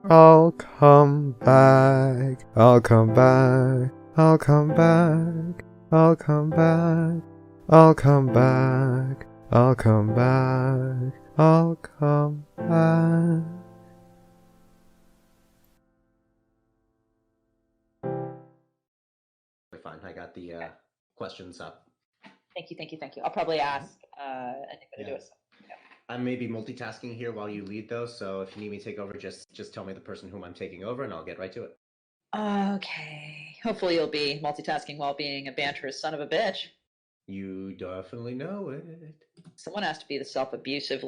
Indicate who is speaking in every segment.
Speaker 1: I'll come back. I'll come back. I'll come back. I'll come back. I'll come back. I'll come back. I'll come back.
Speaker 2: Fine, I got the questions up.
Speaker 3: Thank you. I'll probably ask Enigma to do it.
Speaker 2: Yeah. I may be multitasking here while you lead, though, so if you need me to take over, just tell me the person whom I'm taking over, and I'll get right to it.
Speaker 3: Okay. Hopefully you'll be multitasking while being a banterous son of a bitch.
Speaker 2: You definitely know it.
Speaker 3: Someone has to be the self-abusive,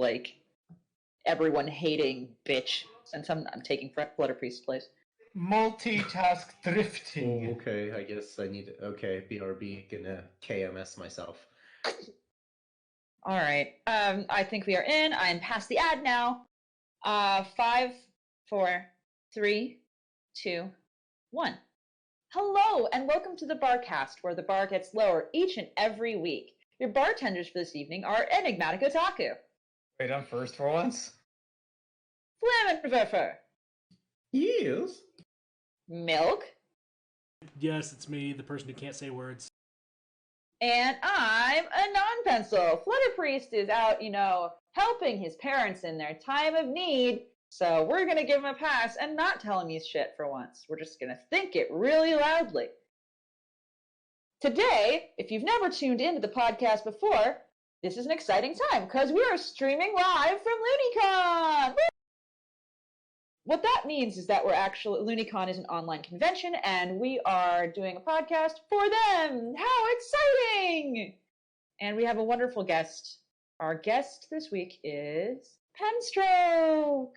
Speaker 3: everyone-hating bitch, since I'm taking Flutter Priest's place.
Speaker 4: Multitask thrifting.
Speaker 2: Oh, okay, I guess I need... Okay, BRB, gonna KMS myself.
Speaker 3: All right. I think we are in. I'm past the ad now. 5, 4, 3, 2, 1. Hello, and welcome to the Barcast, where the bar gets lower each and every week. Your bartenders for this evening are Enigmatic Otaku.
Speaker 4: Wait, I'm first for once?
Speaker 3: Flammenwerfer.
Speaker 2: Yes.
Speaker 3: Milk.
Speaker 5: Yes, it's me, the person who can't say words.
Speaker 3: And I'm a non-pencil. Flutter Priest is out, helping his parents in their time of need. So we're going to give him a pass and not tell him he's shit for once. We're just going to think it really loudly. Today, if you've never tuned into the podcast before, this is an exciting time because we are streaming live from LooneyCon. What that means is that LooneyCon is an online convention and we are doing a podcast for them. How exciting! And we have a wonderful guest. Our guest this week is Penstroke.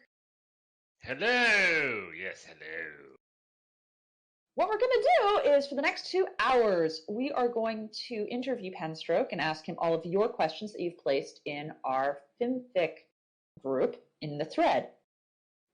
Speaker 6: Hello! Yes, hello.
Speaker 3: What we're going to do is, for the next 2 hours, we are going to interview Penstroke and ask him all of your questions that you've placed in our FimFic group in the thread.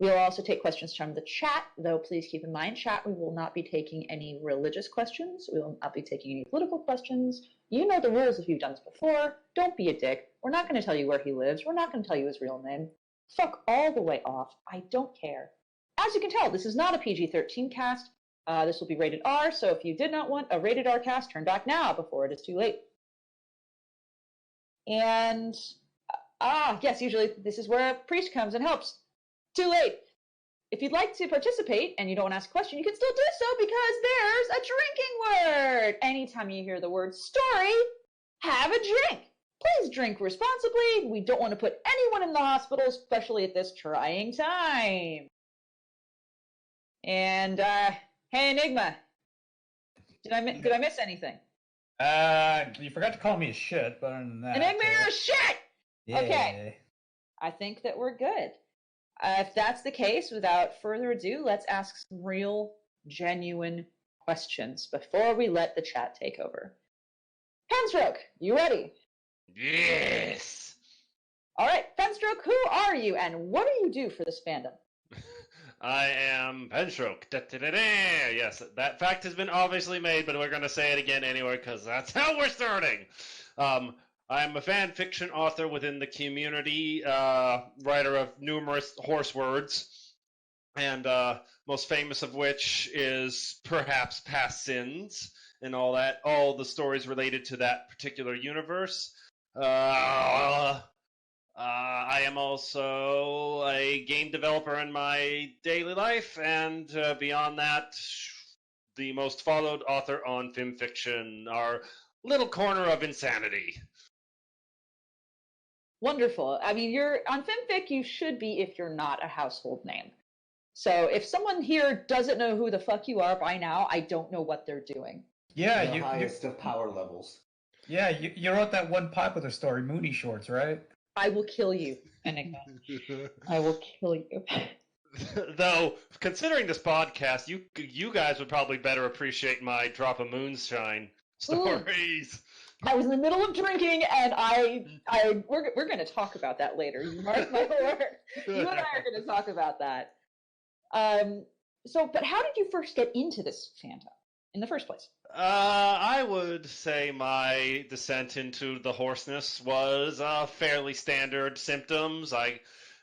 Speaker 3: We'll also take questions from the chat, though please keep in mind, chat, we will not be taking any religious questions. We will not be taking any political questions. You know the rules if you've done this before. Don't be a dick. We're not going to tell you where he lives. We're not going to tell you his real name. Fuck all the way off. I don't care. As you can tell, this is not a PG-13 cast. This will be rated R, so if you did not want a rated R cast, turn back now before it is too late. And, yes, usually this is where a priest comes and helps. Too late. If you'd like to participate and you don't want to ask a question, you can still do so because there's a drinking word. Anytime you hear the word story, have a drink. Please drink responsibly. We don't want to put anyone in the hospital, especially at this trying time. And, hey, Enigma. Did I miss anything?
Speaker 4: You forgot to call me a shit, but other than that...
Speaker 3: Enigma, you're a shit!
Speaker 4: Yeah.
Speaker 3: Okay. I think that we're good. If that's the case, without further ado, let's ask some real, genuine questions before we let the chat take over. Penstroke, you ready?
Speaker 6: Yes!
Speaker 3: All right, Penstroke, who are you and what do you do for this fandom?
Speaker 6: I am Penstroke. Yes, that fact has been obviously made, but we're going to say it again anyway because that's how we're starting. I'm a fan fiction author within the community, writer of numerous horse words, and most famous of which is perhaps Past Sins and all the stories related to that particular universe. I am also a game developer in my daily life, and beyond that, the most followed author on FimFiction, our little corner of insanity.
Speaker 3: Wonderful. I mean, you're on FimFic, you should be if you're not a household name. So if someone here doesn't know who the fuck you are by now, I don't know what they're doing.
Speaker 4: Yeah,
Speaker 2: the highest of power levels.
Speaker 4: Yeah, you wrote that one popular story, Mooney Shorts, right?
Speaker 3: I will kill you, Enigma. I will kill you.
Speaker 6: Though, considering this podcast, you guys would probably better appreciate my Drop of Moonshine stories.
Speaker 3: I was in the middle of drinking, and we're going to talk about that later. You mark my word. You and I are going to talk about that. But how did you first get into this fandom in the first place?
Speaker 6: I would say my descent into the hoarseness was fairly standard symptoms. I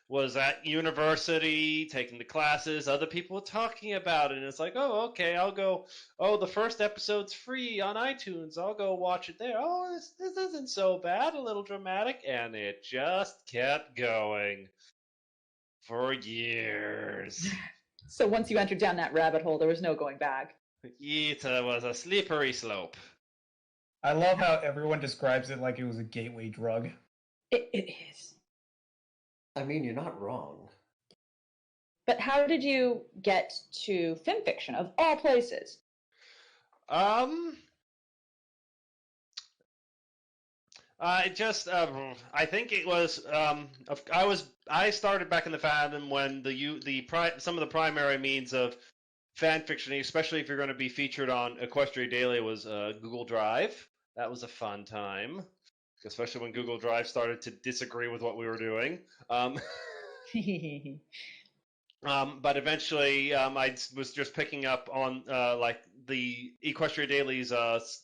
Speaker 6: was at university taking the classes. Other people were talking about it, and it's like, oh, okay, I'll go. Oh, the first episode's free on iTunes. I'll go watch it there. Oh, this isn't so bad. A little dramatic, and it just kept going for years.
Speaker 3: So once you entered down that rabbit hole, there was no going back.
Speaker 6: It was a slippery slope.
Speaker 4: I love how everyone describes it like it was a gateway drug.
Speaker 3: It is.
Speaker 2: I mean, you're not wrong.
Speaker 3: But how did you get to film fiction of all places?
Speaker 6: I think it was. I started back in the fandom when some of the primary means of fan fiction, especially if you're going to be featured on Equestria Daily, was Google Drive. That was a fun time, especially when Google Drive started to disagree with what we were doing. But eventually, I was just picking up on like the Equestria Daily's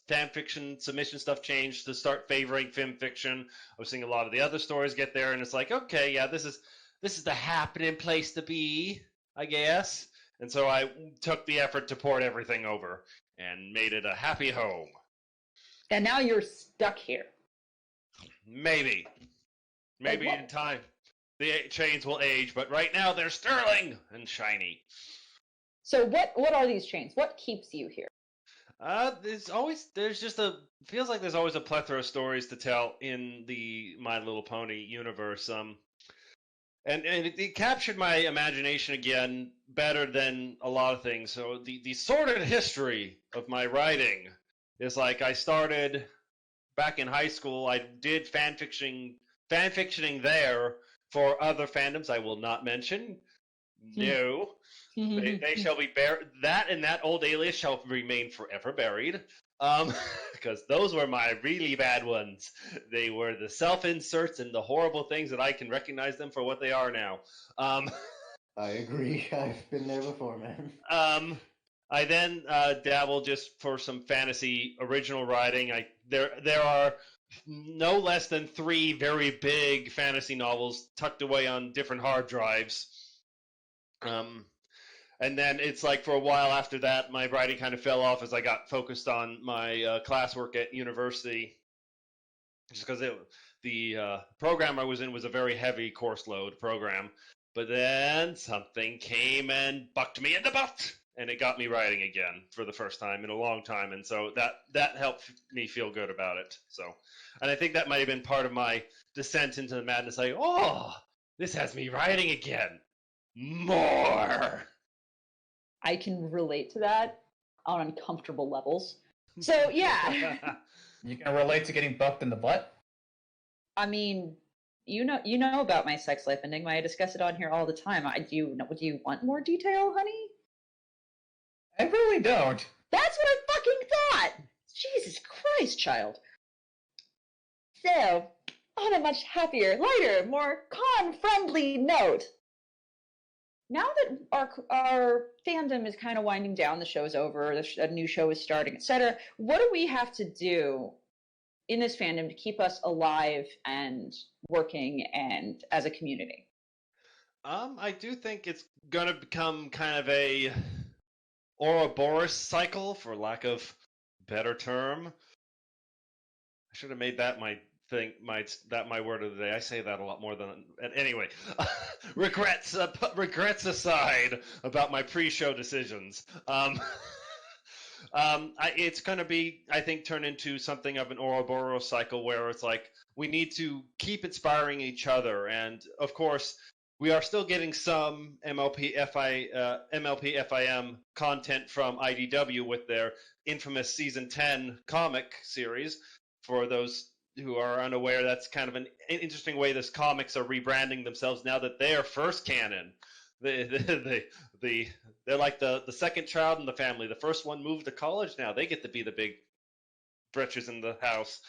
Speaker 6: fan fiction submission stuff changed to start favoring film fiction. I was seeing a lot of the other stories get there, and it's like, okay, yeah, this is the happening place to be, I guess. And so I took the effort to port everything over and made it a happy home.
Speaker 3: And now you're stuck here.
Speaker 6: Maybe in time. The chains will age, but right now they're sterling and shiny.
Speaker 3: So what are these chains? What keeps you here?
Speaker 6: Feels like there's always a plethora of stories to tell in the My Little Pony universe. And it captured my imagination again better than a lot of things. So the sordid history of my writing is like I started back in high school. I did fan fictioning there for other fandoms I will not mention. No. They shall be buried. That and that old alias shall remain forever buried. Because those were my really bad ones. They were the self-inserts and the horrible things that I can recognize them for what they are now.
Speaker 2: I agree. I've been there before, man.
Speaker 6: I then dabbled just for some fantasy original writing. There are no less than 3 very big fantasy novels tucked away on different hard drives. And then it's like for a while after that, my writing kind of fell off as I got focused on my classwork at university. Just because the program I was in was a very heavy course load program. But then something came and bucked me in the butt, and it got me writing again for the first time in a long time. And so that helped me feel good about it. So, and I think that might have been part of my descent into the madness. Like, oh, this has me writing again. More.
Speaker 3: I can relate to that on uncomfortable levels. So yeah.
Speaker 4: You can relate to getting bucked in the butt?
Speaker 3: I mean, you know about my sex life, Enigma. I discuss it on here all the time. Do you want more detail, honey?
Speaker 4: I really don't.
Speaker 3: That's what I fucking thought! Jesus Christ, child. So, on a much happier, lighter, more con-friendly note, now that our fandom is kind of winding down, the show's over, a new show is starting, etc., what do we have to do in this fandom to keep us alive and working and as a community?
Speaker 6: I do think it's going to become kind of a Ouroboros cycle, for lack of better term. I should have made that my thing, my word of the day. I say that a lot more than anyway. Regrets aside about my pre-show decisions. It's going to be, I think, turn into something of an Ouroboros cycle where it's like we need to keep inspiring each other, and of course, we are still getting some MLP FIM content from IDW with their infamous Season 10 comic series. For those who are unaware, that's kind of an interesting way this comics are rebranding themselves now that they are first canon. They're like the second child in the family. The first one moved to college. Now they get to be the big britches in the house.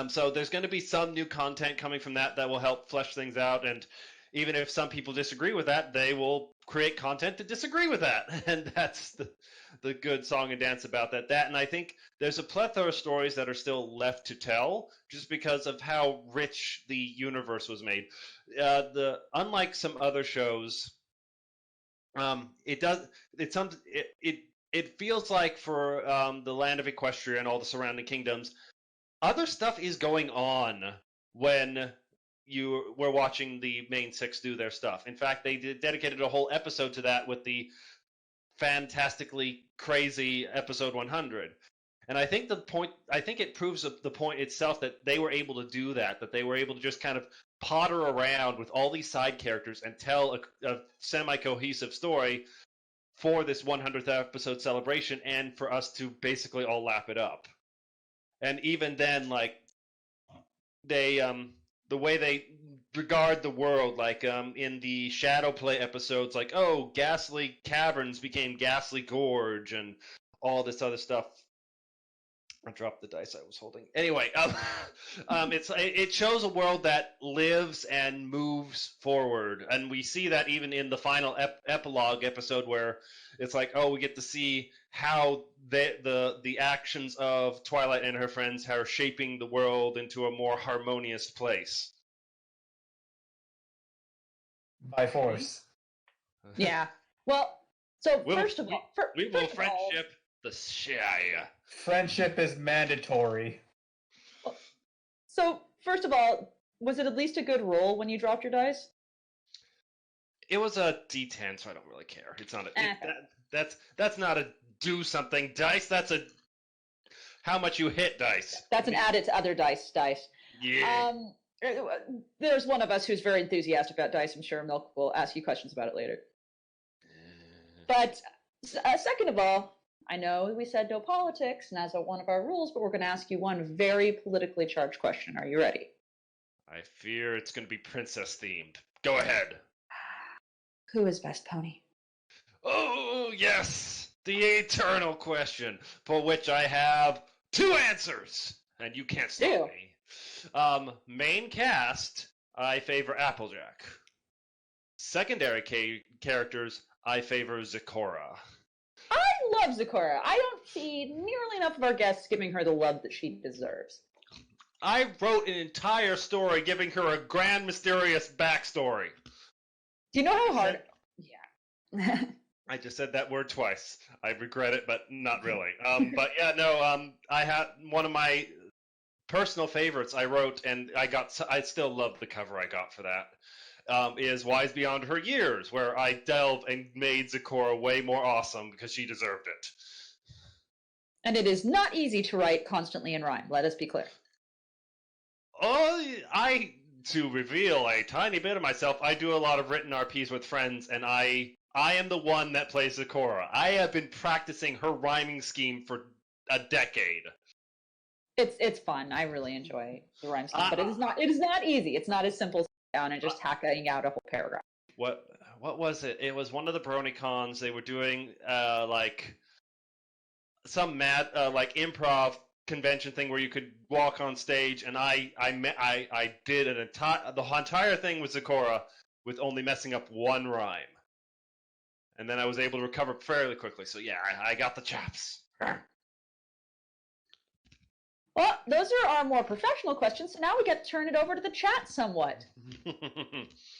Speaker 6: So there's going to be some new content coming from that will help flesh things out. And even if some people disagree with that, they will create content to disagree with that. And that's the good song and dance about that. And I think there's a plethora of stories that are still left to tell just because of how rich the universe was made. Unlike some other shows, it feels like for the land of Equestria and all the surrounding kingdoms, other stuff is going on when you were watching the main six do their stuff. In fact, they dedicated a whole episode to that with the fantastically crazy episode 100. And I think it proves the point itself that they were able to do that they were able to just kind of potter around with all these side characters and tell a semi-cohesive story for this 100th episode celebration, and for us to basically all lap it up. And even then, like, they the way they regard the world, like in the Shadow Play episodes, like, oh, Ghastly Caverns became Ghastly Gorge and all this other stuff. I dropped the dice I was holding. Anyway, it shows a world that lives and moves forward, and we see that even in the final epilogue episode, where it's like, oh, we get to see how the actions of Twilight and her friends are shaping the world into a more harmonious place.
Speaker 4: By force.
Speaker 3: Yeah. Well, so first of all,
Speaker 6: we will friendship the shy.
Speaker 4: Friendship is mandatory.
Speaker 3: So first of all, was it at least a good roll when you dropped your dice?
Speaker 6: It was a D10, so I don't really care. It's not that's not a do something dice. That's a how much you hit dice.
Speaker 3: That's an added to other dice.
Speaker 6: Yeah.
Speaker 3: There's one of us who's very enthusiastic about dice. I'm sure Milk will ask you questions about it later. But second of all, I know we said no politics, and as one of our rules, but we're going to ask you one very politically charged question. Are you ready?
Speaker 6: I fear it's going to be princess themed. Go ahead.
Speaker 3: Who is best pony?
Speaker 6: Oh, yes! The eternal question, for which I have 2 answers, and you can't stop me. Main cast, I favor Applejack. Secondary characters, I favor Zecora.
Speaker 3: I love Zecora. I don't see nearly enough of our guests giving her the love that she deserves.
Speaker 6: I wrote an entire story giving her a grand, mysterious backstory.
Speaker 3: Do you know how hard... Yeah.
Speaker 6: I just said that word twice. I regret it, but not really. But yeah, no, I had one of my personal favorites I wrote, and I still love the cover I got for that. Is Wise Beyond Her Years, where I delved and made Zecora way more awesome because she deserved it.
Speaker 3: And it is not easy to write constantly in rhyme, let us be clear.
Speaker 6: Oh, to reveal a tiny bit of myself, I do a lot of written RPs with friends, and I am the one that plays Zecora. I have been practicing her rhyming scheme for a decade.
Speaker 3: It's fun. I really enjoy the rhyme scheme, but it is not easy. It's not as simple as down and just hacking out a whole paragraph.
Speaker 6: What was it? It was one of the BronyCons. They were doing like some mad like improv convention thing where you could walk on stage, and I did the entire thing with Zecora with only messing up one rhyme, and then I was able to recover fairly quickly. So yeah, I got the chops.
Speaker 3: Well, those are our more professional questions, so now we get to turn it over to the chat somewhat.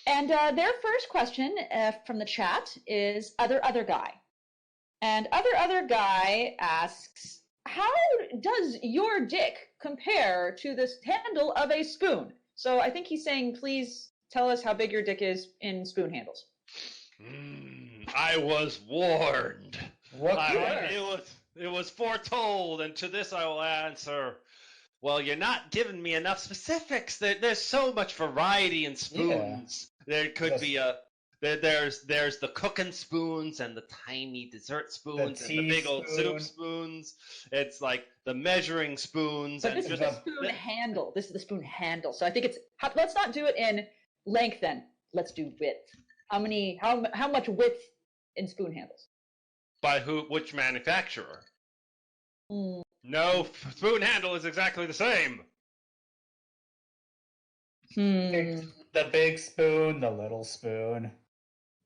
Speaker 3: And their first question from the chat is Other Guy. And Other Guy asks, how does your dick compare to the handle of a spoon? So I think he's saying, please tell us how big your dick is in spoon handles.
Speaker 6: I was warned.
Speaker 4: What?
Speaker 6: It was foretold, and to this I will answer, well, you're not giving me enough specifics. There's so much variety in spoons. Yeah. There could be there's the cooking spoons and the tiny dessert spoons and the big old soup spoons. It's like the measuring spoons.
Speaker 3: But this is the spoon handle. This is the spoon handle. So I think let's not do it in length then. Let's do width. How much width in spoon handles?
Speaker 6: By which manufacturer? No, spoon handle is exactly the same.
Speaker 4: The big spoon, the little spoon.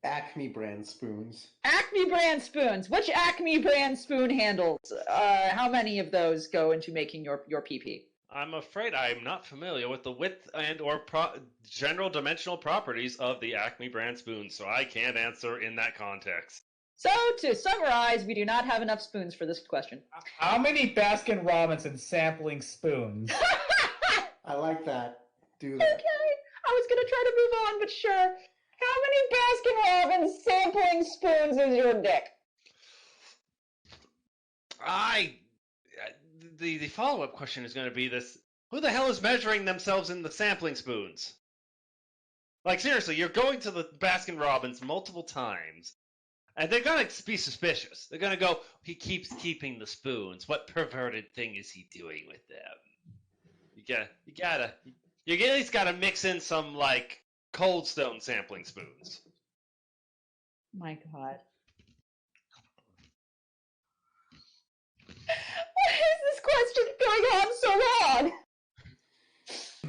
Speaker 2: Acme brand spoons.
Speaker 3: Acme brand spoons. Which Acme brand spoon handles? How many of those go into making your PP?
Speaker 6: I'm afraid I'm not familiar with the width and or general dimensional properties of the Acme brand spoon, so I can't answer in that context.
Speaker 3: So, to summarize, we do not have enough spoons for this question.
Speaker 4: How many Baskin Robbins sampling spoons?
Speaker 2: I like that. Do
Speaker 3: Okay,
Speaker 2: that.
Speaker 3: I was going to try to move on, but sure. How many Baskin Robbins sampling spoons is your dick?
Speaker 6: The follow-up question is going to be this: who the hell is measuring themselves in the sampling spoons? Like, seriously, you're going to the Baskin Robbins multiple times, and they're going to be suspicious. They're going to go, he keeps keeping the spoons. What perverted thing is he doing with them? You at least gotta mix in some, like, Cold Stone sampling spoons.
Speaker 3: My God. Why is this question going on so long?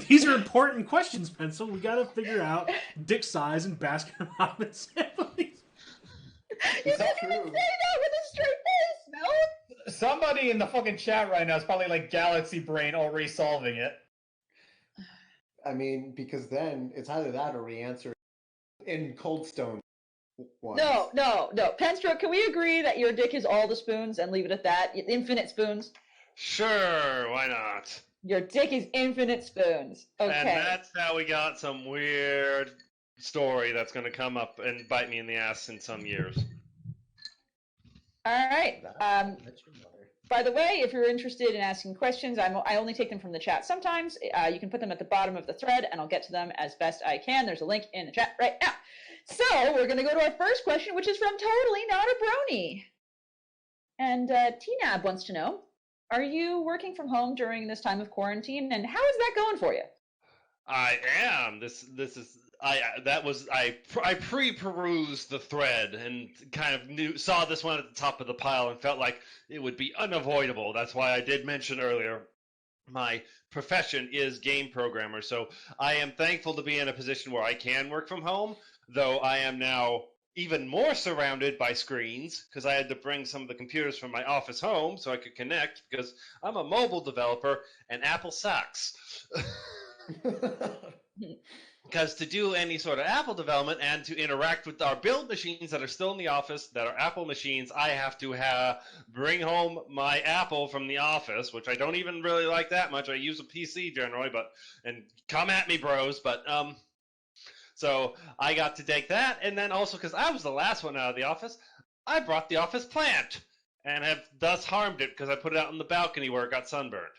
Speaker 5: These are important questions, Pencil. We gotta figure out dick size and Baskin Robbins sampling.
Speaker 3: You didn't even say that with a straight face, no?
Speaker 4: Somebody in the fucking chat right now is probably like Galaxy Brain already solving it.
Speaker 2: I mean, because then it's either that or we answer in Cold Stone ones.
Speaker 3: No. Penstroke, can we agree that your dick is all the spoons and leave it at that? Infinite spoons?
Speaker 6: Sure, why not?
Speaker 3: Your dick is infinite spoons. Okay.
Speaker 6: And that's how we got some weird story that's going to come up and bite me in the ass in some years.
Speaker 3: All right.
Speaker 2: That's your mother.
Speaker 3: By the way, if you're interested in asking questions, I only take them from the chat sometimes. You can put them at the bottom of the thread, and I'll get to them as best I can. There's a link in the chat right now. So we're going to go to our first question, which is from Totally Not a Brony. And T-Nab wants to know, are you working from home during this time of quarantine, and how is that going for you?
Speaker 6: I am. I pre-perused the thread and kind of saw this one at the top of the pile and felt like it would be unavoidable. That's why I did mention earlier my profession is game programmer, so I am thankful to be in a position where I can work from home, though I am now even more surrounded by screens because I had to bring some of the computers from my office home so I could connect because I'm a mobile developer and Apple sucks. Because to do any sort of Apple development and to interact with our build machines that are still in the office that are Apple machines, I have to bring home my Apple from the office, which I don't even really like that much. I use a PC generally, and come at me, bros. But so I got to take that, and then also because I was the last one out of the office, I brought the office plant and have thus harmed it because I put it out on the balcony where it got sunburned.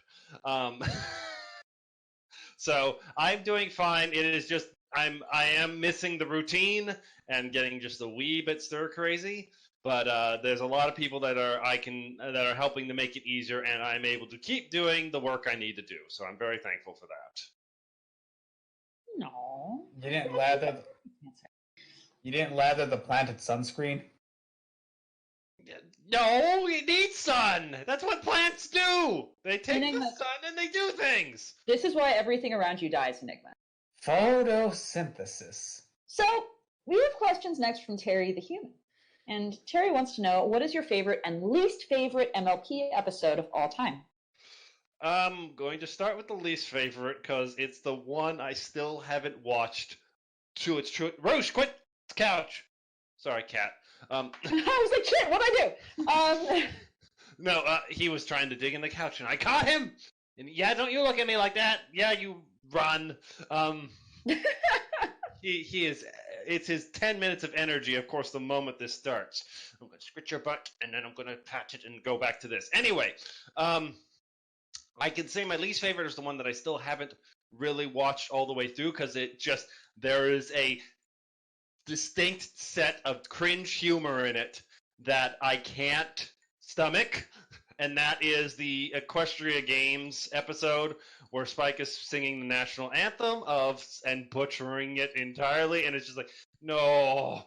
Speaker 6: So I'm doing fine. It is just I am missing the routine and getting just a wee bit stir crazy. But there's a lot of people that are helping to make it easier, and I'm able to keep doing the work I need to do. So I'm very thankful for that.
Speaker 3: No.
Speaker 4: You didn't lather the planted sunscreen?
Speaker 6: No, you need sun. That's what plants do. They take
Speaker 3: Enigma.
Speaker 6: the sun and they do things.
Speaker 3: This is why everything around you dies, Enigma.
Speaker 4: Photosynthesis.
Speaker 3: So we have questions next from Terry the Human. And Terry wants to know, what is your favorite and least favorite MLP episode of all time?
Speaker 6: I'm going to start with the least favorite because it's the one I still haven't watched to its true. Roche, quit the couch. Sorry, cat.
Speaker 3: I was like, shit, what'd I do?
Speaker 6: No, he was trying to dig in the couch and I caught him. And yeah, don't you look at me like that. Yeah, you run. He is. It's his 10 minutes of energy, of course, the moment this starts. I'm going to scratch your butt, and then I'm going to patch it and go back to this. Anyway, I can say my least favorite is the one that I still haven't really watched all the way through because there is a distinct set of cringe humor in it that I can't stomach, and that is the Equestria Games episode where Spike is singing the national anthem and butchering it entirely, and it's just like, no.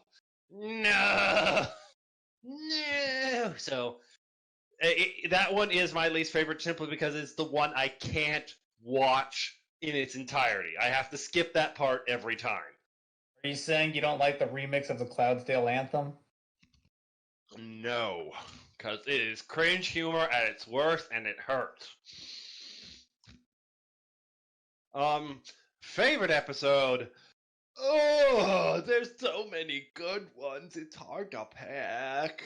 Speaker 6: So that one is my least favorite simply because it's the one I can't watch in its entirety. I have to skip that part every time.
Speaker 4: Are you saying you don't like the remix of the Cloudsdale anthem?
Speaker 6: No, because it is cringe humor at its worst, and it hurts. Favorite episode? Oh, there's so many good ones. It's hard to pick.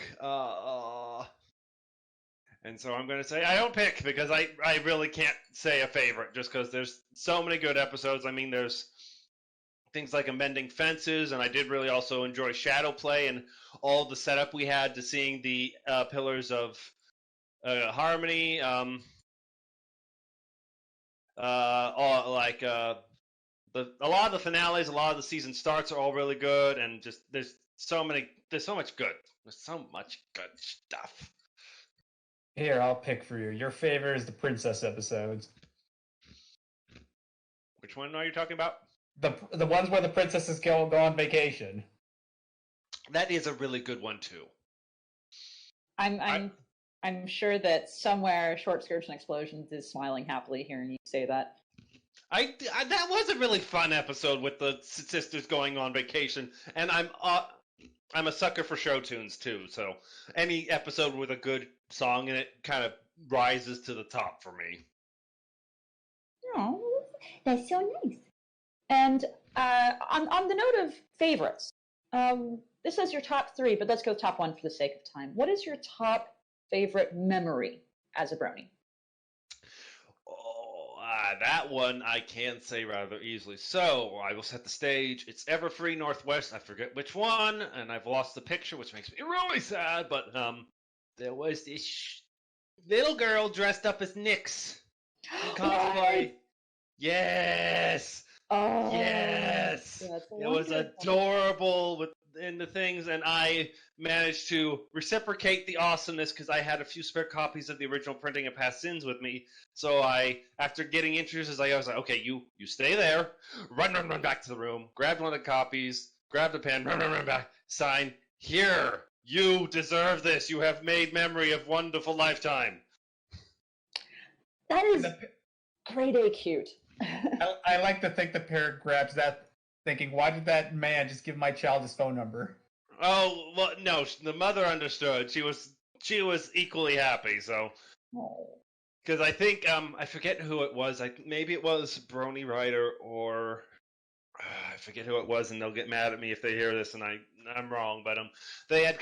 Speaker 6: And so I'm going to say I don't pick because I really can't say a favorite just because there's so many good episodes. I mean, there's things like Amending Fences, and I did really also enjoy Shadow Play and all the setup we had to seeing the Pillars of Harmony. All like a lot of the finales, a lot of the season starts are all really good, and just there's so much good. There's so much good stuff.
Speaker 4: Here, I'll pick for you. Your favorite is the princess episodes.
Speaker 6: Which one are you talking about?
Speaker 4: The ones where the princesses go on vacation.
Speaker 6: That is a really good one too.
Speaker 3: I'm sure that somewhere Short Skirts and Explosions is smiling happily hearing you say that.
Speaker 6: I that was a really fun episode with the sisters going on vacation, and I'm a sucker for show tunes too. So any episode with a good song in it kind of rises to the top for me.
Speaker 3: Oh, that's so nice. And on the note of favorites, this is your top 3, but let's go top 1 for the sake of time. What is your top favorite memory as a brony?
Speaker 6: That one I can say rather easily. So I will set the stage. It's Everfree Northwest. I forget which one, and I've lost the picture, which makes me really sad. But there was this little girl dressed up as Nyx in cosplay. Yes.
Speaker 3: Oh,
Speaker 6: yes.
Speaker 3: That's
Speaker 6: It was adorable in the things, and I managed to reciprocate the awesomeness because I had a few spare copies of the original printing of Past Sins with me. So after getting introduced, I was like, okay, you stay there, run back to the room, grabbed one of the copies, grabbed a pen, run back, sign, here, you deserve this. You have made memory of wonderful lifetime.
Speaker 3: That is grade A cute.
Speaker 4: I like to think the parent grabs that, thinking, why did that man just give my child his phone number?
Speaker 6: Oh, well, no, the mother understood. She was equally happy, so. Because I think, I forget who it was. Maybe it was Brony Ryder or I forget who it was, and they'll get mad at me if they hear this, and I'm wrong. But they had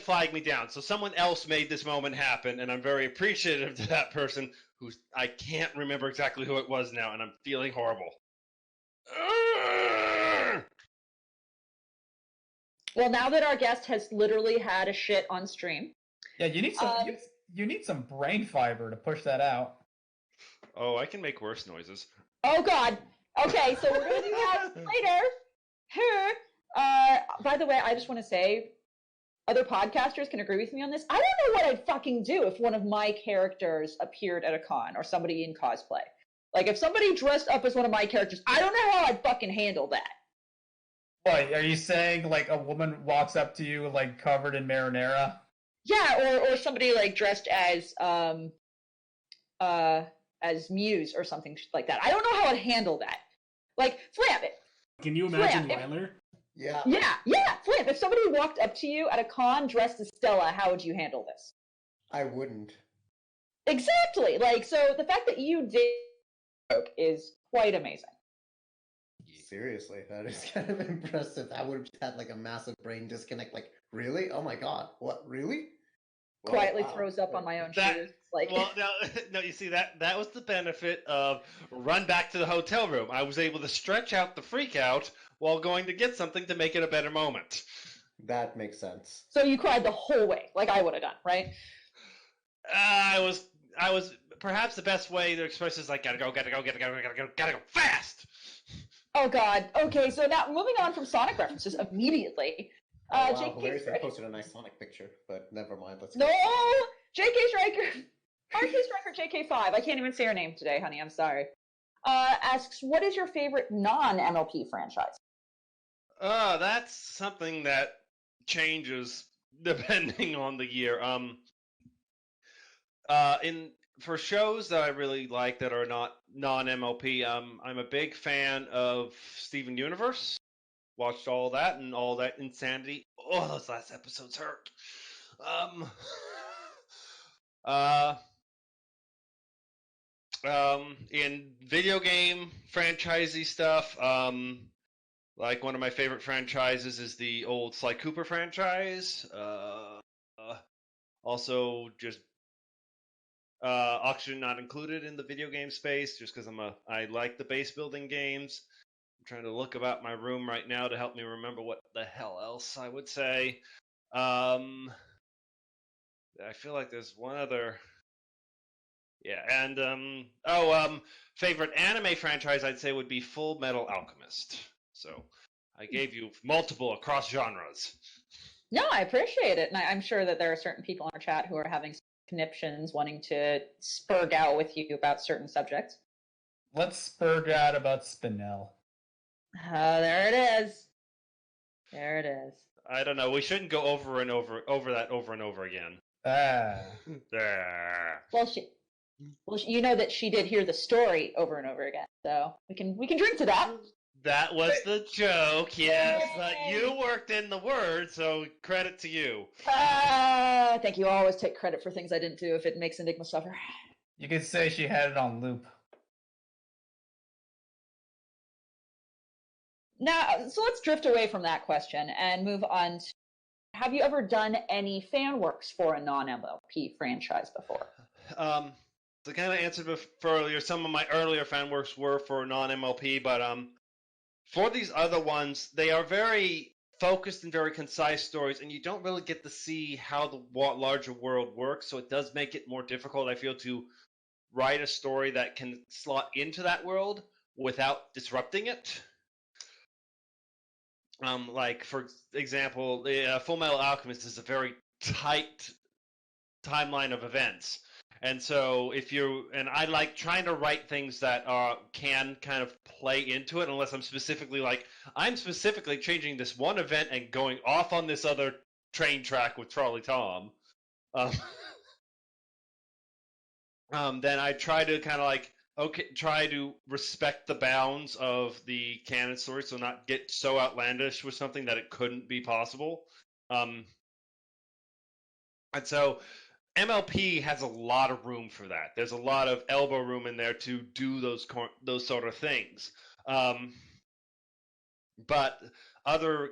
Speaker 6: flagged me down, so someone else made this moment happen, and I'm very appreciative to that person. I can't remember exactly who it was now, and I'm feeling horrible.
Speaker 3: Well, now that our guest has literally had a shit on stream.
Speaker 4: Yeah, you need some. You need some brain fiber to push that out.
Speaker 6: Oh, I can make worse noises.
Speaker 3: Oh God. Okay, so we're gonna do that later. Here. By the way, I just want to say, other podcasters can agree with me on this. I don't know what I'd fucking do if one of my characters appeared at a con or somebody in cosplay. Like, if somebody dressed up as one of my characters, I don't know how I'd fucking handle that.
Speaker 4: What, are you saying, like, a woman walks up to you, like, covered in marinara?
Speaker 3: Yeah, or somebody, like, dressed as Muse or something like that. I don't know how I'd handle that. Like, Flam.
Speaker 5: Can you imagine
Speaker 3: Flam,
Speaker 5: Wyler?
Speaker 2: Yeah.
Speaker 3: Yeah, Flam. If somebody walked up to you at a con dressed as Stella, how would you handle this?
Speaker 2: I wouldn't.
Speaker 3: Exactly. Like, so the fact that you did is quite amazing.
Speaker 2: Seriously, that is kind of impressive. I would have had like a massive brain disconnect. Like, really? Oh my god, what? Really? Well,
Speaker 3: Quietly
Speaker 2: wow.
Speaker 3: throws up on my own
Speaker 6: That-
Speaker 3: shoes. Like,
Speaker 6: Well, no, you see that was the benefit of run back to the hotel room. I was able to stretch out the freak out while going to get something to make it a better moment.
Speaker 2: That makes sense.
Speaker 3: so you cried the whole way, like I would have done, right?
Speaker 6: I was perhaps the best way to express this is like gotta go fast.
Speaker 3: Oh God. Okay, so now moving on from Sonic references immediately.
Speaker 2: Oh, wow,
Speaker 3: J.K.
Speaker 2: hilarious. I
Speaker 3: Striker.
Speaker 2: posted a nice Sonic picture, but never mind. Let's
Speaker 3: No,
Speaker 2: go.
Speaker 3: J.K. Striker. RK Striker JK5. I can't even say her name today, honey. I'm sorry. Asks, what is your favorite non-MLP franchise?
Speaker 6: That's something that changes depending on the year. for shows that I really like that are not non-MLP, I'm a big fan of Steven Universe. Watched all that and all that insanity. Oh, those last episodes hurt. Uh, in video game franchisey stuff, like one of my favorite franchises is the old Sly Cooper franchise. Also, just Oxygen not included in the video game space, just because I like the base building games. I'm trying to look about my room right now to help me remember what the hell else I would say. I feel like there's one other. Yeah, and favorite anime franchise I'd say would be Full Metal Alchemist. So I gave you multiple across genres.
Speaker 3: No, I appreciate it, and I'm sure that there are certain people in our chat who are having conniptions wanting to spurg out with you about certain subjects.
Speaker 4: Let's spurg out about Spinel.
Speaker 3: There it is. There it is.
Speaker 6: I don't know. We shouldn't go over and over that over and over again.
Speaker 3: Well, you know that she did hear the story over and over again, so we can drink to that.
Speaker 6: That was the joke, yes. You worked in the word, so credit to you.
Speaker 3: Thank you. I always take credit for things I didn't do if it makes Enigma suffer.
Speaker 4: You could say she had it on loop.
Speaker 3: Now, so let's drift away from that question and move on to, have you ever done any fan works for a non-MLP franchise before?
Speaker 6: To kind of answer before earlier, some of my earlier fan works were for non-MLP, but for these other ones, they are very focused and very concise stories, and you don't really get to see how the larger world works, so it does make it more difficult, I feel, to write a story that can slot into that world without disrupting it. Like, for example, the Full Metal Alchemist is a very tight timeline of events. And so I like trying to write things that can kind of play into it, unless I'm specifically changing this one event and going off on this other train track with Trolley Tom. Then I try to kind of try to respect the bounds of the canon story, so not get so outlandish with something that it couldn't be possible. And so MLP has a lot of room for that. There's a lot of elbow room in there to do those sort of things. But other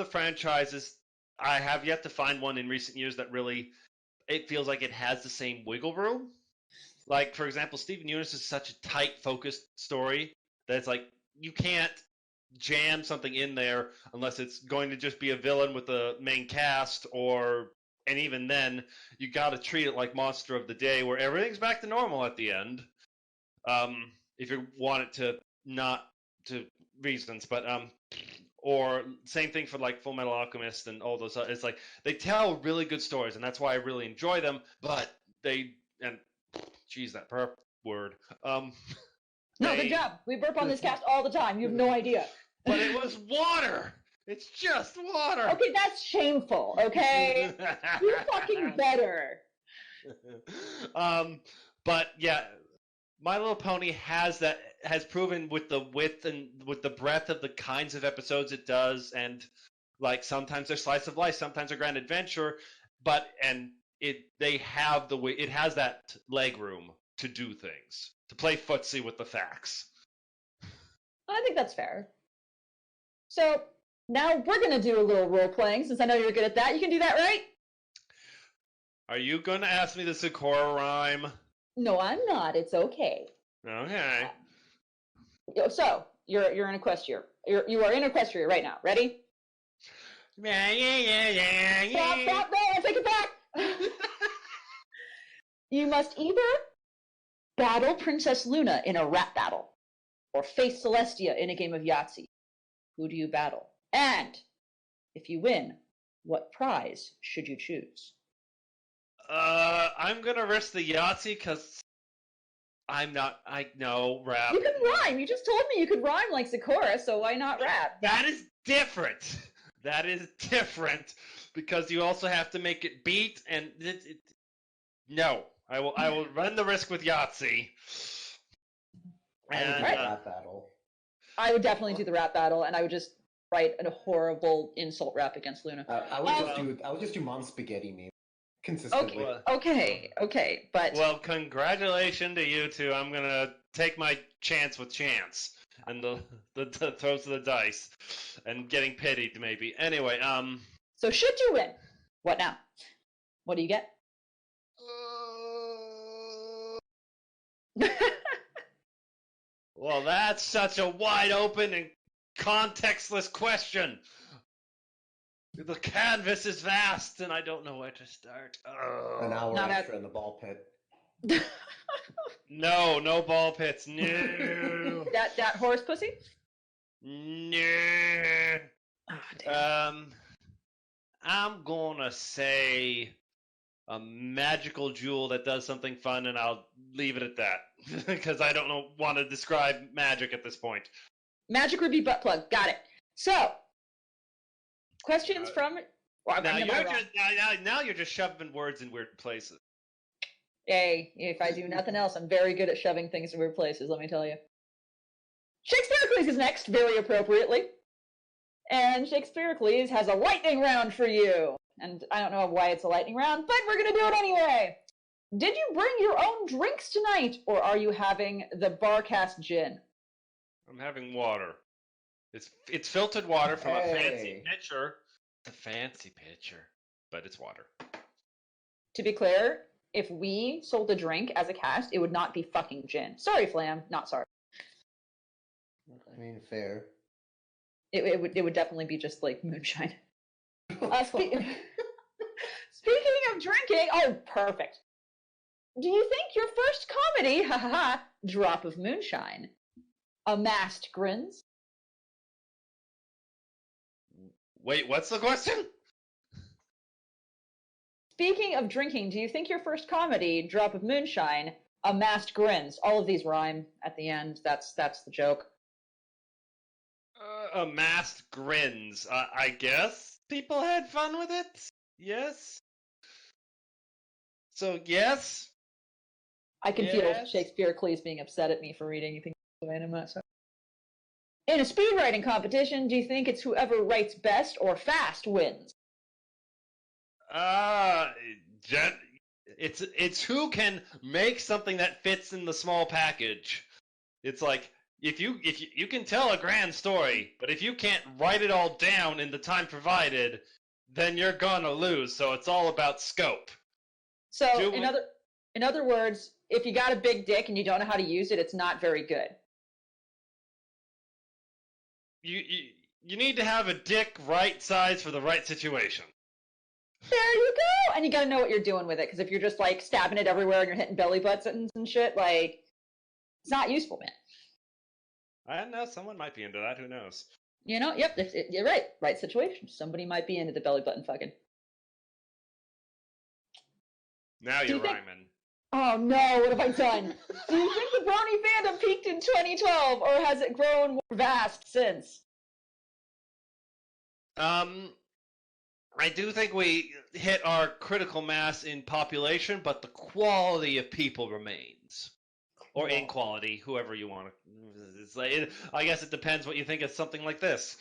Speaker 6: franchises, I have yet to find one in recent years that really, it feels like it has the same wiggle room. Like, for example, Steven Universe is such a tight, focused story that it's like you can't jam something in there unless it's going to just be a villain with the main cast, and even then, you got to treat it like Monster of the Day, where everything's back to normal at the end. If you want it to not to reasons, but or same thing for like Full Metal Alchemist and all those. It's like they tell really good stories, and that's why I really enjoy them. But geez, that burp word.
Speaker 3: No, good job. We burp on this cast all the time. You have no idea.
Speaker 6: But it was water. It's just water.
Speaker 3: Okay, that's shameful, okay? You fucking better.
Speaker 6: But yeah, My Little Pony has proven with the width and with the breadth of the kinds of episodes it does, and like sometimes they're slice of life, sometimes they're grand adventure, it has that leg room to do things, to play footsie with the facts.
Speaker 3: I think that's fair. So now we're going to do a little role-playing, since I know you're good at that. You can do that, right?
Speaker 6: Are you going to ask me the Sakura rhyme?
Speaker 3: No, I'm not. It's okay.
Speaker 6: Okay.
Speaker 3: So, you're in Equestria. You are in Equestria right now. Ready?
Speaker 6: Yeah.
Speaker 3: Stop, no, take it back! You must either battle Princess Luna in a rap battle, or face Celestia in a game of Yahtzee. Who do you battle? And if you win, what prize should you choose?
Speaker 6: I'm gonna risk the Yahtzee because I know rap.
Speaker 3: You can rhyme. You just told me you could rhyme like Sakura, so why not rap?
Speaker 6: That is different. That is different because you also have to make it beat, and no, I will run the risk with Yahtzee.
Speaker 2: I would do
Speaker 6: And,
Speaker 2: the rap battle.
Speaker 3: I would definitely do the rap battle, and I would just write a horrible insult rap against Luna.
Speaker 2: I would just do mom spaghetti meme consistently.
Speaker 3: Okay, but
Speaker 6: well, congratulations to you two. I'm gonna take my chance with chance and the throws of the dice and getting pitied maybe. Anyway,
Speaker 3: so should you win, what now? What do you get?
Speaker 6: Well, that's such a wide open and contextless question. The canvas is vast, and I don't know where to start.
Speaker 2: An hour
Speaker 3: Not
Speaker 2: extra in the ball pit.
Speaker 6: No ball pits. No.
Speaker 3: that horse pussy?
Speaker 6: No.
Speaker 3: Oh, damn.
Speaker 6: I'm gonna say a magical jewel that does something fun, and I'll leave it at that because I don't want to describe magic at this point.
Speaker 3: Magic Ruby butt plug. Got it. So, questions from. Well,
Speaker 6: now you're just shoving words in weird places.
Speaker 3: Hey, if I do nothing else, I'm very good at shoving things in weird places, let me tell you. Shakespeare is next, very appropriately. And Shakespeare has a lightning round for you. And I don't know why it's a lightning round, but we're going to do it anyway. Did you bring your own drinks tonight, or are you having the Barcast gin?
Speaker 6: I'm having water. It's filtered water from a fancy pitcher. It's a fancy pitcher, but it's water.
Speaker 3: To be clear, if we sold a drink as a cast, it would not be fucking gin. Sorry, Flam, not sorry.
Speaker 2: I mean, fair.
Speaker 3: It would definitely be just like moonshine. Speaking of drinking, oh, perfect. Do you think your first comedy, Drop of Moonshine, amassed grins?
Speaker 6: Wait, what's the question?
Speaker 3: Speaking of drinking, do you think your first comedy, Drop of Moonshine, amassed grins? All of these rhyme at the end. That's the joke.
Speaker 6: Amassed grins. I guess people had fun with it. Yes. So yes.
Speaker 3: I can feel Shakespeare being upset at me for reading anything anime. So. In a speed writing competition, do you think it's whoever writes best or fast wins?
Speaker 6: It's who can make something that fits in the small package. It's like if you can tell a grand story, but if you can't write it all down in the time provided, then you're gonna lose. So it's all about scope.
Speaker 3: So in other words, if you got a big dick and you don't know how to use it, it's not very good.
Speaker 6: You need to have a dick right size for the right situation.
Speaker 3: There you go! And you gotta know what you're doing with it, because if you're just like stabbing it everywhere and you're hitting belly buttons and shit, like, it's not useful, man.
Speaker 6: I don't know, someone might be into that, who knows?
Speaker 3: You know, yep, you're right. Right situation. Somebody might be into the belly button fucking.
Speaker 6: Now you're rhyming.
Speaker 3: Oh no, what have I done? Do you think the Brony fandom peaked in 2012, or has it grown more vast since?
Speaker 6: I do think we hit our critical mass in population, but the quality of people remains. Or inequality, whoever you want to. It's like, I guess it depends what you think of something like this.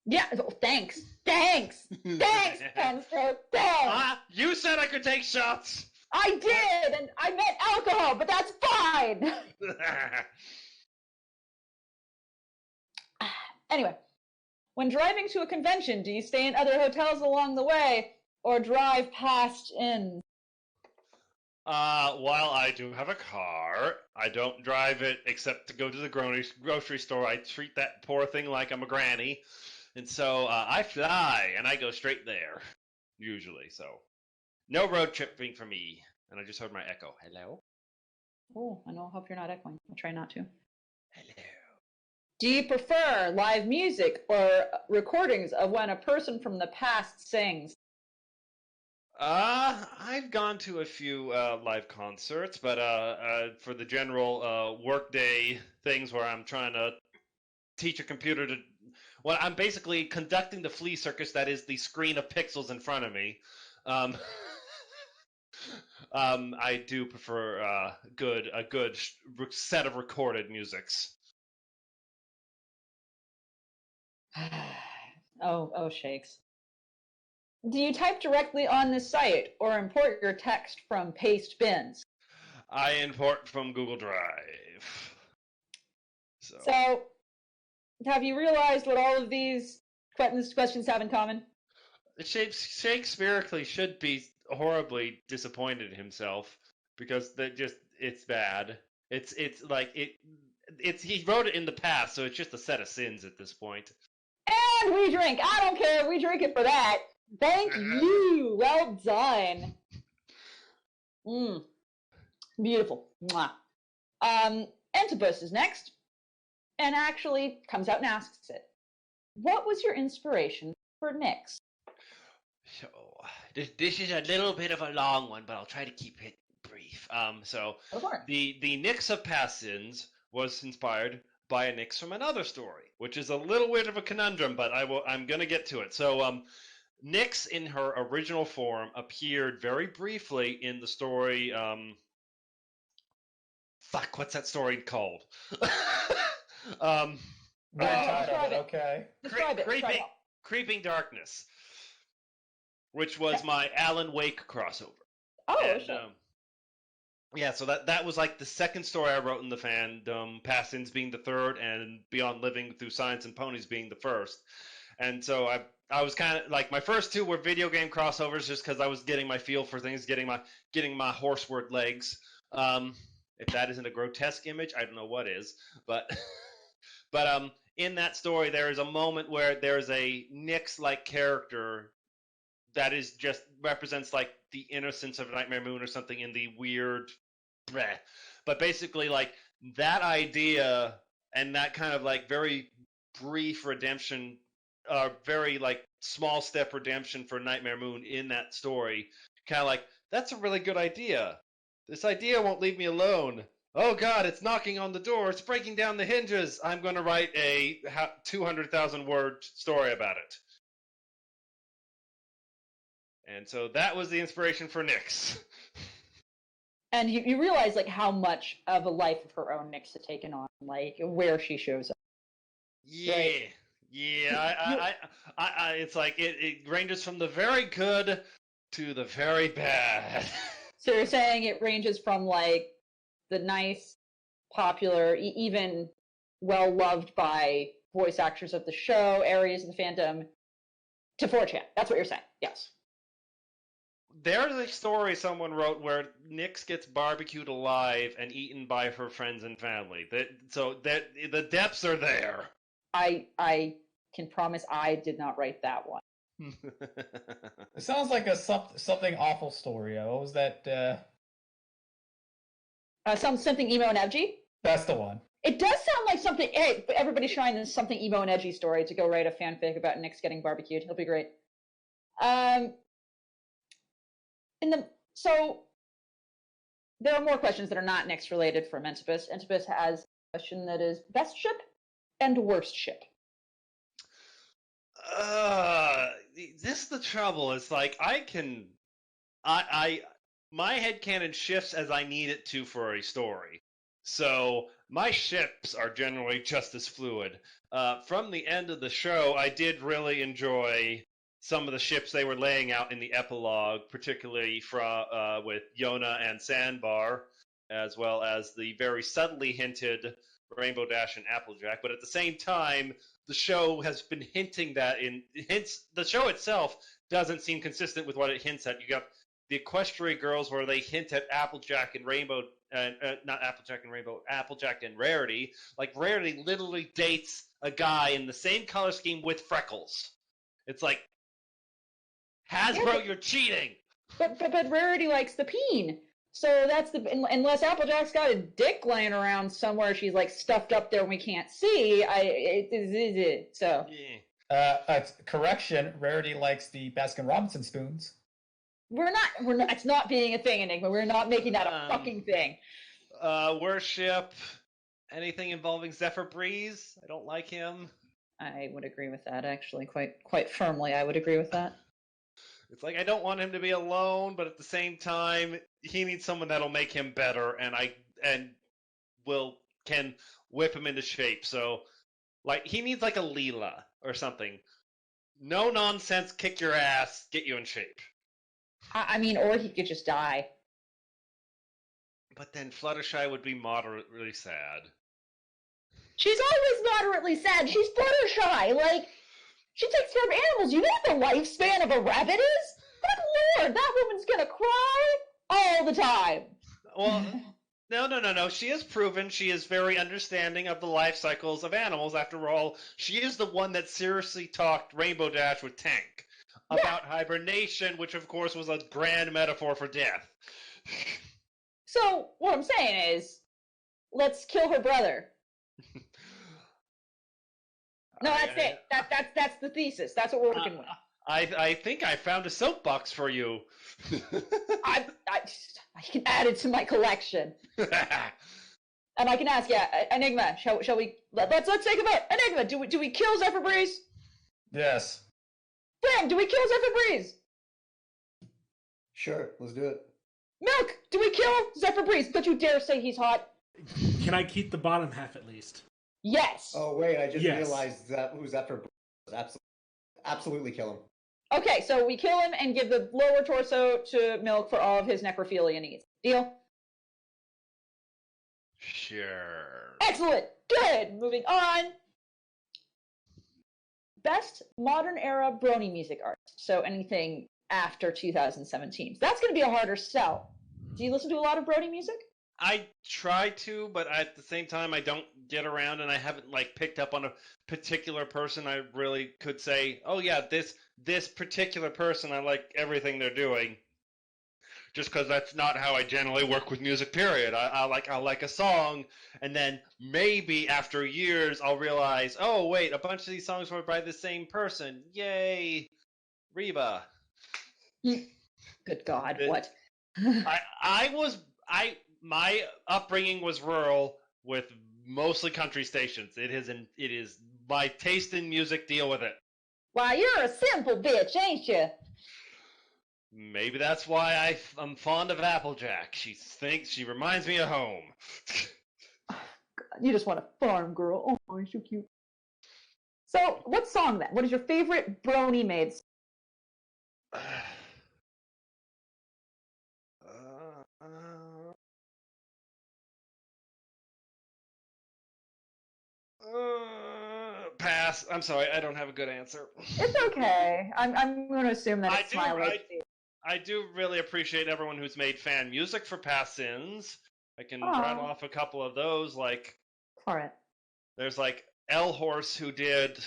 Speaker 3: Yeah, thanks, Penstroke, thanks!
Speaker 6: You said I could take shots!
Speaker 3: I did, and I meant alcohol, but that's fine! Anyway, when driving to a convention, do you stay in other hotels along the way, or drive past inns?
Speaker 6: While I do have a car, I don't drive it except to go to the grocery store. I treat that poor thing like I'm a granny. And so I fly, and I go straight there, usually. So no road tripping for me. And I just heard my echo. Hello?
Speaker 3: Oh, I hope you're not echoing. I'll try not to.
Speaker 6: Hello.
Speaker 3: Do you prefer live music or recordings of when a person from the past sings?
Speaker 6: I've gone to a few live concerts, but for the general workday things where I'm trying to teach a computer to... Well, I'm basically conducting the flea circus that is the screen of pixels in front of me. I do prefer a good set of recorded musics.
Speaker 3: Oh, shakes. Do you type directly on this site or import your text from paste bins?
Speaker 6: I import from Google Drive.
Speaker 3: So, have you realized what all of these questions have in common?
Speaker 6: Shakespearically should be horribly disappointed in himself because it's bad. It's he wrote it in the past, so it's just a set of sins at this point.
Speaker 3: And we drink. I don't care. We drink it for that. Thank you. Well done. Beautiful. Mwah. Entibus is next, and actually comes out and asks it. What was your inspiration for Nyx?
Speaker 6: So this is a little bit of a long one, but I'll try to keep it brief. The Nyx of Past Sins was inspired by a Nyx from another story, which is a little bit of a conundrum, but I'm gonna get to it. So Nyx in her original form appeared very briefly in the story. What's that story called?
Speaker 3: Describe it.
Speaker 4: Okay.
Speaker 3: Describe it.
Speaker 6: Creeping Darkness, which was my Alan Wake crossover.
Speaker 3: Oh,
Speaker 6: sure. Yeah, so that was like the second story I wrote in the fandom, Past Sins being the third, and Beyond Living Through Science and Ponies being the first. And so I was kind of like, my first two were video game crossovers just because I was getting my feel for things, getting my horse word legs. If that isn't a grotesque image, I don't know what is. But in that story, there is a moment where there's a Nyx-like character that is just represents like the innocence of Nightmare Moon or something in the weird bleh. But basically like that idea and that kind of like very brief redemption, very like small step redemption for Nightmare Moon in that story, kind of like, that's a really good idea. This idea won't leave me alone. Oh god, it's knocking on the door, it's breaking down the hinges. I'm going to write a 200,000 word story about it. And so that was the inspiration for Nyx.
Speaker 3: And you realize like how much of a life of her own Nyx had taken on, like where she shows up.
Speaker 6: Yeah,
Speaker 3: right?
Speaker 6: yeah. It's like it ranges from the very good to the very bad.
Speaker 3: So you're saying it ranges from like the nice, popular, even well loved by voice actors of the show, areas of the fandom, to 4chan. That's what you're saying. Yes.
Speaker 6: There's a story someone wrote where Nyx gets barbecued alive and eaten by her friends and family. So the depths are there.
Speaker 3: I can promise I did not write that one.
Speaker 4: It sounds like a something awful story. What was that?
Speaker 3: Something emo and edgy.
Speaker 4: That's the one.
Speaker 3: It does sound like something. Hey, everybody's trying this something emo and edgy story to go write a fanfic about Nyx getting barbecued. It'll be great. So there are more questions that are not Nyx related from Entibus. Entibus has a question that is best ship and worst ship.
Speaker 6: This is the trouble. It's like my headcanon shifts as I need it to for a story. So my ships are generally just as fluid. From the end of the show, I did really enjoy some of the ships they were laying out in the epilogue, particularly with Yona and Sandbar, as well as the very subtly hinted Rainbow Dash and Applejack. But at the same time, the show has been hinting that the show itself doesn't seem consistent with what it hints at. You got the Equestria Girls where they hint at Applejack and Rainbow, not Applejack and Rainbow, Applejack and Rarity. Like Rarity literally dates a guy in the same color scheme with freckles. It's like, Hasbro, you're cheating.
Speaker 3: But Rarity likes the peen. So that's unless Applejack's got a dick laying around somewhere, she's like stuffed up there and we can't see. So.
Speaker 6: Yeah.
Speaker 4: Correction. Rarity likes the Baskin Robinson spoons.
Speaker 3: We're not. It's not being a thing, Enigma. We're not making that a fucking thing.
Speaker 6: Worship. Anything involving Zephyr Breeze? I don't like him.
Speaker 3: I would agree with that. Actually, quite firmly, I would agree with that.
Speaker 6: It's like I don't want him to be alone, but at the same time, he needs someone that'll make him better, and can whip him into shape. So, like, he needs like a Leela or something. No nonsense, kick your ass, get you in shape.
Speaker 3: I mean, or he could just die.
Speaker 6: But then Fluttershy would be moderately sad.
Speaker 3: She's always moderately sad. She's Fluttershy. Like, she takes care of animals. You know what the lifespan of a rabbit is? Good Lord, that woman's gonna cry all the time.
Speaker 6: Well, no. She has proven she is very understanding of the life cycles of animals. After all, she is the one that seriously talked Rainbow Dash with Tank about hibernation, which of course was a grand metaphor for death.
Speaker 3: So, what I'm saying is, let's kill her brother. No, that's it. That's the thesis. That's what we're working with.
Speaker 6: I think I found a soapbox for you.
Speaker 3: I can add it to my collection. And I can ask, Enigma, shall we let's take a vote. Enigma, do we kill Zephyr Breeze?
Speaker 4: Yes.
Speaker 3: Bram, do we kill Zephyr Breeze?
Speaker 2: Sure, let's do it.
Speaker 3: Milk, do we kill Zephyr Breeze? Don't you dare say he's hot.
Speaker 5: Can I keep the bottom half at least?
Speaker 3: Yes.
Speaker 2: Oh wait, I just
Speaker 5: Yes.
Speaker 2: realized that who's that for? Absolutely kill him.
Speaker 3: Okay, so we kill him and give the lower torso to Milk for all of his necrophilia needs. Deal?
Speaker 6: Sure.
Speaker 3: Excellent. Good. Moving on. Best modern era Brony music artist. So anything after 2017. So that's going to be a harder sell. Do you listen to a lot of Brony music?
Speaker 6: I try to, but at the same time, I don't get around, and I haven't like picked up on a particular person. I really could say, oh yeah, this particular person, I like everything they're doing. Just because that's not how I generally work with music. Period. I like a song, and then maybe after years I'll realize, oh wait, a bunch of these songs were by the same person. Yay, Reba.
Speaker 3: Good God, what?
Speaker 6: My upbringing was rural with mostly country stations. It is my taste in music. Deal with it.
Speaker 3: Why, you're a simple bitch, ain't you?
Speaker 6: Maybe that's why I'm fond of Applejack. She reminds me of home.
Speaker 3: God, you just want a farm girl. Oh, you're so cute. So, what song then? What is your favorite Brony made song?
Speaker 6: Pass. I'm sorry, I don't have a good answer.
Speaker 3: It's okay. I'm going to assume that it's Smiley.
Speaker 6: I do really appreciate everyone who's made fan music for Past Sins. I can rattle off a couple of those. Like,
Speaker 3: for it.
Speaker 6: There's like L Horse who did.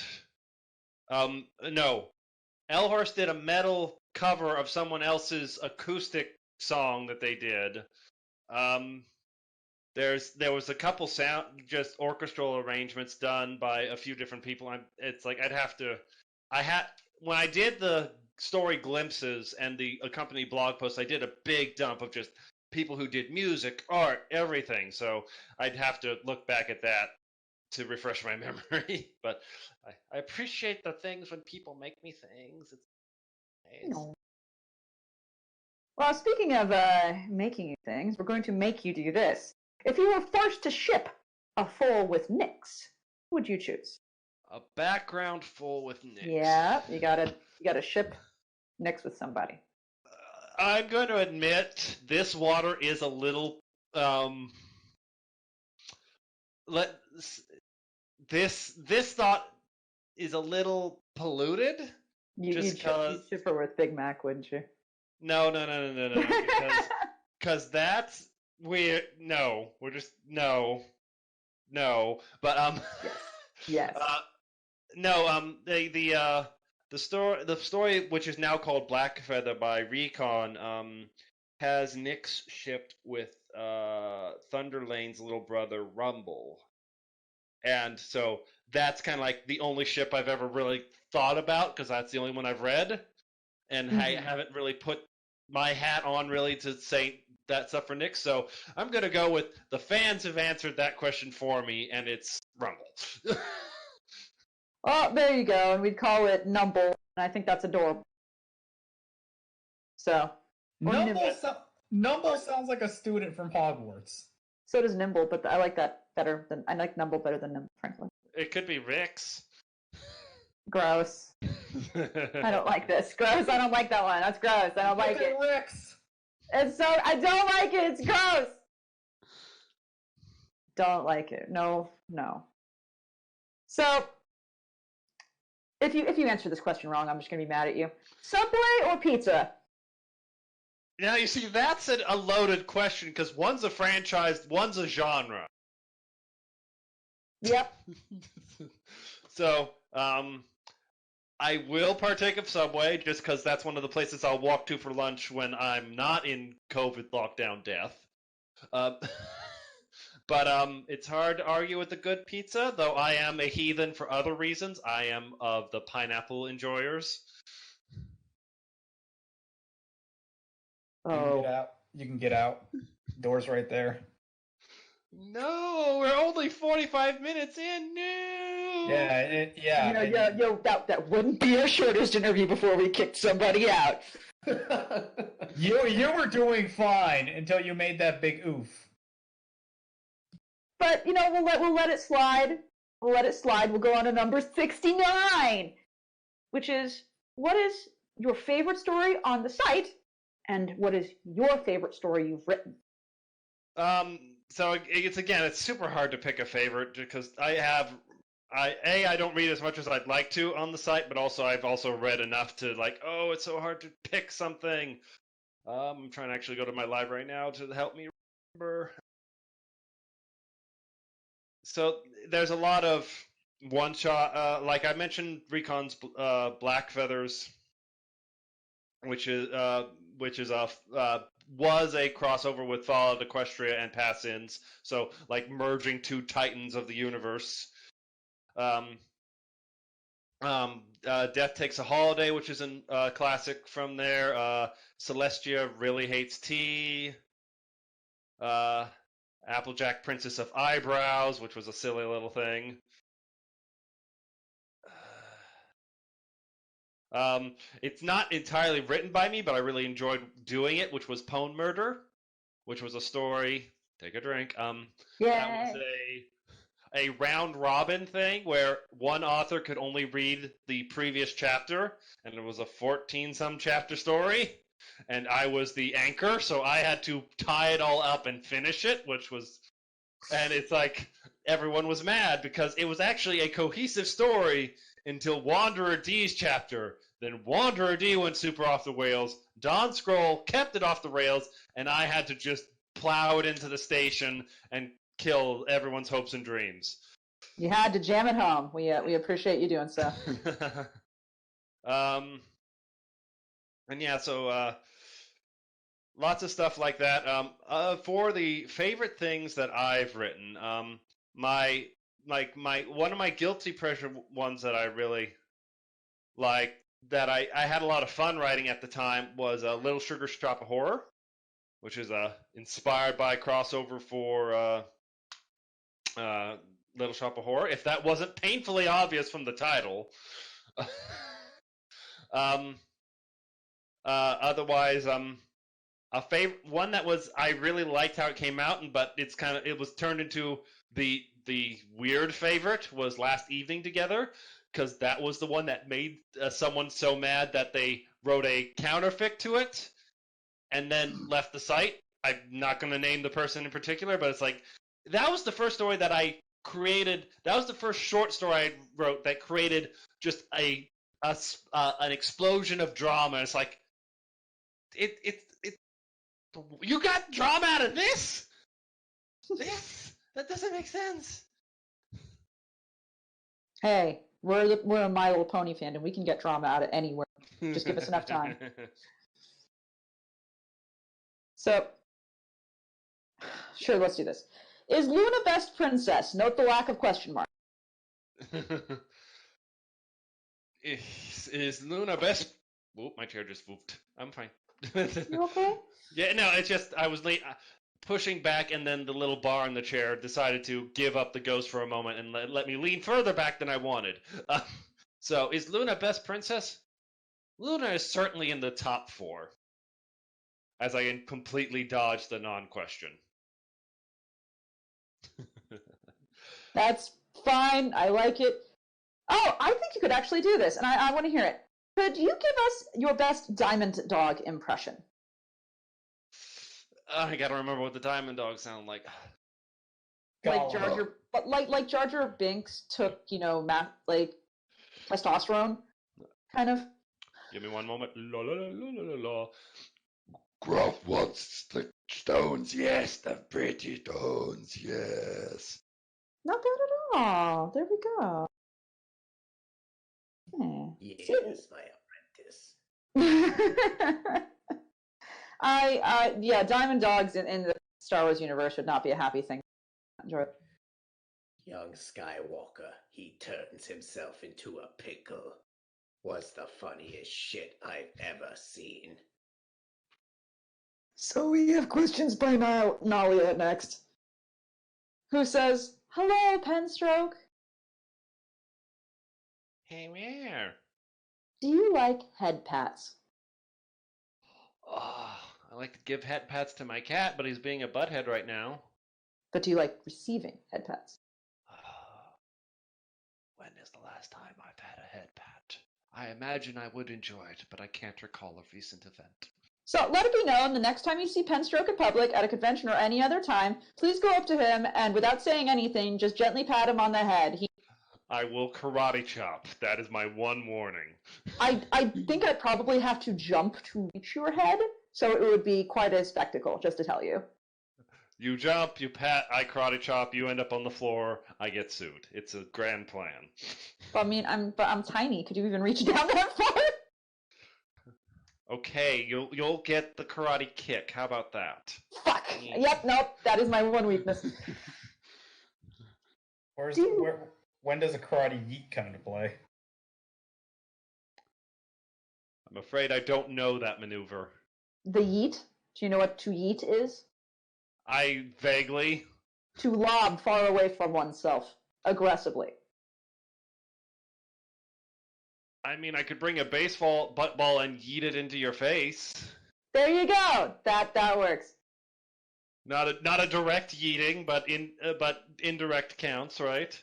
Speaker 6: No, L Horse did a metal cover of someone else's acoustic song that they did. There was a couple just orchestral arrangements done by a few different people. It's like when I did the story glimpses and the accompanying blog posts, I did a big dump of just people who did music, art, everything. So I'd have to look back at that to refresh my memory. But I appreciate the things when people make me things. It's nice.
Speaker 3: No. Well, speaking of making you things, we're going to make you do this. If you were forced to ship a foal with Nyx, who would you choose?
Speaker 6: A background full with Nyx.
Speaker 3: Yeah, you gotta ship Nyx with somebody.
Speaker 6: I'm going to admit this water is a little this thought is a little polluted.
Speaker 3: You'd ship her with Big Mac, wouldn't you?
Speaker 6: No. Because that's weird. No, we're just no. But
Speaker 3: Yes.
Speaker 6: No. The story, which is now called Blackfeather by Recon, has Nyx shipped with Thunderlane's little brother Rumble, and so that's kind of like the only ship I've ever really thought about because that's the only one I've read, and I haven't really put my hat on really to say that stuff for Nyx. So I'm gonna go with the fans have answered that question for me, and it's Rumble.
Speaker 3: Oh, there you go, and we'd call it Numble, and I think that's adorable. So, or
Speaker 4: Numble sounds like a student from Hogwarts.
Speaker 3: so does Nimble, but I like that better than I like Nimble better than Nimble, frankly.
Speaker 6: It could be Rix.
Speaker 3: Gross. I don't like this. Gross. I don't like that one. That's gross. I don't like it.
Speaker 4: Rix.
Speaker 3: It's so I don't like it. It's gross. Don't like it. No. So, if you answer this question wrong, I'm just gonna be mad at you. Subway or pizza?
Speaker 6: Now, you see, that's a loaded question, because one's a franchise, one's a genre.
Speaker 3: Yep.
Speaker 6: So, I will partake of Subway, just because that's one of the places I'll walk to for lunch when I'm not in COVID lockdown death. But it's hard to argue with a good pizza, though I am a heathen for other reasons. I am of the pineapple enjoyers.
Speaker 3: Oh.
Speaker 4: You can get out. Door's right there.
Speaker 6: No, we're only 45 minutes in. No.
Speaker 3: Yo, that wouldn't be our shortest interview before we kicked somebody out.
Speaker 4: You were doing fine until you made that big oof.
Speaker 3: But we'll let it slide. We'll let it slide. We'll go on to number 69, which is, what is your favorite story on the site, and what is your favorite story you've written?
Speaker 6: So it's super hard to pick a favorite, because I don't read as much as I'd like to on the site, but also I've also read enough to it's so hard to pick something. I'm trying to actually go to my library now to help me remember. So there's a lot of one shot, like I mentioned, Recon's Black Feathers, which is was a crossover with Fallout Equestria and Pass-Ins, so like merging two titans of the universe. Death Takes a Holiday, which is a classic from there. Celestia Really Hates Tea. Applejack Princess of Eyebrows, which was a silly little thing. It's not entirely written by me, but I really enjoyed doing it, which was Pwn Murder, which was a story. Take a drink. That was a round robin thing where one author could only read the previous chapter, and it was a 14-some chapter story, and I was the anchor, so I had to tie it all up and finish it, and it's like everyone was mad because it was actually a cohesive story until Wanderer D's chapter. Then Wanderer D went super off the rails, Dawn Scroll kept it off the rails, and I had to just plow it into the station and kill everyone's hopes and dreams.
Speaker 3: You had to jam it home. We appreciate you doing so.
Speaker 6: And yeah, so lots of stuff like that. For the favorite things that I've written, one of my guilty pleasure ones that I really like, that I had a lot of fun writing at the time, was Little Sugar Shop of Horror, which is inspired by crossover for Little Shop of Horror, if that wasn't painfully obvious from the title. Otherwise, a favorite one that was, I really liked how it came out, but it was turned into the weird favorite, was Last Evening Together, because that was the one that made someone so mad that they wrote a counterfic to it and then left the site. I'm not going to name the person in particular, but it's like, that was the first story that I created. That was the first short story I wrote that created just an explosion of drama. It's like, you got drama out of this? That doesn't make sense.
Speaker 3: Hey, we're a My Little Pony fandom. We can get drama out of anywhere. Just give us enough time. So, sure, let's do this. Is Luna best princess? Note the lack of question mark.
Speaker 6: Is Luna best? Whoop, my chair just whooped. I'm fine.
Speaker 3: You okay?
Speaker 6: Yeah, no, it's just I was late, pushing back, and then the little bar in the chair decided to give up the ghost for a moment and let me lean further back than I wanted. So, is Luna best princess? Luna is certainly in the top 4. as I completely dodge the non-question.
Speaker 3: That's fine. I like it. Oh, I think you could actually do this, and I want to hear it. Could you give us your best Diamond Dog impression?
Speaker 6: I gotta remember what the Diamond Dogs sound like.
Speaker 3: Like Jar Jar, but like Jar Jar Binks took, like testosterone, kind of.
Speaker 6: Give me one moment. La la la la la la.
Speaker 7: Gruff wants the stones, yes, the pretty stones, yes.
Speaker 3: Not bad at all. There we go.
Speaker 2: Yes, my apprentice.
Speaker 3: Yeah, Diamond Dogs in the Star Wars universe would not be a happy thing. Enjoy.
Speaker 2: Young Skywalker, he turns himself into a pickle. Was the funniest shit I've ever seen.
Speaker 3: So we have questions by Nalia next. Who says, "Hello, Penstroke.
Speaker 6: Hey, where?
Speaker 3: Do you like head pats?"
Speaker 6: Oh, I like to give head pats to my cat, but he's being a butthead right now.
Speaker 3: But do you like receiving head pats?
Speaker 6: When is the last time I've had a head pat? I imagine I would enjoy it, but I can't recall a recent event.
Speaker 3: So let it be known, the next time you see Penstroke in public at a convention or any other time, please go up to him and without saying anything, just gently pat him on the head.
Speaker 6: I will karate chop. That is my one warning.
Speaker 3: I think I'd probably have to jump to reach your head, so it would be quite a spectacle, just to tell you.
Speaker 6: You jump, you pat, I karate chop, you end up on the floor, I get sued. It's a grand plan.
Speaker 3: I mean, I'm tiny. Could you even reach down that far?
Speaker 6: Okay, you'll get the karate kick. How about that?
Speaker 3: Fuck. Yep. Nope. That is my one weakness.
Speaker 4: When does a karate yeet come into play?
Speaker 6: I'm afraid I don't know that maneuver.
Speaker 3: The yeet. Do you know what to yeet is?
Speaker 6: I vaguely.
Speaker 3: To lob far away from oneself aggressively.
Speaker 6: I mean, I could bring a baseball butt ball and yeet it into your face.
Speaker 3: There you go. That works.
Speaker 6: Not a direct yeeting, but indirect counts, right?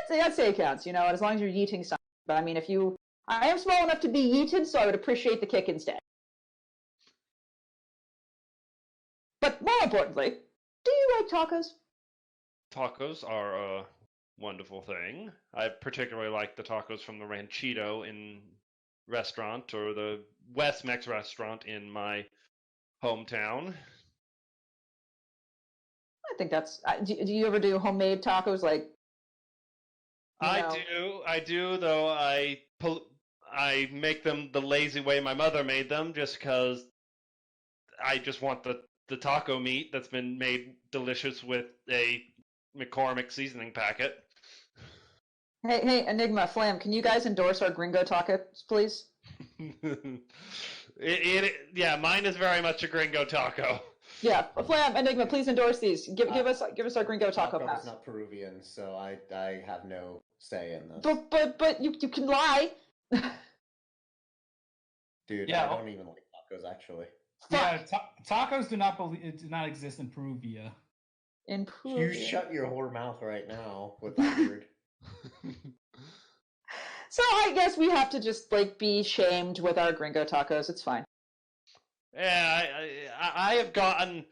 Speaker 3: I'd say it counts. As long as you're yeeting something. But I mean, I am small enough to be yeeted, so I would appreciate the kick instead. But more importantly, do you like tacos?
Speaker 6: Tacos are a wonderful thing. I particularly like the tacos from the Ranchito restaurant or the West Mex restaurant in my hometown.
Speaker 3: I think that's. Do you ever do homemade tacos? Like,
Speaker 6: I do. Though I make them the lazy way my mother made them, just because I just want the taco meat that's been made delicious with a McCormick seasoning packet.
Speaker 3: Hey, Enigma, Flam, can you guys endorse our gringo tacos, please?
Speaker 6: Yeah, mine is very much a gringo taco.
Speaker 3: Yeah, Flam, Enigma, please endorse these. Give us our gringo taco pass.
Speaker 2: It's not Peruvian, so I have no say in this.
Speaker 3: But you can lie.
Speaker 2: Dude, I don't even like tacos actually.
Speaker 4: Yeah, tacos do not exist in Peruvia.
Speaker 3: In Peruvia.
Speaker 2: You shut your whore mouth right now with that word.
Speaker 3: So I guess we have to just be shamed with our gringo tacos. It's fine.
Speaker 6: Yeah, I have gotten.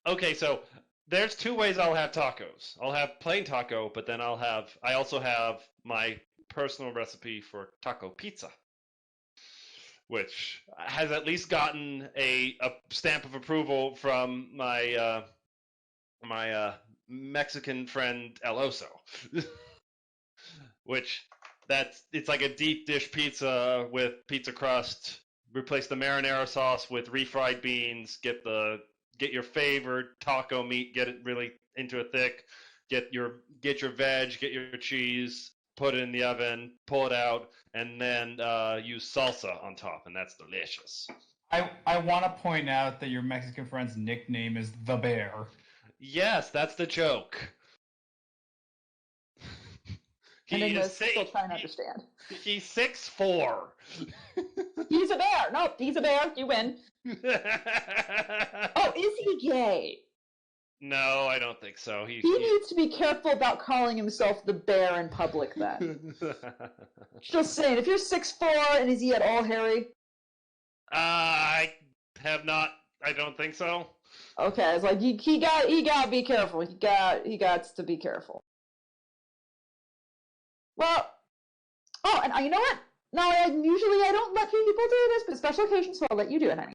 Speaker 6: Okay, so there's two ways I'll have tacos. I'll have plain taco, but then I also have my personal recipe for taco pizza, which has at least gotten a stamp of approval from my Mexican friend El Oso. Which it's like a deep dish pizza with pizza crust. Replace the marinara sauce with refried beans. Get your favorite taco meat. Get it really into a thick. Get your veg. Get your cheese. Put it in the oven. Pull it out, and then use salsa on top, and that's delicious.
Speaker 4: I want to point out that your Mexican friend's nickname is the Bear.
Speaker 6: Yes, that's the joke.
Speaker 3: Enigma's still trying to understand.
Speaker 6: He's 6'4".
Speaker 3: He's a bear. No, he's a bear. You win. Oh, is he gay?
Speaker 6: No, I don't think so.
Speaker 3: He needs to be careful about calling himself the bear in public then. Just saying, if you're 6'4", and is he at all hairy?
Speaker 6: I don't think so.
Speaker 3: Okay, it's like he got to be careful. He got to be careful. Well, oh, and you know what? Now, usually I don't let people do this, but special occasions, so I'll let you do it, honey.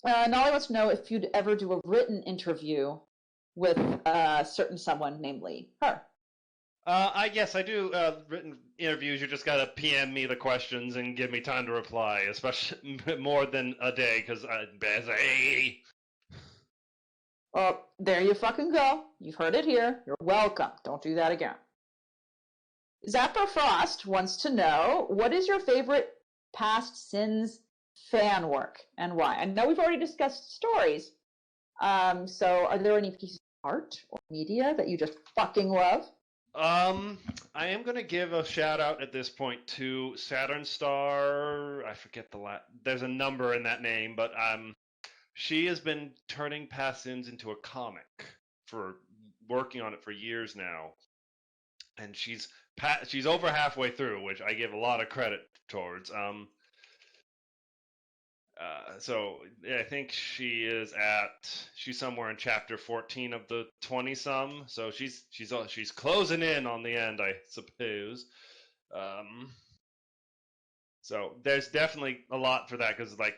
Speaker 3: Nolly wants to know if you'd ever do a written interview with certain someone, namely her.
Speaker 6: I guess I do written interviews. You just gotta PM me the questions and give me time to reply, especially more than a day, because I'm busy.
Speaker 3: Oh, there you fucking go. You've heard it here. You're welcome. Don't do that again. Zapper Frost wants to know, what is your favorite past Sins fan work and why? I know we've already discussed stories. So are there any pieces of art or media that you just fucking love?
Speaker 6: I am gonna give a shout out at this point to Saturn Star. I forget there's a number in that name, but she has been turning past sins into a comic, for working on it for years now, and she's over halfway through, which I give a lot of credit towards. So I think she's somewhere in chapter 14 of the 20-some. So she's closing in on the end, I suppose. So there's definitely a lot for that, because like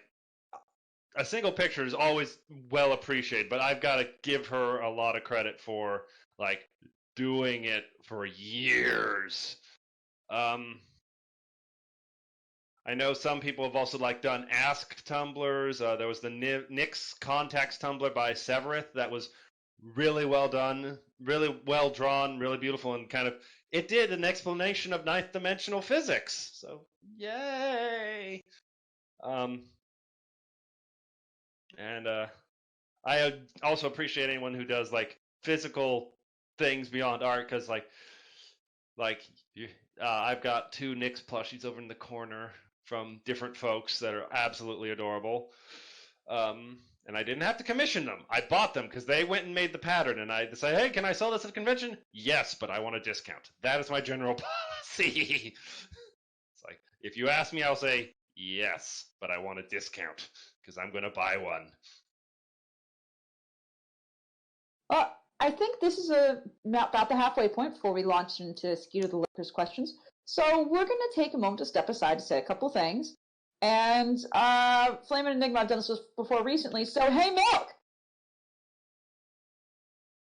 Speaker 6: a single picture is always well appreciated, but I've got to give her a lot of credit for like doing it for years. I know some people have also like done Ask Tumblrs. There was the Nyx Contacts Tumblr by Severith that was really well done, really well drawn, really beautiful, and it did an explanation of ninth dimensional physics. So yay! And I also appreciate anyone who does like physical things beyond art, because I've got 2 Nyx plushies over in the corner from different folks that are absolutely adorable. And I didn't have to commission them. I bought them because they went and made the pattern, and I decided, hey, can I sell this at a convention? Yes, but I want a discount. That is my general policy. It's like, if you ask me, I'll say yes, but I want a discount because I'm going to buy one.
Speaker 3: I think this is about the halfway point before we launch into Skeeter the Lurker's questions. So we're going to take a moment to step aside to say a couple things. And Flame and Enigma, I've done this before recently. So, hey, Milk!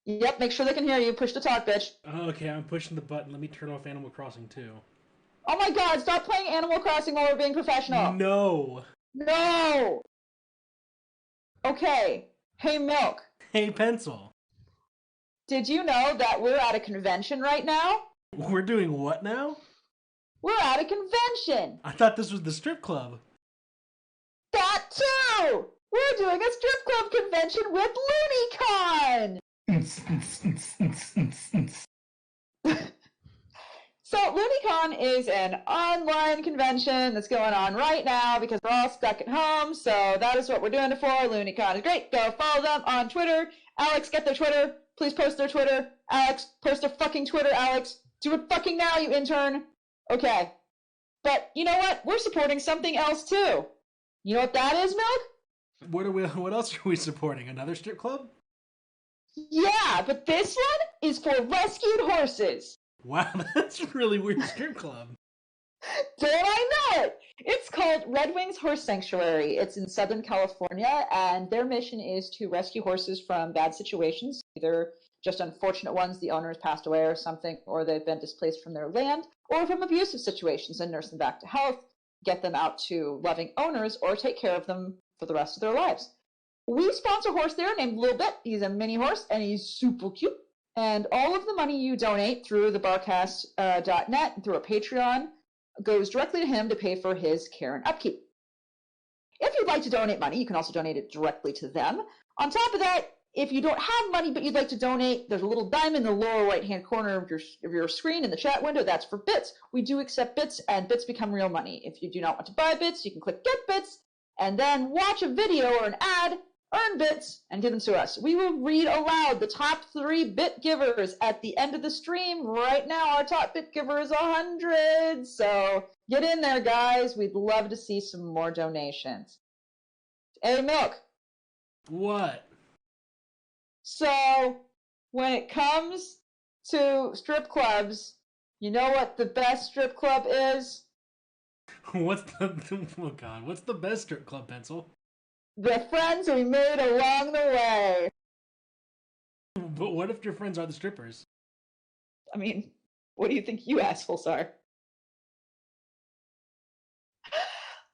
Speaker 3: Yep, make sure they can hear you. Push the talk, bitch.
Speaker 5: Okay, I'm pushing the button. Let me turn off Animal Crossing, too.
Speaker 3: Oh my god, stop playing Animal Crossing while we're being professional.
Speaker 5: No!
Speaker 3: No! Okay, hey, Milk.
Speaker 5: Hey, Pencil.
Speaker 3: Did you know that we're at a convention right now?
Speaker 5: We're doing what now?
Speaker 3: We're at a convention!
Speaker 5: I thought this was the strip club.
Speaker 3: That too! We're doing a strip club convention with LooneyCon! So LooneyCon is an online convention that's going on right now because we're all stuck at home, so that is what we're doing it for. LooneyCon is great. Go follow them on Twitter. Alex, get their Twitter. Please post their Twitter. Alex, post their fucking Twitter, Alex. Do it fucking now, you intern. Okay. But you know what? We're supporting something else too. You know what that is, Milk?
Speaker 5: What else are we supporting? Another strip club?
Speaker 3: Yeah, but this one is for rescued horses.
Speaker 5: Wow, that's a really weird strip club.
Speaker 3: Don't I know it? It's called Red Wings Horse Sanctuary. It's in Southern California, and their mission is to rescue horses from bad situations, either just unfortunate ones, the owner has passed away or something, or they've been displaced from their land, or from abusive situations, and nurse them back to health, get them out to loving owners, or take care of them for the rest of their lives. We sponsor a horse there named Little Bit. He's a mini horse, and he's super cute. And all of the money you donate through the Barcast.net and through a Patreon goes directly to him to pay for his care and upkeep. If you'd like to donate money, you can also donate it directly to them. On top of that, If you don't have money but you'd like to donate, there's a little diamond in the lower right-hand corner of your screen in the chat window. That's for bits. We do accept bits, and bits become real money. If you do not want to buy bits, you can click Get Bits, and then watch a video or an ad, earn bits, and give them to us. We will read aloud the top 3 bit givers at the end of the stream. Right now, our top bit giver is 100, so get in there, guys. We'd love to see some more donations. Hey, Milk.
Speaker 5: What?
Speaker 3: So, when it comes to strip clubs, you know what the best strip club is?
Speaker 5: What's the best strip club, Pencil?
Speaker 3: The friends we made along the way.
Speaker 5: But what if your friends are the strippers?
Speaker 3: I mean, what do you think you assholes are?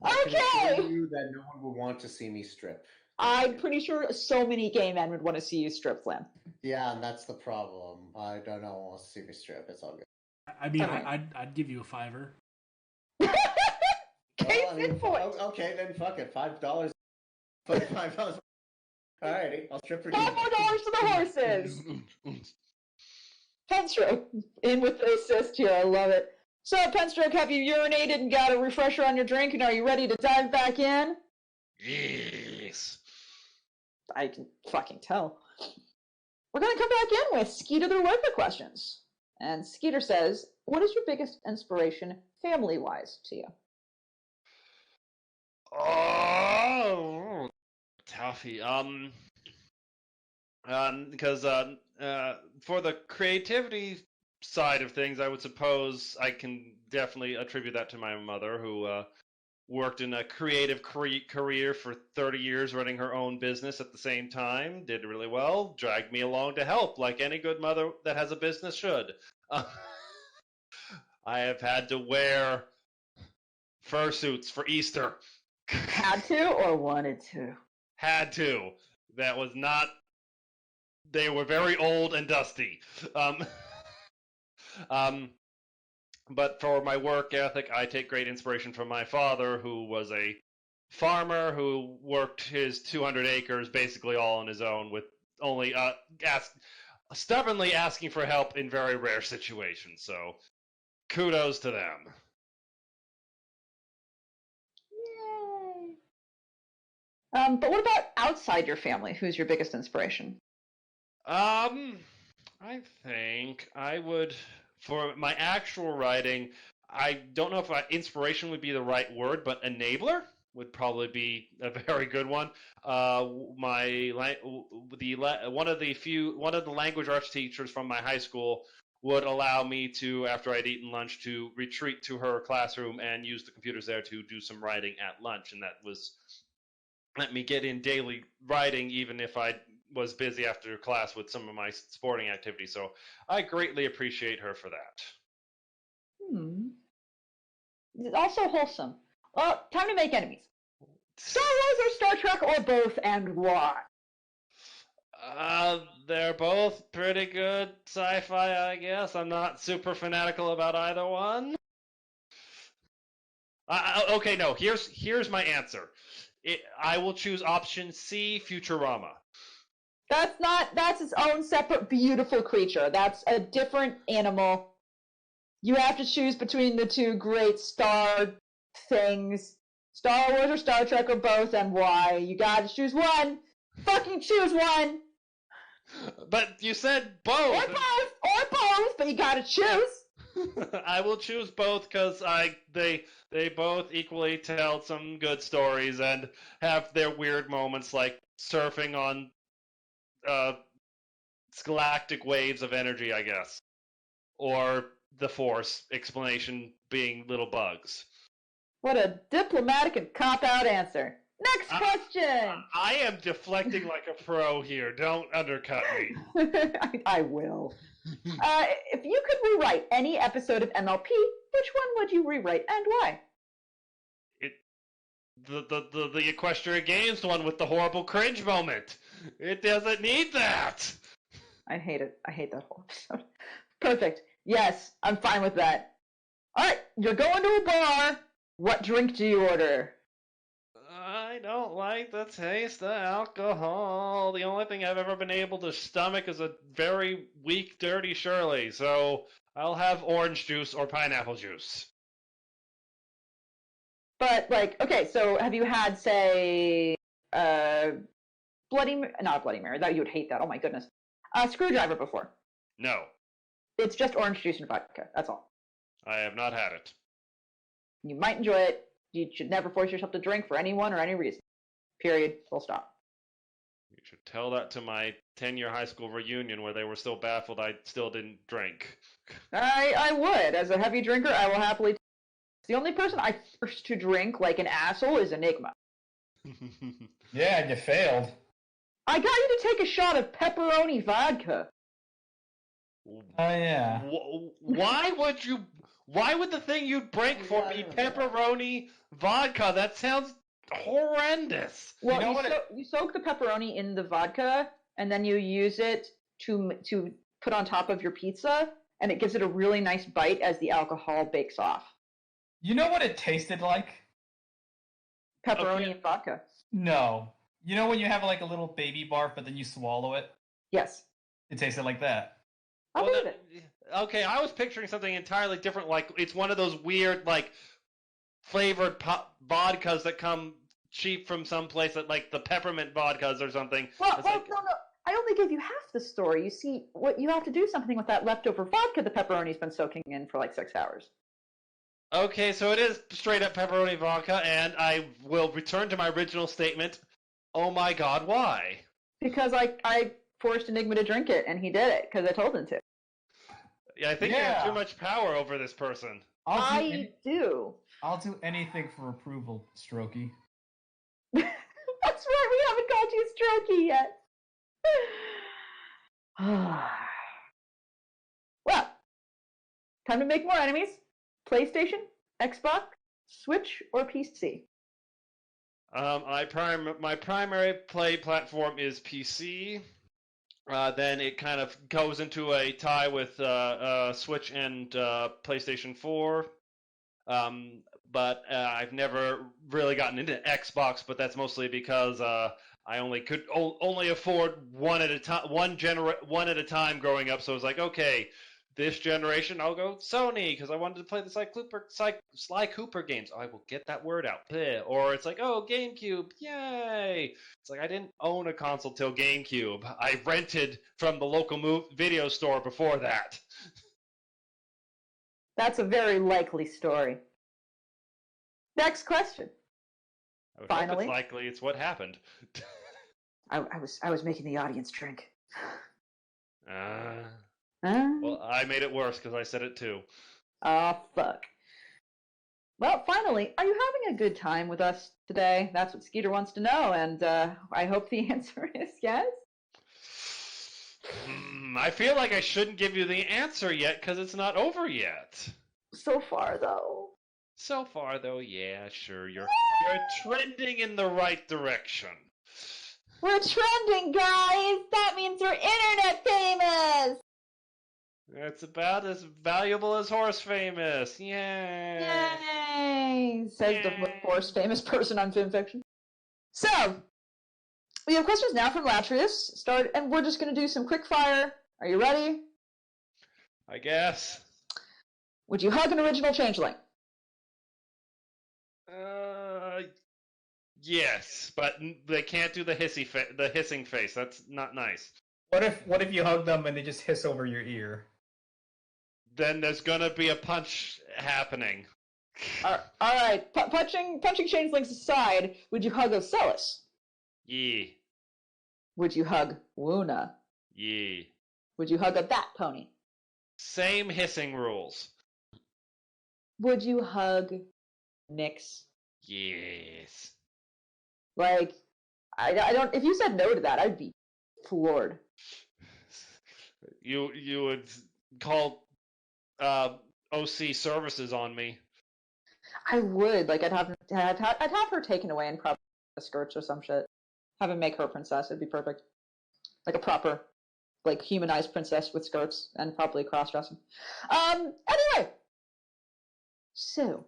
Speaker 2: I can assure
Speaker 3: Okay!
Speaker 2: you that no one would want to see me strip.
Speaker 3: I'm pretty sure so many gay men would want to see you strip, Flam.
Speaker 2: Yeah, and that's the problem. I don't know who wants to see me strip. It's all good.
Speaker 5: I mean,
Speaker 3: Okay.
Speaker 5: I'd give you a $5.
Speaker 3: Case
Speaker 2: Well, I mean,
Speaker 3: in point.
Speaker 2: okay, then fuck it. $5. $5. Alrighty, I'll strip for
Speaker 3: $5 more to the horses. Penstroke in with the assist here. I love it. So, Penstroke, have you urinated and got a refresher on your drink, and are you ready to dive back in?
Speaker 6: Yes.
Speaker 3: I can fucking tell. We're going to come back in with Skeeter the Lurker questions. And Skeeter says, what is your biggest inspiration family-wise to you?
Speaker 6: Oh, toughy. Because for the creativity side of things, I would suppose I can definitely attribute that to my mother, who worked in a creative career for 30 years, running her own business at the same time. Did really well. Dragged me along to help, like any good mother that has a business should. I have had to wear fursuits for Easter.
Speaker 3: Had to or wanted to?
Speaker 6: Had to. That was not. They were very old and dusty. But for my work ethic, I take great inspiration from my father, who was a farmer who worked his 200 acres basically all on his own, with only stubbornly asking for help in very rare situations. So, kudos to them.
Speaker 3: Yay. But what about outside your family? Who's your biggest inspiration?
Speaker 6: I think I would, for my actual writing, I don't know if inspiration would be the right word, but enabler would probably be a very good one. One of the language arts teachers from my high school would allow me to, after I'd eaten lunch, to retreat to her classroom and use the computers there to do some writing at lunch, and that was let me get in daily writing, even if I was busy after class with some of my sporting activities. So I greatly appreciate her for that.
Speaker 3: It's also wholesome. Well, time to make enemies. Star Wars or Star Trek or both, and why?
Speaker 6: They're both pretty good sci-fi, I guess. I'm not super fanatical about either one. Okay, no. Here's my answer. I will choose option C, Futurama.
Speaker 3: That's its own separate beautiful creature. That's a different animal. You have to choose between the two great star things. Star Wars or Star Trek or both, and why? You gotta choose one. Fucking choose one.
Speaker 6: But you said both.
Speaker 3: Or both, but you gotta choose.
Speaker 6: I will choose both because they both equally tell some good stories and have their weird moments, like surfing on galactic waves of energy, I guess, or the Force, explanation being little bugs.
Speaker 3: What a diplomatic and cop-out answer. Next question.
Speaker 6: I am deflecting like a pro here. Don't undercut me.
Speaker 3: I will. If you could rewrite any episode of MLP, which one would you rewrite and why?
Speaker 6: The Equestria Games one with the horrible cringe moment. It doesn't need that.
Speaker 3: I hate it. I hate that whole episode. Perfect. Yes, I'm fine with that. All right, you're going to a bar. What drink do you order?
Speaker 6: I don't like like the taste of alcohol. The only thing I've ever been able to stomach is a very weak, dirty Shirley. So I'll have orange juice or pineapple juice.
Speaker 3: But like, okay, so have you had, say, not a Bloody Mary? That you would hate that. Oh my goodness, a screwdriver before?
Speaker 6: No,
Speaker 3: It's just orange juice and vodka. That's all.
Speaker 6: I have not had it.
Speaker 3: You might enjoy it. You should never force yourself to drink for anyone or any reason. Period. Full stop.
Speaker 6: You should tell that to my 10-year high school reunion where they were still baffled I still didn't drink.
Speaker 3: I would. As a heavy drinker, I will happily. The only person I force to drink like an asshole is Enigma.
Speaker 4: Yeah, and you failed.
Speaker 3: I got you to take a shot of pepperoni vodka.
Speaker 4: Oh, yeah.
Speaker 6: Why would the thing you'd break for
Speaker 2: Yeah, I
Speaker 6: be
Speaker 2: remember that.
Speaker 6: pepperoni vodka? That sounds horrendous.
Speaker 3: Well,
Speaker 4: You know what
Speaker 3: you soak the pepperoni in the vodka, and then you use it to put on top of your pizza, and it gives it a really nice bite as the alcohol bakes off.
Speaker 4: You know what it tasted like?
Speaker 3: Pepperoni
Speaker 6: Okay.
Speaker 3: and vodka.
Speaker 4: No. You know when you have like a little baby barf, but then you swallow it?
Speaker 3: Yes.
Speaker 4: It tasted like that.
Speaker 3: I'll
Speaker 6: Well,
Speaker 3: believe it.
Speaker 6: Okay, I was picturing something entirely different. Like it's one of those weird, like flavored vodkas that come cheap from someplace, that like the peppermint vodkas or something.
Speaker 3: Well,
Speaker 6: It's
Speaker 3: well,
Speaker 6: like-
Speaker 3: no. I only gave you half the story. You see, what you have to do something with that leftover vodka the pepperoni's been soaking in for like 6 hours.
Speaker 6: Okay, so it is straight up pepperoni vodka, and I will return to my original statement. Oh my God, why?
Speaker 3: Because I forced Enigma to drink it, and he did it because I told him to.
Speaker 6: Yeah, I think you have
Speaker 4: Yeah.
Speaker 6: too much power over this person.
Speaker 3: I do.
Speaker 4: I'll do anything for approval, Strokey.
Speaker 3: That's right. We haven't called you Strokey yet. Well, time to make more enemies. PlayStation, Xbox, Switch, or PC?
Speaker 6: My primary play platform is PC. Then it kind of goes into a tie with Switch and PlayStation 4. But I've never really gotten into Xbox, but that's mostly because I could only afford one at a time growing up. So I was like, okay, this generation I'll go Sony because I wanted to play the Sly Cooper games. I will get that word out. Or it's like, oh, GameCube, yay! It's like I didn't own a console till GameCube. I rented from the local video store before that.
Speaker 3: That's a very likely story. Next question.
Speaker 6: I hope
Speaker 3: Finally.
Speaker 6: it's likely it's what happened.
Speaker 3: I was making the audience drink.
Speaker 6: Well, I made it worse because I said it too.
Speaker 3: Oh, fuck. Well, finally, are you having a good time with us today? That's what Skeeter wants to know, and I hope the answer is yes.
Speaker 6: I feel like I shouldn't give you the answer yet because it's not over yet.
Speaker 3: So far, though.
Speaker 6: So far, though, yeah, sure, you're trending in the right direction.
Speaker 3: We're trending, guys! That means we're internet famous!
Speaker 6: It's about as valuable as horse famous. Yay!
Speaker 3: Yay! Says the most famous person on FimFiction. So, we have questions now from Latrius. And we're just going to do some quick fire. Are you ready?
Speaker 6: I guess.
Speaker 3: Would you hug an original changeling?
Speaker 6: Yes, but they can't do the hissing face. That's not nice.
Speaker 4: What if you hug them and they just hiss over your ear?
Speaker 6: Then there's gonna be a punch happening.
Speaker 3: All right. Punching changelings aside, would you hug Ocellus?
Speaker 6: Yeah.
Speaker 3: Would you hug Wuna?
Speaker 6: Yeah.
Speaker 3: Would you hug a bat pony?
Speaker 6: Same hissing rules.
Speaker 3: Would you hug Nyx?
Speaker 6: Yes.
Speaker 3: Like, I don't. If you said no to that, I'd be floored.
Speaker 6: You would call OC services on me.
Speaker 3: I would. Like, I'd have her taken away and probably skirts or some shit. Have him make her princess. It'd be perfect. Like a proper, like, humanized princess with skirts and probably cross dressing. Anyway. So,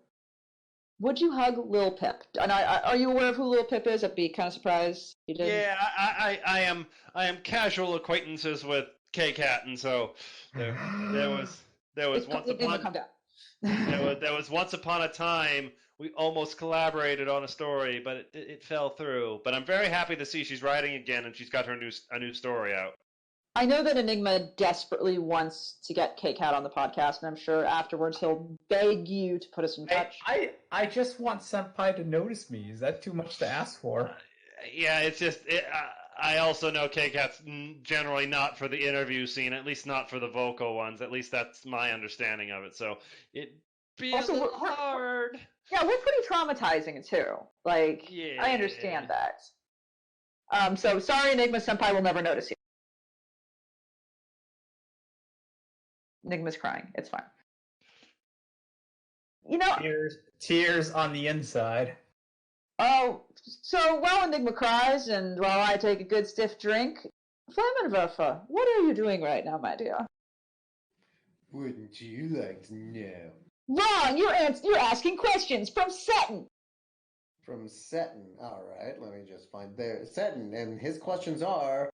Speaker 3: would you hug Lil Pip? And are you aware of who Lil Pip is? I'd be kind of surprised you did.
Speaker 6: Yeah, I am casual acquaintances with K-Cat, and so there was once upon there was once upon a time we almost collaborated on a story, but it fell through. But I'm very happy to see she's writing again, and she's got a new story out.
Speaker 3: I know that Enigma desperately wants to get K-Cat on the podcast, and I'm sure afterwards he'll beg you to put us in touch.
Speaker 4: I just want Senpai to notice me. Is that too much to ask for?
Speaker 6: Yeah, it's just I also know K-Cat's generally not for the interview scene, at least not for the vocal ones. At least that's my understanding of it. So it'd be
Speaker 3: Also,
Speaker 6: a little hard.
Speaker 3: Yeah, we're pretty traumatizing too. Like,
Speaker 6: Yeah.
Speaker 3: I understand that. So sorry, Enigma Senpai will never notice you. Enigma's crying. It's fine. You know.
Speaker 4: Tears on the inside.
Speaker 3: Oh, so while Enigma cries and while I take a good stiff drink, Flammenwerfer, what are you doing right now, my dear?
Speaker 2: Wouldn't you like to know?
Speaker 3: Wrong! You're asking questions from Seton.
Speaker 2: From Seton. All right, let me just find there. Seton, and his questions are.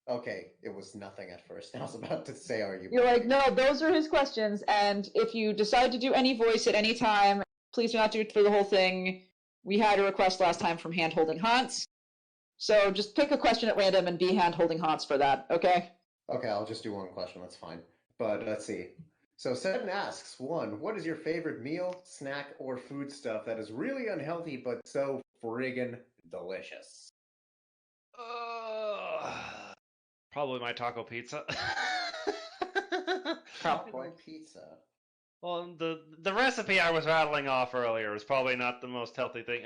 Speaker 2: Okay, it was nothing at first. I was about to say, are you?
Speaker 3: You're like, no, those are his questions, and if you decide to do any voice at any time, please do not do it for the whole thing. We had a request last time from hand-holding Hans. So just pick a question at random and be hand-holding Hans for that, okay?
Speaker 2: Okay, I'll just do one question, that's fine. But let's see. So Seton asks, 1, what is your favorite meal, snack, or food stuff that is really unhealthy but so friggin' delicious?
Speaker 6: Probably my taco pizza.
Speaker 2: Probably pizza.
Speaker 6: Well, the recipe I was rattling off earlier is probably not the most healthy thing.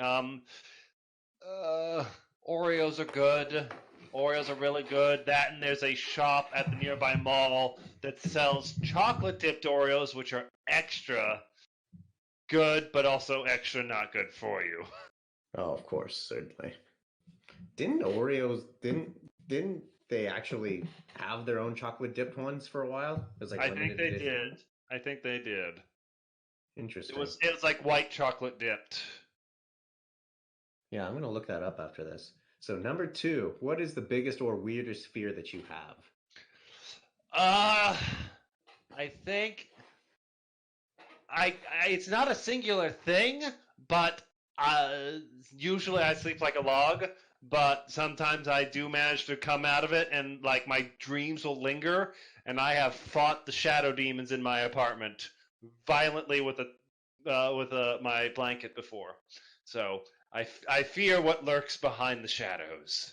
Speaker 6: Oreos are good. Oreos are really good. That, and there's a shop at the nearby mall that sells chocolate-dipped Oreos, which are extra good, but also extra not good for you.
Speaker 2: Oh, of course, certainly. Didn't Oreos didn't they actually have their own chocolate-dipped ones for a while? It was like
Speaker 6: I think they did. I think they did.
Speaker 2: Interesting.
Speaker 6: It was like white chocolate dipped.
Speaker 2: Yeah, I'm gonna look that up after this. So number 2, what is the biggest or weirdest fear that you have?
Speaker 6: I think it's not a singular thing, but usually I sleep like a log. But sometimes I do manage to come out of it, and like my dreams will linger. And I have fought the shadow demons in my apartment violently with my blanket before. So I fear what lurks behind the shadows.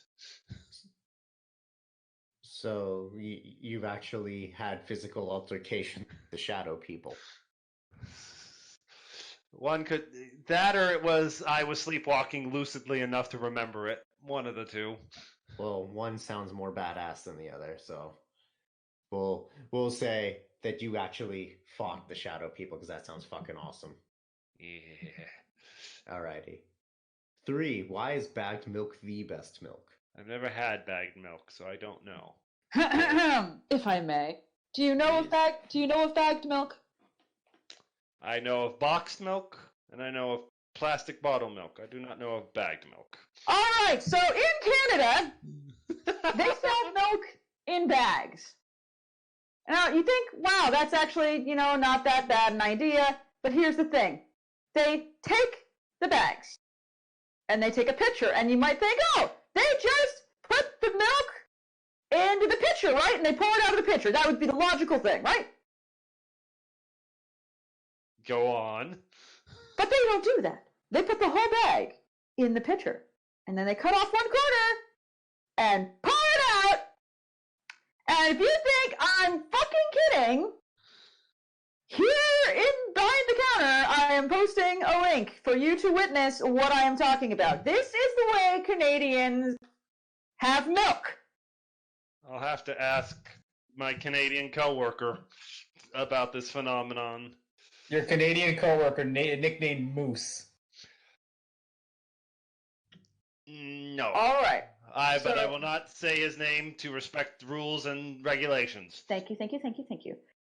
Speaker 2: So you've actually had physical altercation with the shadow people.
Speaker 6: One could that, or it was I was sleepwalking lucidly enough to remember it. One of the two.
Speaker 2: Well, one sounds more badass than the other, so we'll say that you actually fought the shadow people because that sounds fucking awesome.
Speaker 6: Yeah.
Speaker 2: Alrighty. 3, why is bagged milk the best milk?
Speaker 6: I've never had bagged milk, so I don't know.
Speaker 3: If I may, do you know of bagged milk?
Speaker 6: I know of boxed milk, and I know of plastic bottle milk. I do not know of bagged milk.
Speaker 3: All right, so in Canada, they sell milk in bags. Now, you think, wow, that's actually, not that bad an idea. But here's the thing. They take the bags, and they take a pitcher, and you might think, oh, they just put the milk into the pitcher, right? And they pour it out of the pitcher. That would be the logical thing, right?
Speaker 6: Go on.
Speaker 3: But they don't do that. They put the whole bag in the pitcher. And then they cut off one corner and pour it out. And if you think I'm fucking kidding, here behind the counter, I am posting a link for you to witness what I am talking about. This is the way Canadians have milk.
Speaker 6: I'll have to ask my Canadian coworker about this phenomenon.
Speaker 4: Your Canadian coworker nicknamed Moose.
Speaker 6: No.
Speaker 3: All right.
Speaker 6: But I will not say his name to respect rules and regulations.
Speaker 3: Thank you.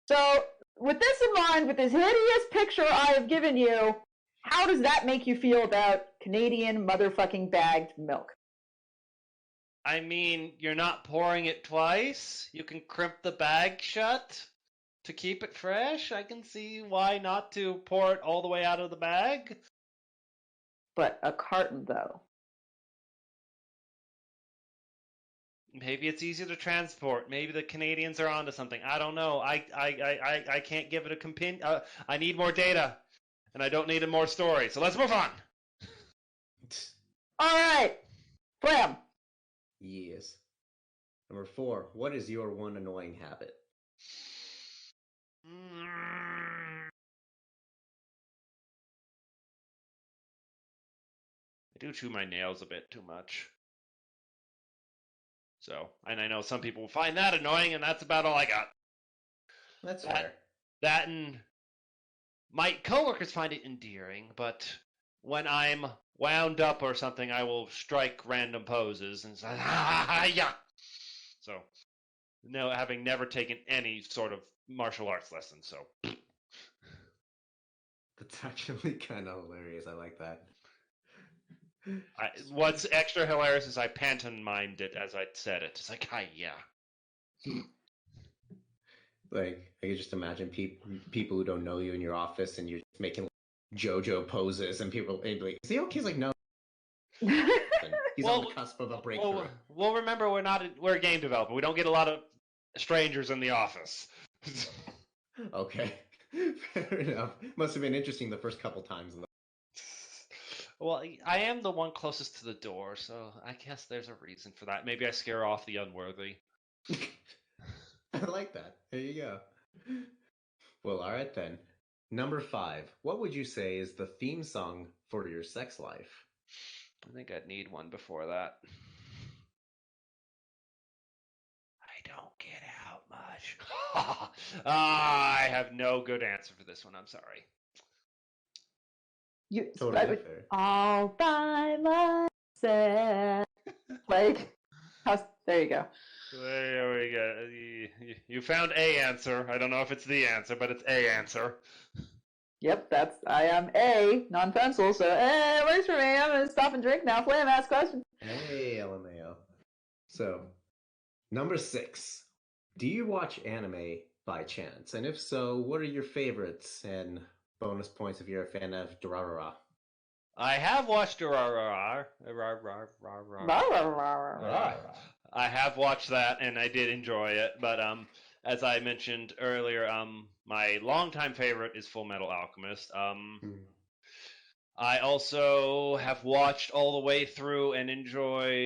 Speaker 3: So, with this in mind, with this hideous picture I have given you, How does that make you feel about Canadian motherfucking bagged milk?
Speaker 6: I mean, you're not pouring it twice. You can crimp the bag shut to keep it fresh. I can see why not to pour it all the way out of the bag.
Speaker 3: But a carton, though.
Speaker 6: Maybe it's easier to transport. Maybe the Canadians are onto something. I don't know. I can't give it a compin. I need more data, and I don't need more story. So let's move on.
Speaker 3: All right, Blam.
Speaker 2: Yes. Number 4. What is your one annoying habit?
Speaker 6: I do chew my nails a bit too much. So, and I know some people find that annoying, and that's about all I got.
Speaker 2: That's fair.
Speaker 6: That and my coworkers find it endearing, but when I'm wound up or something, I will strike random poses and say, yeah. So, no, having never taken any sort of martial arts lesson, so.
Speaker 2: That's actually kind of hilarious. I like that.
Speaker 6: What's extra hilarious is I pantomimed it as I said it. It's like, hi, yeah.
Speaker 2: Like, I can just imagine people who don't know you in your office, and you're just making JoJo poses, and people be like, "Is he okay?" He's like, "No." He's on the cusp of a breakthrough.
Speaker 6: Well, remember, we're a game developer. We don't get a lot of strangers in the office.
Speaker 2: Okay, fair enough. Must have been interesting the first couple times.
Speaker 6: Well, I am the one closest to the door, so I guess there's a reason for that. Maybe I scare off the unworthy.
Speaker 2: I like that. There you go. Well, all right then. Number 5. What would you say is the theme song for your sex life?
Speaker 6: I think I'd need one before that. I don't get out much. I have no good answer for this one. I'm sorry.
Speaker 2: Totally fair.
Speaker 3: All by myself. Like, there you go.
Speaker 6: There we go. You found a answer. I don't know if it's the answer, but it's a answer.
Speaker 3: Yep, I am A, non-pencil, so it works for me. I'm going to stop and drink now. Flam, ask question.
Speaker 2: Hey, LMAO. So, number 6. Do you watch anime by chance? And if so, what are your favorites? And bonus points if you're a fan of Durarara.
Speaker 6: I have watched Durarara. I have watched that, and I did enjoy it. But as I mentioned earlier, my longtime favorite is Full Metal Alchemist. I also have watched all the way through and enjoyed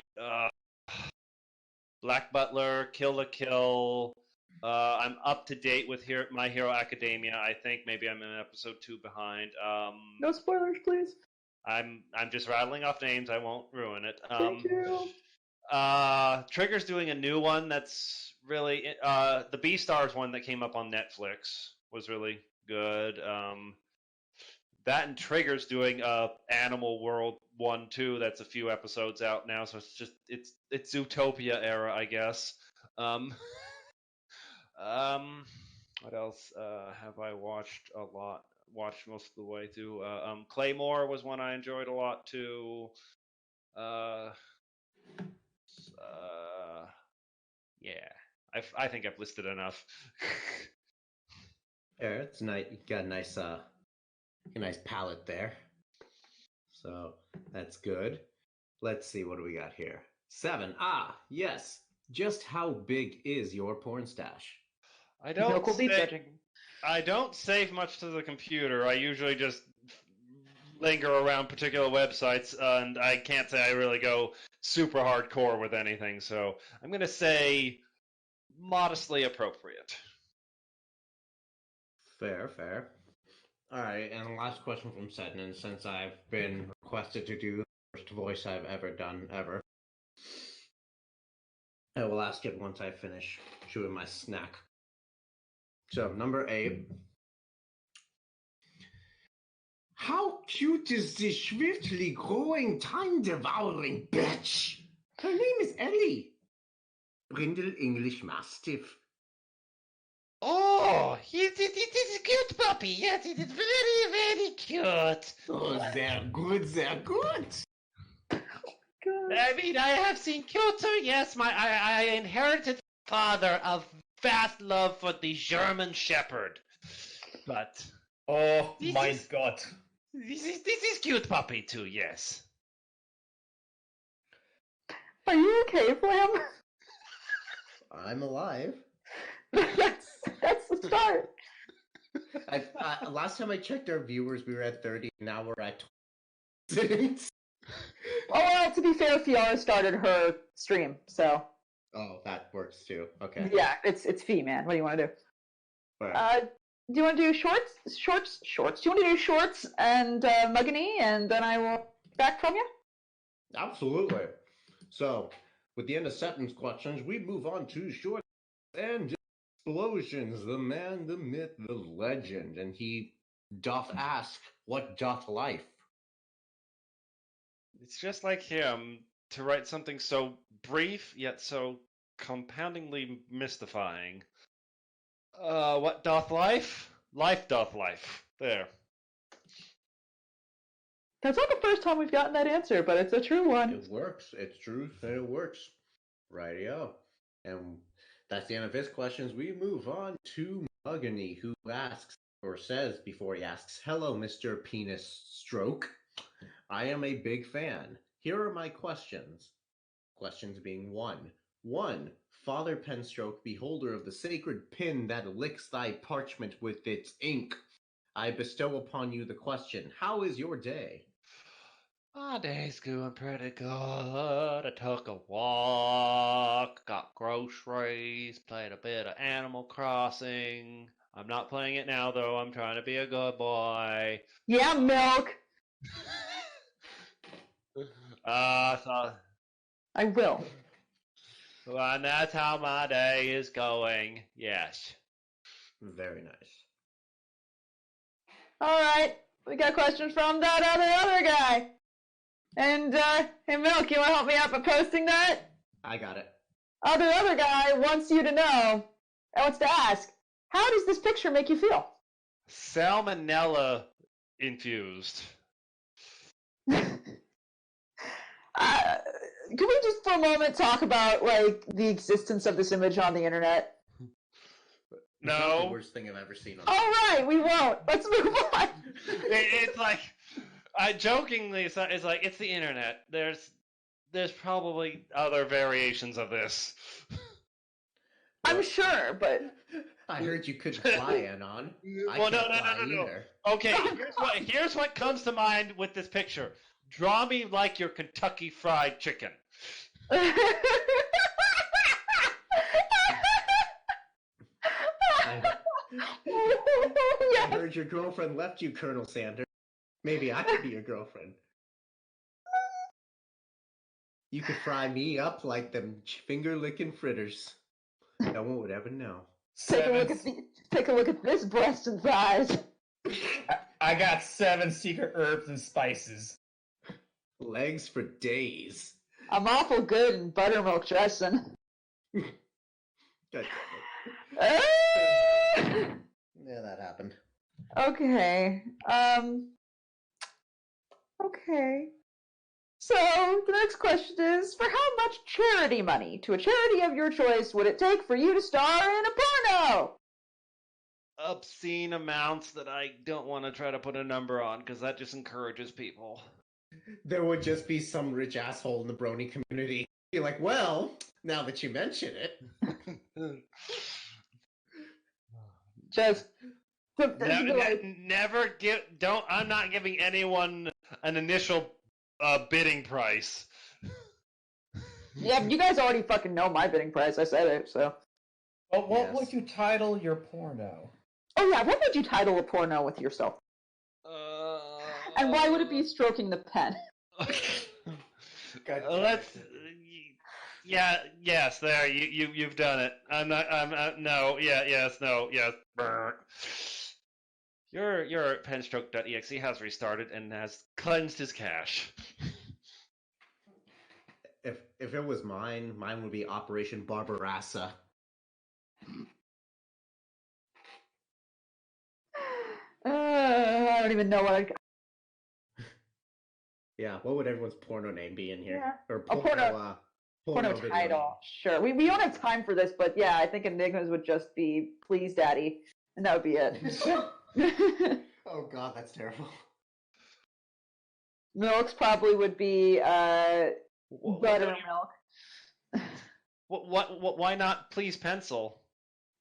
Speaker 6: Black Butler, Kill la Kill. I'm up to date with My Hero Academia. I think maybe I'm in episode 2 behind.
Speaker 3: No spoilers, please.
Speaker 6: I'm just rattling off names. I won't ruin it.
Speaker 3: Thank you.
Speaker 6: Trigger's doing a new one that's really the Beastars one that came up on Netflix was really good. That and Trigger's doing Animal World 1-2 that's a few episodes out now, so it's Zootopia era, I guess. What else have I watched a lot? Watched most of the way through. Claymore was one I enjoyed a lot too. Yeah, I think I've listed enough.
Speaker 2: Yeah, it's nice. You got a nice palette there. So that's good. Let's see, what do we got here? 7. Yes. Just how big is your porn stash?
Speaker 6: I don't save much to the computer. I usually just linger around particular websites, and I can't say I really go super hardcore with anything. So I'm going to say modestly appropriate.
Speaker 2: Fair. All right, and the last question from Sednan, since I've been requested to do the first voice I've ever done, ever. I will ask it once I finish chewing my snack. So, number 8. How cute is this swiftly growing, time-devouring bitch? Her name is Ellie. Brindle English Mastiff.
Speaker 6: Oh, this is a cute puppy. Yes, it is very, very cute.
Speaker 2: Oh, they're good, they're good.
Speaker 3: God.
Speaker 6: I mean, I have seen cuter. Yes, I inherited father a vast love for the German Shepherd, but
Speaker 4: Oh
Speaker 6: This
Speaker 4: my
Speaker 6: is-
Speaker 4: god.
Speaker 6: this is cute puppy too. Yes.
Speaker 3: Are you okay, Flam?
Speaker 2: I'm alive.
Speaker 3: that's the start.
Speaker 2: Last time I checked our viewers, we were at 30. Now we're at 20.
Speaker 3: Oh, well, to be fair, Fiona started her stream, so
Speaker 2: Oh, that works too. Okay.
Speaker 3: yeah, it's Fee, man. What do you want to do?
Speaker 2: Alright.
Speaker 3: Do you want to do shorts? Do you want to do shorts and Muggany, and then I will back from you?
Speaker 2: Absolutely. So, with the end of sentence questions, we move on to short and explosions. The man, the myth, the legend. And he doth ask, what doth life?
Speaker 6: It's just like him to write something so brief yet so compoundingly mystifying. What doth life? Life doth life. There.
Speaker 3: That's not the first time we've gotten that answer, but it's a true one.
Speaker 2: It works. It's true. And it works. Rightio. And that's the end of his questions. We move on to Muggany, who asks, or says before he asks, hello, Mr. Penis Stroke. I am a big fan. Here are my questions. Questions being one. 1. Father Penstroke, beholder of the sacred pin that licks thy parchment with its ink, I bestow upon you the question, how is your day?
Speaker 6: My day's going pretty good. I took a walk, got groceries, played a bit of Animal Crossing. I'm not playing it now, though. I'm trying to be a good boy.
Speaker 3: Yeah, milk.
Speaker 6: So,
Speaker 3: I will.
Speaker 6: and that's how my day is going. Yes.
Speaker 2: Very nice.
Speaker 3: All right, we got questions from that other guy. And hey, Milk, you want to help me out by posting that?
Speaker 2: I got it.
Speaker 3: Other guy wants you to know, wants to ask, how does this picture make you feel?
Speaker 6: Salmonella infused.
Speaker 3: Can we just for a moment talk about like the existence of this image on the internet?
Speaker 2: It's not the
Speaker 6: No.
Speaker 2: worst thing I've ever seen on
Speaker 3: All right, we won't. Let's move on.
Speaker 6: It's like, I jokingly, it's like it's the internet. There's probably other variations of this.
Speaker 3: I'm sure, but
Speaker 2: I heard you couldn't fly, Anon. I
Speaker 6: Well,
Speaker 2: can't
Speaker 6: no.
Speaker 2: fly either.
Speaker 6: Okay, here's what comes to mind with this picture. Draw me like your Kentucky Fried Chicken.
Speaker 2: I heard your girlfriend left you, Colonel Sanders. Maybe I could be your girlfriend. You could fry me up like them finger-licking fritters. No one would ever know.
Speaker 3: Take a look at this breast and thighs.
Speaker 4: I got 7 secret herbs and spices.
Speaker 2: Legs for days.
Speaker 3: I'm awful good in buttermilk dressing.
Speaker 2: God
Speaker 3: Ah!
Speaker 2: yeah, that happened.
Speaker 3: Okay. Okay. So the next question is, for how much charity money to a charity of your choice would it take for you to star in a porno?
Speaker 6: Obscene amounts that I don't want to try to put a number on because that just encourages people.
Speaker 2: There would just be some rich asshole in the Brony community. Be like, well, now that you mention it.
Speaker 3: Just
Speaker 6: Never give. Don't. I'm not giving anyone an initial bidding price.
Speaker 3: yeah, you guys already fucking know my bidding price. I said it, so.
Speaker 4: But what
Speaker 2: Yes.
Speaker 4: would you title your porno?
Speaker 3: Oh yeah, what would you title a porno with yourself? And why would it be stroking the pen?
Speaker 2: God
Speaker 6: Let's. Yeah. Yes. There. You've done it. I'm not. No. Yeah. Yes. No. Yes. Brr. Your penstroke.exe has restarted and has cleansed his cache.
Speaker 2: If it was mine would be Operation Barbarassa.
Speaker 3: don't even know what I'd.
Speaker 2: Yeah, what would everyone's porno name be in here?
Speaker 3: Yeah.
Speaker 2: Or
Speaker 3: A porno
Speaker 2: video
Speaker 3: title. Sure. We don't have time for this, but yeah, I think Enigmas would just be "Please, Daddy," and that would be it.
Speaker 2: name. Oh God, that's terrible.
Speaker 3: Milks probably would be
Speaker 6: What,
Speaker 3: buttermilk.
Speaker 6: why not please pencil?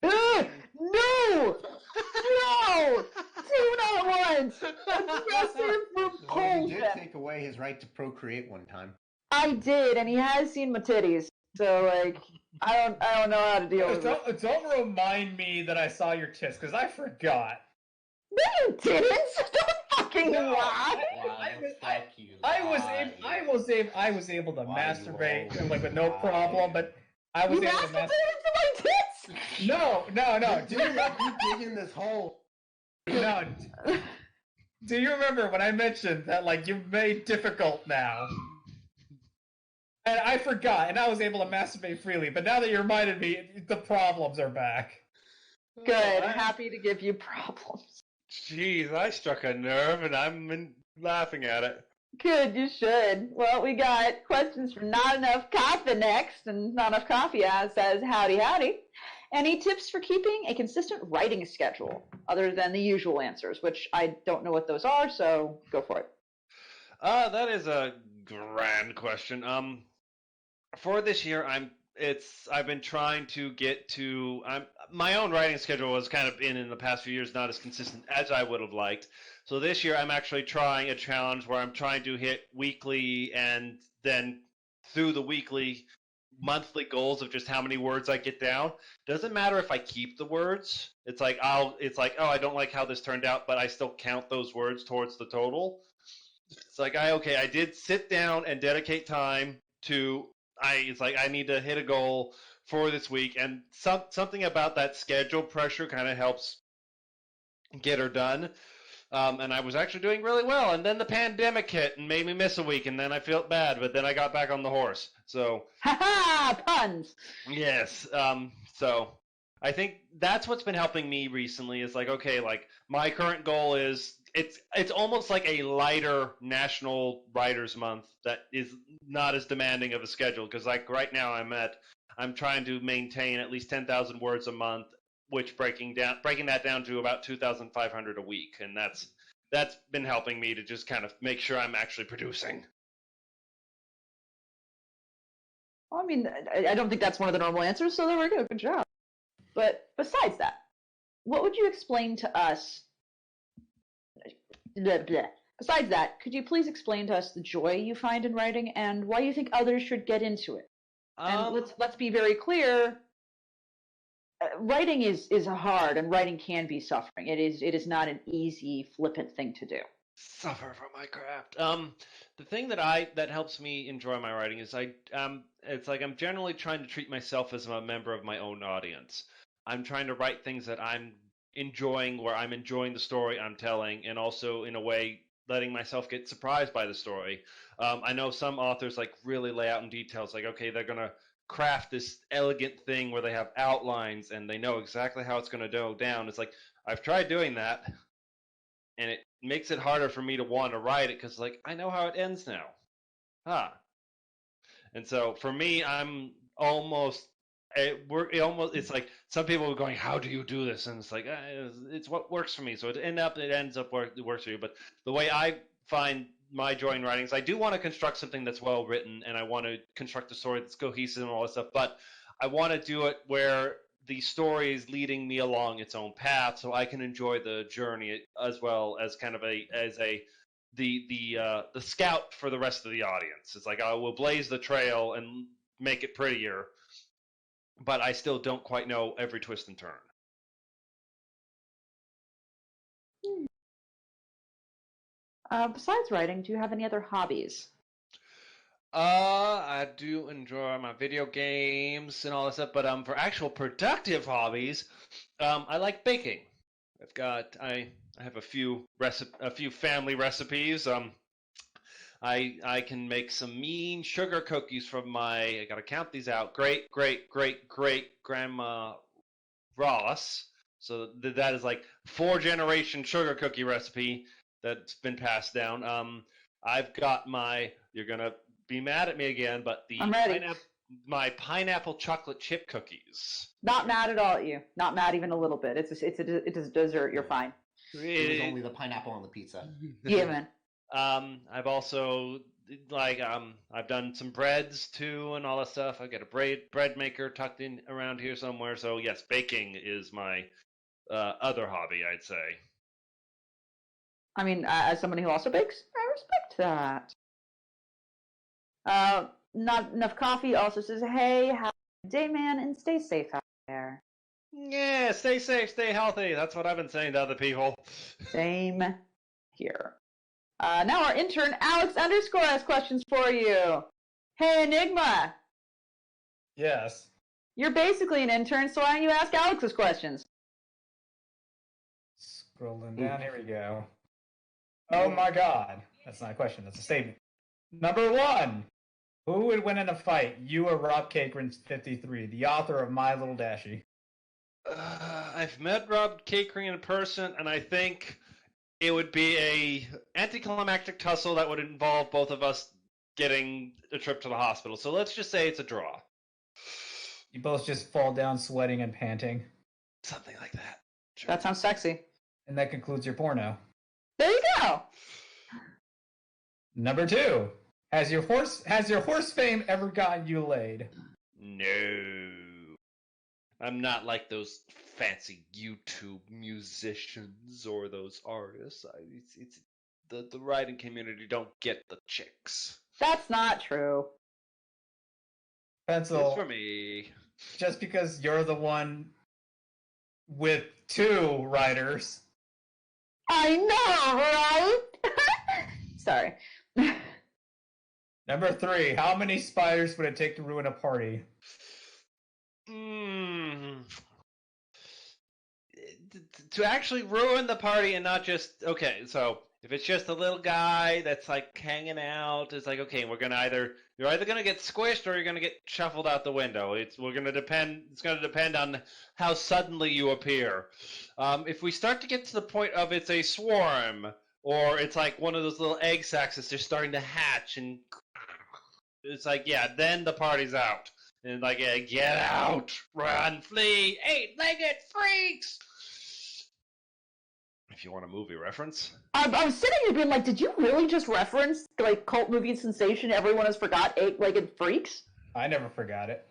Speaker 3: Ugh, no! No! Two not once! Aggressive
Speaker 2: Well, you
Speaker 3: repulsion!
Speaker 2: did take away his right to procreate one time.
Speaker 3: I did, and he has seen my titties, so like, I don't know how to deal with it.
Speaker 4: Don't remind me that I saw your tits, because I forgot.
Speaker 3: No, you didn't! Don't fucking
Speaker 4: No,
Speaker 3: lie!
Speaker 4: I was able to
Speaker 2: Why you
Speaker 4: masturbate
Speaker 2: always
Speaker 4: with no
Speaker 2: lie?
Speaker 4: problem, but I was
Speaker 3: You
Speaker 4: able to
Speaker 3: masturbated
Speaker 4: masturbate.
Speaker 3: to my tits!
Speaker 4: No.
Speaker 2: Dude, you dig in this hole.
Speaker 4: No. Do you remember when I mentioned that you've made difficult now? And I forgot, and I was able to masturbate freely. But now that you reminded me, the problems are back.
Speaker 3: Good, happy to give you problems.
Speaker 6: Jeez, I struck a nerve, and I'm laughing at it.
Speaker 3: Good, you should. Well, we got questions from Not Enough Coffee next, and Not Enough Coffee says, howdy, howdy. Any tips for keeping a consistent writing schedule, other than the usual answers, which I don't know what those are, so go for it.
Speaker 6: That is a grand question. For this year, I've been trying to get to. My own writing schedule was kind of in the past few years not as consistent as I would have liked. So this year, I'm actually trying a challenge where I'm trying to hit weekly and then through the monthly goals of just how many words I get down. Doesn't matter if I keep the words. It's like, oh, I don't like how this turned out, but I still count those words towards the total. It's like, I did sit down and dedicate time to. I need to hit a goal for this week, and something about that schedule pressure kind of helps get her done. And I was actually doing really well, and then the pandemic hit and made me miss a week, and then I felt bad, but then I got back on the horse. So,
Speaker 3: Ha-ha! Puns!
Speaker 6: yes. So I think that's what's been helping me recently is my current goal is it's almost like a lighter National Writers Month that is not as demanding of a schedule because right now I'm trying to maintain at least 10,000 words a month, which breaking that down to about 2,500 a week, and that's been helping me to just kind of make sure I'm actually producing.
Speaker 3: Well, I mean, I don't think that's one of the normal answers, so there we go. Good job. But besides that, what would you explain to us? Blah, blah. Besides that, could you please explain to us the joy you find in writing and why you think others should get into it? And let's be very clear. Writing is hard, and writing can be suffering. It is not an easy, flippant thing to do.
Speaker 6: Suffer for my craft. The thing that helps me enjoy my writing is it's like I'm generally trying to treat myself as a member of my own audience. I'm trying to write things that I'm enjoying, where I'm enjoying the story I'm telling, and also in a way letting myself get surprised by the story. I know some authors really lay out in details, they're gonna craft this elegant thing where they have outlines and they know exactly how it's gonna go down. It's like I've tried doing that, and it makes it harder for me to want to write it because I know how it ends now. And so for me, I'm almost. It's like some people are going, how do you do this? And it's like it's what works for me. So it ends up it works for you. But the way I find my joy in writing is I do want to construct something that's well written, and I want to construct a story that's cohesive and all that stuff. But I want to do it where the story is leading me along its own path, so I can enjoy the journey as well as kind of the scout for the rest of the audience. It's like I will blaze the trail and make it prettier, but I still don't quite know every twist and turn.
Speaker 3: Besides writing, do you have any other hobbies?
Speaker 6: I do enjoy my video games and all that stuff, but for actual productive hobbies, I like baking. I have a few family recipes. I can make some mean sugar cookies from I gotta count these out, great grandma Ross. So that is 4-generation sugar cookie recipe that's been passed down. I've got my. You're gonna be mad at me again, but
Speaker 3: I'm ready.
Speaker 6: my pineapple chocolate chip cookies.
Speaker 3: Not mad at all at you. Not mad even a little bit. It's a dessert. You're fine.
Speaker 2: It was only the pineapple on the pizza.
Speaker 3: Yeah, man.
Speaker 6: I've also I've done some breads too and all that stuff. I've got a bread maker tucked in around here somewhere. So yes, baking is my other hobby, I'd say.
Speaker 3: I mean, as somebody who also bakes, I respect that. Not enough coffee also says, "Hey, have a good day, man, and stay safe out there."
Speaker 6: Yeah, stay safe, stay healthy. That's what I've been saying to other people.
Speaker 3: Same here. Now our intern Alex _ has questions for you. Hey, Enigma.
Speaker 4: Yes.
Speaker 3: You're basically an intern, so why don't you ask Alex's questions?
Speaker 4: Scrolling down, here we go. Oh my god. That's not a question, that's a statement. Number 1. Who would win in a fight, you or Rob Cakrin 53, the author of My Little Dashie?
Speaker 6: I've met Rob Cakering in person, and I think it would be a anticlimactic tussle that would involve both of us getting a trip to the hospital. So let's just say it's a draw.
Speaker 4: You both just fall down sweating and panting.
Speaker 6: Something like that. Sure.
Speaker 3: That sounds sexy.
Speaker 4: And that concludes your porno.
Speaker 3: There you go.
Speaker 4: Number 2. Has your horse fame ever gotten you laid?
Speaker 6: No. I'm not like those fancy YouTube musicians or those artists. It's the writing community don't get the chicks.
Speaker 3: That's not true.
Speaker 4: Pencil.
Speaker 6: It's for me.
Speaker 4: Just because you're the one with 2 writers.
Speaker 3: I know, right? Sorry.
Speaker 4: Number 3. How many spiders would it take to ruin a party?
Speaker 6: To actually ruin the party and not just okay. So if it's just a little guy that's like hanging out, it's like okay, you're either gonna get squished or you're gonna get shuffled out the window. It's gonna depend on how suddenly you appear. If we start to get to the point of it's a swarm or it's like one of those little egg sacs that's just starting to hatch and it's like yeah, then the party's out. And like, yeah, get out, run, flee, 8-legged freaks. If you want a movie reference.
Speaker 3: I was sitting here being like, did you really just reference like cult movie sensation everyone has forgot 8-legged freaks?
Speaker 4: I never forgot it.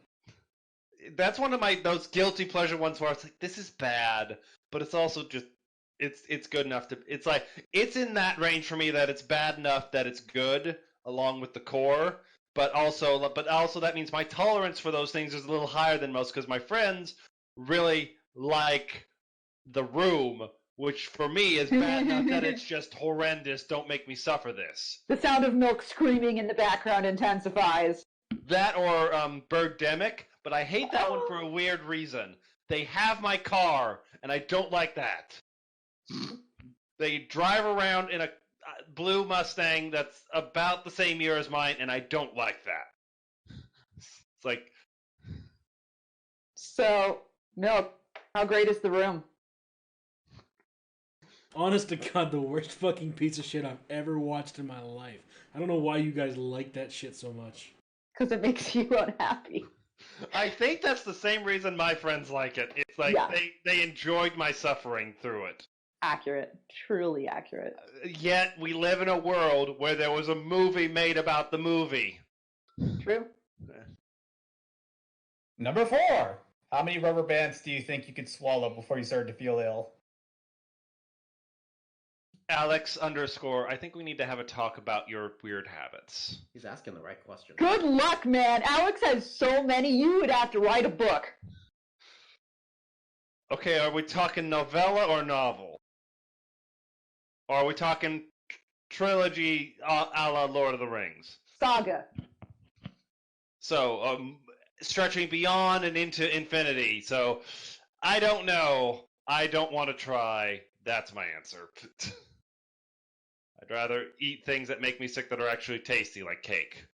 Speaker 6: That's one of those guilty pleasure ones where it's like, this is bad, but it's also just it's good enough to it's like it's in that range for me that it's bad enough that it's good along with the core. But also that means my tolerance for those things is a little higher than most because my friends really like The Room, which for me is bad enough that it's just horrendous. Don't make me suffer this.
Speaker 3: The sound of milk screaming in the background intensifies.
Speaker 6: That or Birdemic, but I hate that one for a weird reason. They have my car, and I don't like that. They drive around in a blue Mustang that's about the same year as mine, and I don't like that. It's like...
Speaker 3: So, Milk, how great is The Room?
Speaker 5: Honest to God, the worst fucking piece of shit I've ever watched in my life. I don't know why you guys like that shit so much.
Speaker 3: Because it makes you unhappy.
Speaker 6: I think that's the same reason my friends like it. It's like they enjoyed my suffering through it.
Speaker 3: Accurate. Truly accurate.
Speaker 6: Yet we live in a world where there was a movie made about the movie.
Speaker 3: True.
Speaker 4: Number 4. How many rubber bands do you think you could swallow before you started to feel ill?
Speaker 6: Alex _ I think we need to have a talk about your weird habits.
Speaker 2: He's asking the right question.
Speaker 3: Good luck, man. Alex has so many, you would have to write a book.
Speaker 6: Okay, are we talking novella or novel? Or are we talking trilogy a la Lord of the Rings?
Speaker 3: Saga.
Speaker 6: So, stretching beyond and into infinity. So, I don't know. I don't want to try. That's my answer. I'd rather eat things that make me sick that are actually tasty, like cake.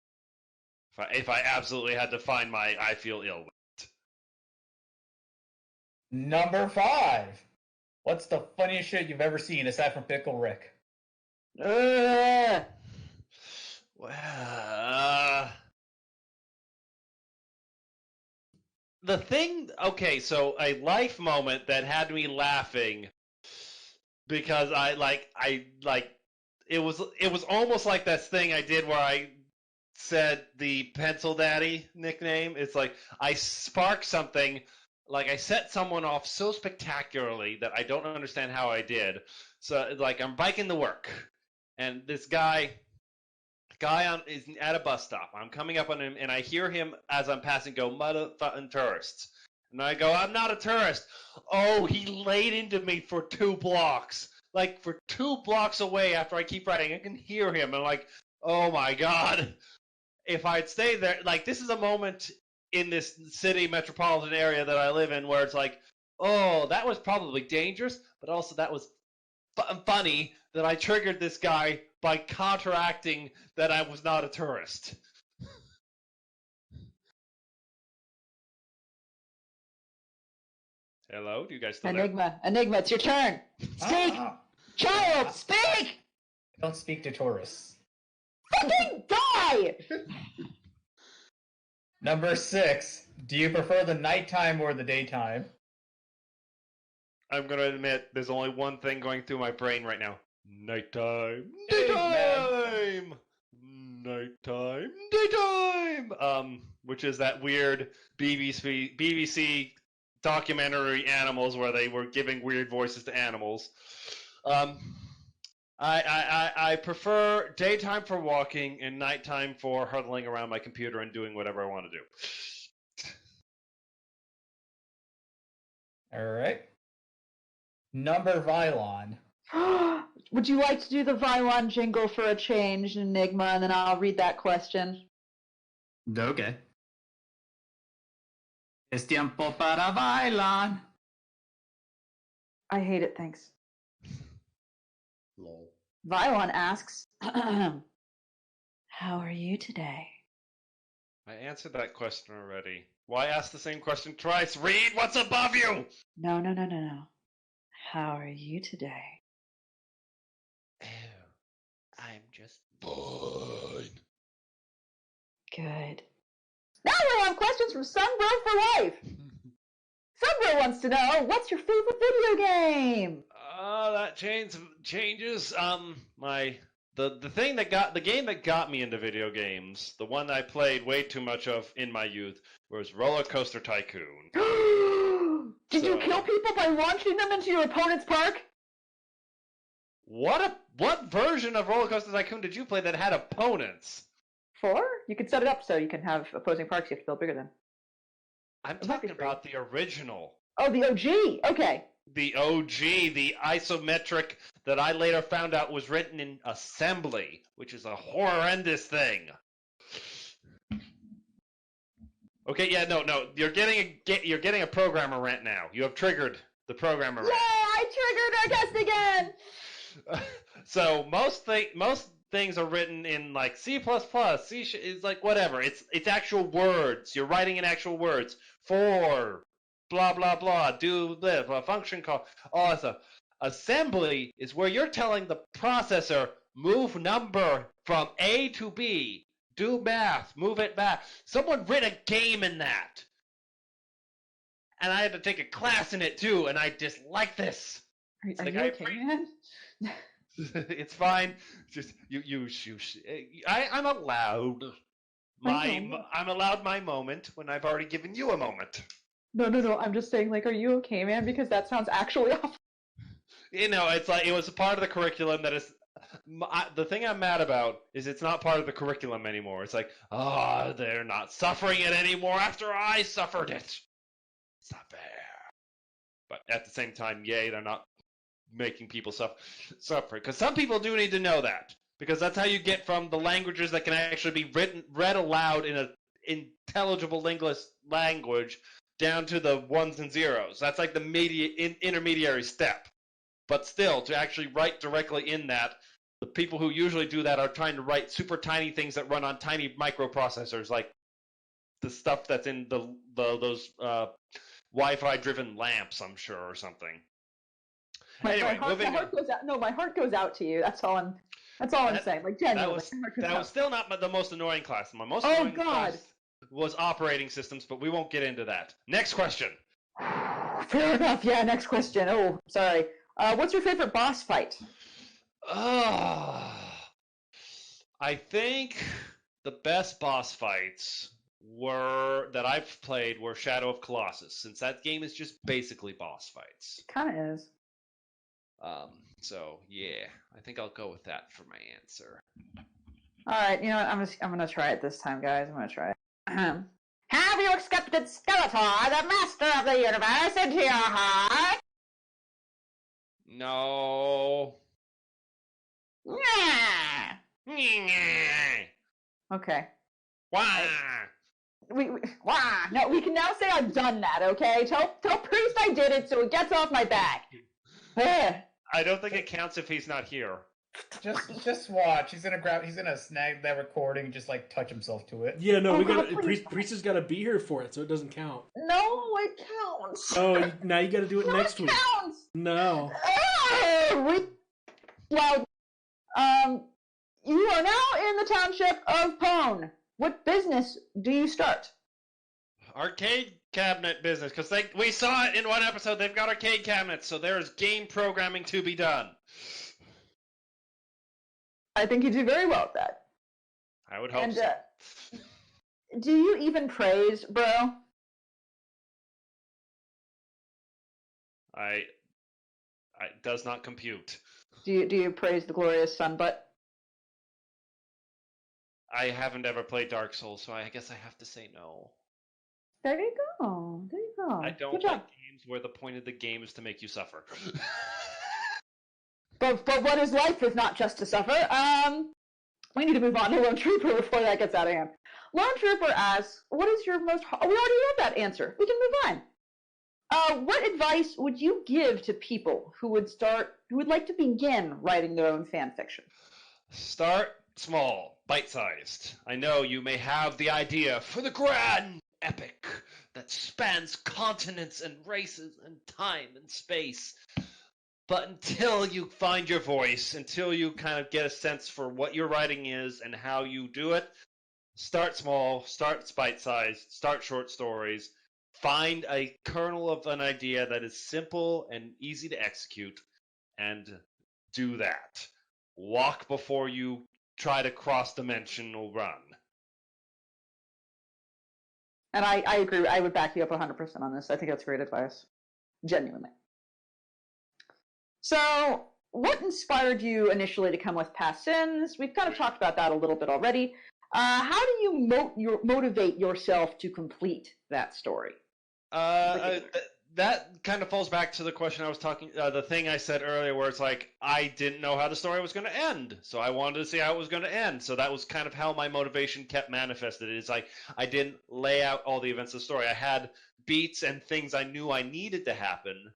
Speaker 6: If I absolutely had to find my I feel ill with it.
Speaker 4: Number 5. What's the funniest shit you've ever seen aside from Pickle Rick?
Speaker 6: Well, the thing. Okay, so a life moment that had me laughing because it was almost like that thing I did where I said the pencil daddy nickname. It's like I sparked something, like I set someone off so spectacularly that I don't understand how I did. So like I'm biking to work, and this guy is at a bus stop. I'm coming up on him, and I hear him as I'm passing go, "Motherfucking tourists." And I go, "I'm not a tourist." Oh, he laid into me for 2 blocks. Like, for 2 blocks away after I keep riding, I can hear him. And like, oh my God. If I'd stayed there, like, this is a moment in this city metropolitan area that I live in where it's like, oh, that was probably dangerous, but also that was funny that I triggered this guy by counteracting that I was not a tourist. Hello? Do you guys still there?
Speaker 3: Enigma, it's your turn. Speak! Child, speak!
Speaker 4: Don't speak to tourists.
Speaker 3: Fucking die!
Speaker 4: Number 6. Do you prefer the nighttime or the daytime?
Speaker 6: I'm going to admit, there's only one thing going through my brain right now. Nighttime.
Speaker 4: Amen.
Speaker 6: Nighttime. Daytime. Which is that weird BBC documentary Animals where they were giving weird voices to animals. I prefer daytime for walking and nighttime for huddling around my computer and doing whatever I want to do.
Speaker 4: All right. Number Vylon.
Speaker 3: Would you like to do the Vylon jingle for a change, Enigma, and then I'll read that question?
Speaker 4: Okay. Es tiempo para Vylon.
Speaker 3: I hate it, thanks.
Speaker 2: Lol.
Speaker 3: Vylon asks, how are you today?
Speaker 6: I answered that question already. Why ask the same question twice? Read what's above you!
Speaker 3: No. How are you today?
Speaker 6: Oh, I'm just
Speaker 7: Fine.
Speaker 3: Good. Now we have questions from Sunbro for Life. Sunbro wants to know, what's your favorite video game?
Speaker 6: That changes. The game that got me into video games, the one I played way too much of in my youth, was Rollercoaster Tycoon.
Speaker 3: Did you kill people by launching them into your opponent's park?
Speaker 6: What version of Rollercoaster Tycoon did you play that had opponents?
Speaker 3: 4? You can set it up so you can have opposing parks you have to build bigger than.
Speaker 6: I'm talking about the original.
Speaker 3: Oh, the OG. Okay.
Speaker 6: The OG, the isometric that I later found out was written in assembly, which is a horrendous thing. Okay, yeah, no, you're getting a programmer rant now. You have triggered the programmer rant.
Speaker 3: Yay! I triggered our guest again.
Speaker 6: So most things are written in like C++. C is like whatever. It's actual words. You're writing in actual words. For blah blah blah. Do this. A function call. All that stuff. Assembly is where you're telling the processor move number from A to B. Do math. Move it back. Someone writ a game in that. And I had to take a class in it too, and I dislike this.
Speaker 3: Are you okay, man?
Speaker 6: It's fine. Just I'm allowed I'm allowed my moment when I've already given you a moment.
Speaker 3: No. I'm just saying, like, are you okay, man? Because that sounds actually awful.
Speaker 6: You know, it's like it was a part of the curriculum that is. The thing I'm mad about is it's not part of the curriculum anymore. It's like, they're not suffering it anymore after I suffered it. It's not fair. But at the same time, yay, they're not making people suffer. Because some people do need to know that. Because that's how you get from the languages that can actually be read aloud in an intelligible language down to the ones and zeros. That's like the intermediary step. But still, to actually write directly in that, the people who usually do that are trying to write super tiny things that run on tiny microprocessors, like the stuff that's in those Wi-Fi driven lamps, I'm sure, or something.
Speaker 3: My heart goes out to you. That's all I'm. That's all I'm saying. Like, genuinely.
Speaker 6: That was still not the most annoying class. My most annoying class was operating systems, but we won't get into that. Next question.
Speaker 3: Fair enough. Yeah, next question. Oh, sorry. What's your favorite boss fight?
Speaker 6: I think the best boss fights that I've played were Shadow of Colossus, since that game is just basically boss fights.
Speaker 3: Kind of is.
Speaker 6: So yeah, I think I'll go with that for my answer.
Speaker 3: All right, you know what? I'm gonna try it this time, guys. I'm gonna try it. Have you accepted Skeletor, the master of the universe, into your heart?
Speaker 6: No.
Speaker 3: Okay.
Speaker 6: Why?
Speaker 3: No, we can now say I've done that, okay? Tell Priest I did it so it gets off my back.
Speaker 6: I don't think it counts if he's not here.
Speaker 4: Just watch. He's gonna snag that recording, just like touch himself to it.
Speaker 5: Yeah, no, Priest has got to be here for it, so it doesn't count.
Speaker 3: No, it counts.
Speaker 5: Oh, now you got to do it next week.
Speaker 3: Counts.
Speaker 5: No.
Speaker 3: Well, you are now in the township of Pone. What business do you start?
Speaker 6: Arcade cabinet business, because we saw it in one episode. They've got arcade cabinets, so there's game programming to be done.
Speaker 3: I think you do very well at that.
Speaker 6: I would hope so.
Speaker 3: Do you even praise, bro?
Speaker 6: I does not compute.
Speaker 3: Do you praise the glorious sunbutt?
Speaker 6: I haven't ever played Dark Souls, so I guess I have to say no.
Speaker 3: There you go.
Speaker 6: I don't like games where the point of the game is to make you suffer.
Speaker 3: But what is life if not just to suffer? We need to move on to Lone Trooper before that gets out of hand. Lone Trooper asks, what is your most... Oh, we already know that answer. We can move on. What advice would you give to people who would like to begin writing their own fan fiction?
Speaker 6: Start small, bite-sized. I know you may have the idea for the grand epic that spans continents and races and time and space. But until you find your voice, until you kind of get a sense for what your writing is and how you do it, start small, start bite-sized, start short stories, find a kernel of an idea that is simple and easy to execute, and do that. Walk before you try to cross-dimensional run.
Speaker 3: And I agree. I would back you up 100% on this. I think that's great advice. Genuinely. So, what inspired you initially to come with Past Sins? We've kind of talked about that a little bit already. How do you motivate yourself to complete that story?
Speaker 6: That kind of falls back to the question I was talking, the thing I said earlier, where it's like I didn't know how the story was going to end, so I wanted to see how it was going to end. So that was kind of how my motivation kept manifested. It's like I didn't lay out all the events of the story. I had beats and things I knew I needed to happen,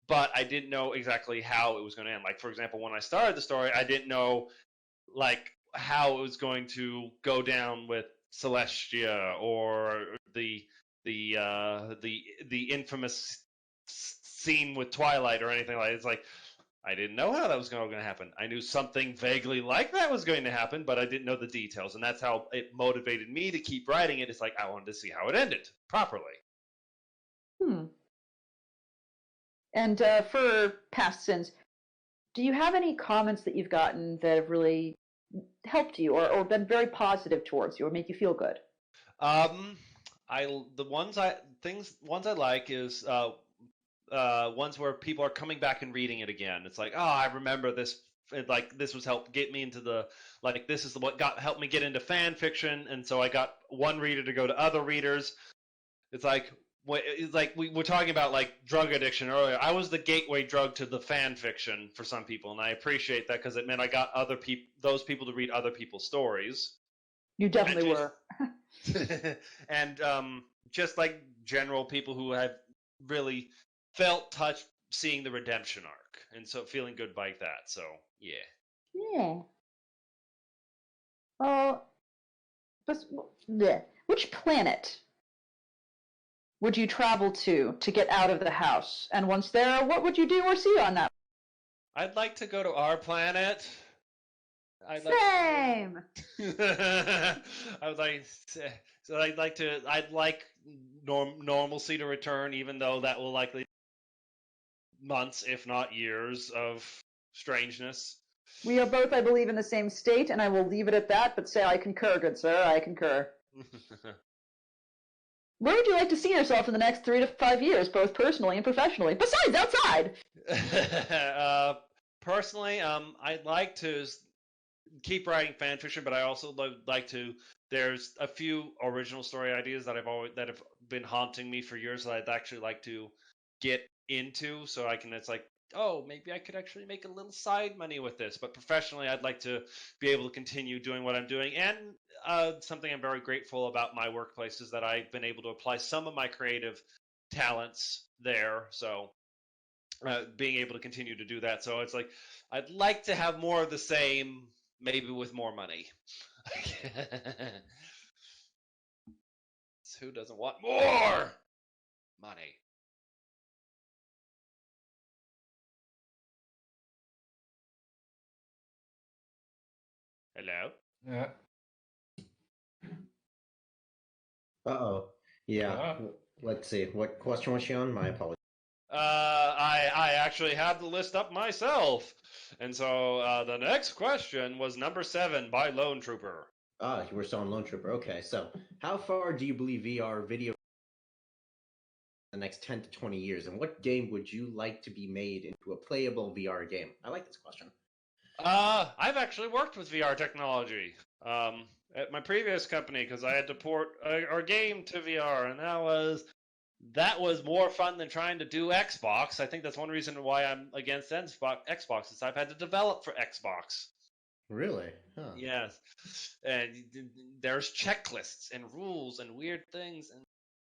Speaker 6: but I didn't know exactly how it was going to end. Like, for example, when I started the story, I didn't know like how it was going to go down with Celestia or the infamous scene with Twilight or anything like that. It's like I didn't know how that was going to happen. I knew something vaguely like that was going to happen, but I didn't know the details, and that's how it motivated me to keep writing it. It's like I wanted to see how it ended properly.
Speaker 3: And for Past Sins, do you have any comments that you've gotten that have really helped you or been very positive towards you or make you feel good?
Speaker 6: The ones I like is ones where people are coming back and reading it again. It's like, oh, I remember this. Like this was helped get me into the this is what helped me get into fan fiction, and so I got one reader to go to other readers. It's like we were talking about like drug addiction earlier. I was the gateway drug to the fan fiction for some people, and I appreciate that because it meant I got those people to read other people's stories.
Speaker 3: You definitely were.
Speaker 6: And just like general people who have really felt touched seeing the redemption arc, and so feeling good by that. So yeah.
Speaker 3: Which planet would you travel to get out of the house? And once there, what would you do or see on that?
Speaker 6: I'd like to go to our planet. I'd
Speaker 3: Same.
Speaker 6: I would like so I'd like normalcy to return, even though that will likely months, if not years, of strangeness.
Speaker 3: We are both, I believe, in the same state, and I will leave it at that, but say I concur, good sir, I concur. Where would you like to see yourself in the next 3 to 5 years, both personally and professionally, besides outside?
Speaker 6: Personally, I'd like to keep writing fan fiction, but I also like to. There's a few original story ideas that have been haunting me for years that I'd actually like to get into, so I can. It's like, oh, maybe I could actually make a little side money with this. But professionally, I'd like to be able to continue doing what I'm doing. And something I'm very grateful about my workplace is that I've been able to apply some of my creative talents there. So being able to continue to do that. So it's like, I'd like to have more of the same, maybe with more money. Who doesn't want more money? Hello?
Speaker 4: Yeah.
Speaker 2: Uh-oh. Yeah. Let's see. What question was she on? My apologies.
Speaker 6: I actually had the list up myself. And so the next question was number 7 by Lone Trooper.
Speaker 2: Ah, you were still on Lone Trooper. Okay, so how far do you believe VR video the next 10 to 20 years, and what game would you like to be made into a playable VR game? I like this question.
Speaker 6: I've actually worked with VR technology at my previous company because I had to port our game to VR, and that was more fun than trying to do Xbox. I think that's one reason why I'm against Xbox is I've had to develop for Xbox.
Speaker 2: Really? Huh.
Speaker 6: Yes, and there's checklists and rules and weird things, and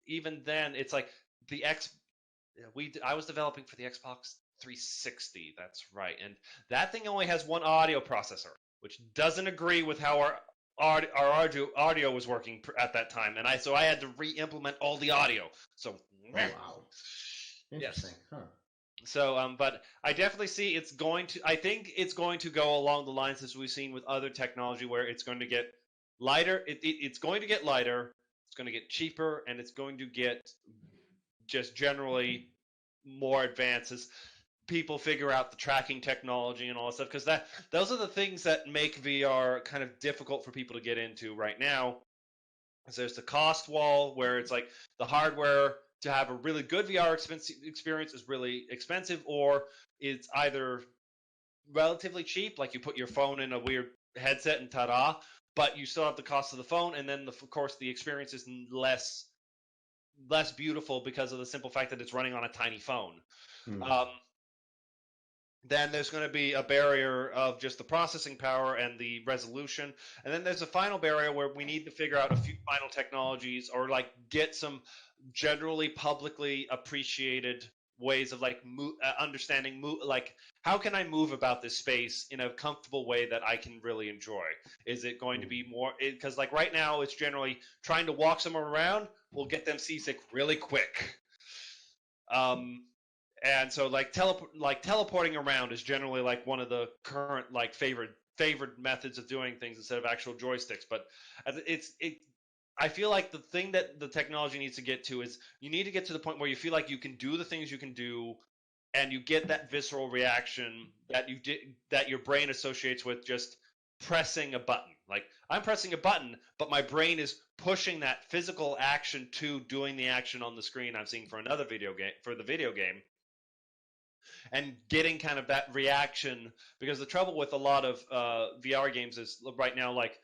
Speaker 6: even then, it's like I was developing for the Xbox 360. That's right, and that thing only has one audio processor, which doesn't agree with how our audio was working at that time, and so I had to re-implement all the audio. So,
Speaker 2: oh, wow, interesting, yes. Huh?
Speaker 6: So, but I definitely see I think it's going to go along the lines as we've seen with other technology, where it's going to get lighter. It's going to get lighter. It's going to get cheaper, and it's going to get just generally more advances. People figure out the tracking technology and all that stuff, because those are the things that make VR kind of difficult for people to get into right now. So there's the cost wall, where it's like the hardware to have a really good VR experience is really expensive, or it's either relatively cheap, like you put your phone in a weird headset and ta-da, but you still have the cost of the phone, and then of course the experience is less beautiful because of the simple fact that it's running on a tiny phone. Then there's going to be a barrier of just the processing power and the resolution. And then there's a final barrier where we need to figure out a few final technologies, or like get some generally publicly appreciated ways of like understanding, like how can I move about this space in a comfortable way that I can really enjoy? Is it going to be more, because like right now it's generally trying to walk someone around will get them seasick really quick. And so like teleporting around is generally like one of the current like favored methods of doing things instead of actual joysticks. But I feel like the thing that the technology needs to get to is you need to get to the point where you feel like you can do the things you can do, and you get that visceral reaction that your brain associates with just pressing a button. Like, I'm pressing a button, but my brain is pushing that physical action to doing the action on the screen I'm seeing for another video game. And getting kind of that reaction, because the trouble with a lot of VR games is right now, like,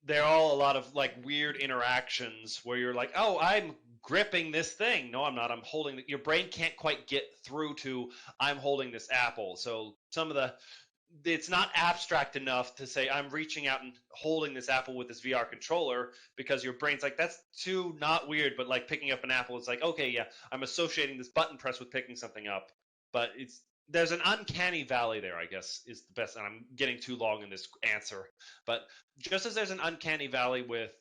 Speaker 6: they're all a lot of like weird interactions where you're like, oh, I'm gripping this thing. No, I'm not. I'm holding your brain can't quite get through to I'm holding this apple. So it's not abstract enough to say I'm reaching out and holding this apple with this VR controller, because your brain's like, that's too not weird, but like picking up an apple, it's like, okay, yeah, I'm associating this button press with picking something up. But there's an uncanny valley there, I guess, is the best, and I'm getting too long in this answer. But just as there's an uncanny valley with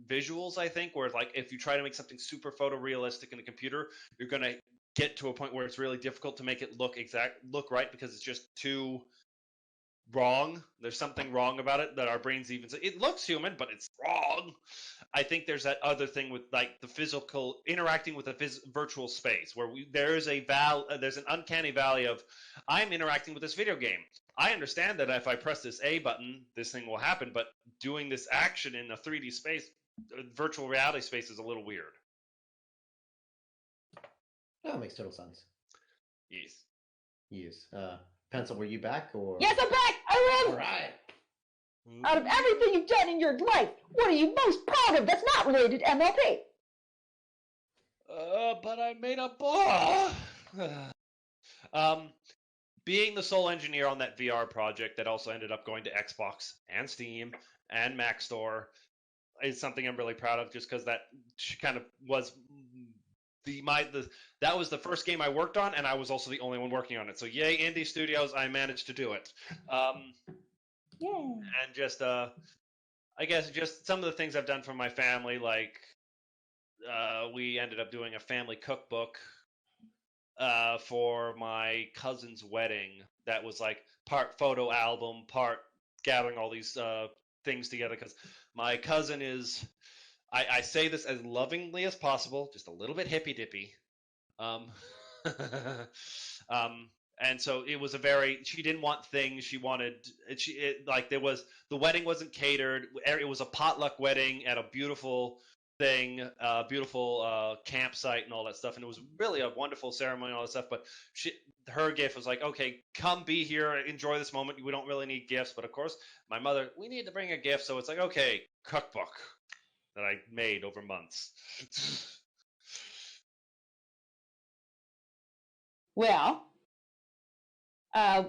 Speaker 6: visuals, I think, where like if you try to make something super photorealistic in the computer, you're going to get to a point where it's really difficult to make it look right, because it's just too wrong. There's something wrong about it that our brains even say it looks human, but it's wrong. I think there's that other thing with like the physical interacting with a virtual space where there's an uncanny valley of I'm interacting with this video game. I understand that if I press this A button, this thing will happen, but doing this action in a 3D space, virtual reality space, is a little weird.
Speaker 2: That makes total sense.
Speaker 6: Yes.
Speaker 2: Yes. Pencil, were you back or?
Speaker 3: Yes, I'm back. I
Speaker 2: All
Speaker 3: win.
Speaker 2: right.
Speaker 3: Out of everything you've done in your life, what are you most proud of that's not related to MLP?
Speaker 6: But I made a being the sole engineer on that VR project that also ended up going to Xbox and Steam and Mac Store is something I'm really proud of, just because that kind of was that was the first game I worked on, and I was also the only one working on it. So yay, indie studios, I managed to do it.
Speaker 3: Yeah.
Speaker 6: And just I guess just some of the things I've done for my family, like we ended up doing a family cookbook for my cousin's wedding that was like part photo album, part gathering all these things together, because my cousin is, I say this as lovingly as possible, just a little bit hippy dippy. And so it was she didn't want things. She wanted, the wedding wasn't catered. It was a potluck wedding at a beautiful beautiful campsite and all that stuff. And it was really a wonderful ceremony and all that stuff. But her gift was like, okay, come be here, enjoy this moment. We don't really need gifts. But of course, my mother, we need to bring a gift. So it's like, okay, cookbook that I made over months.
Speaker 3: Well,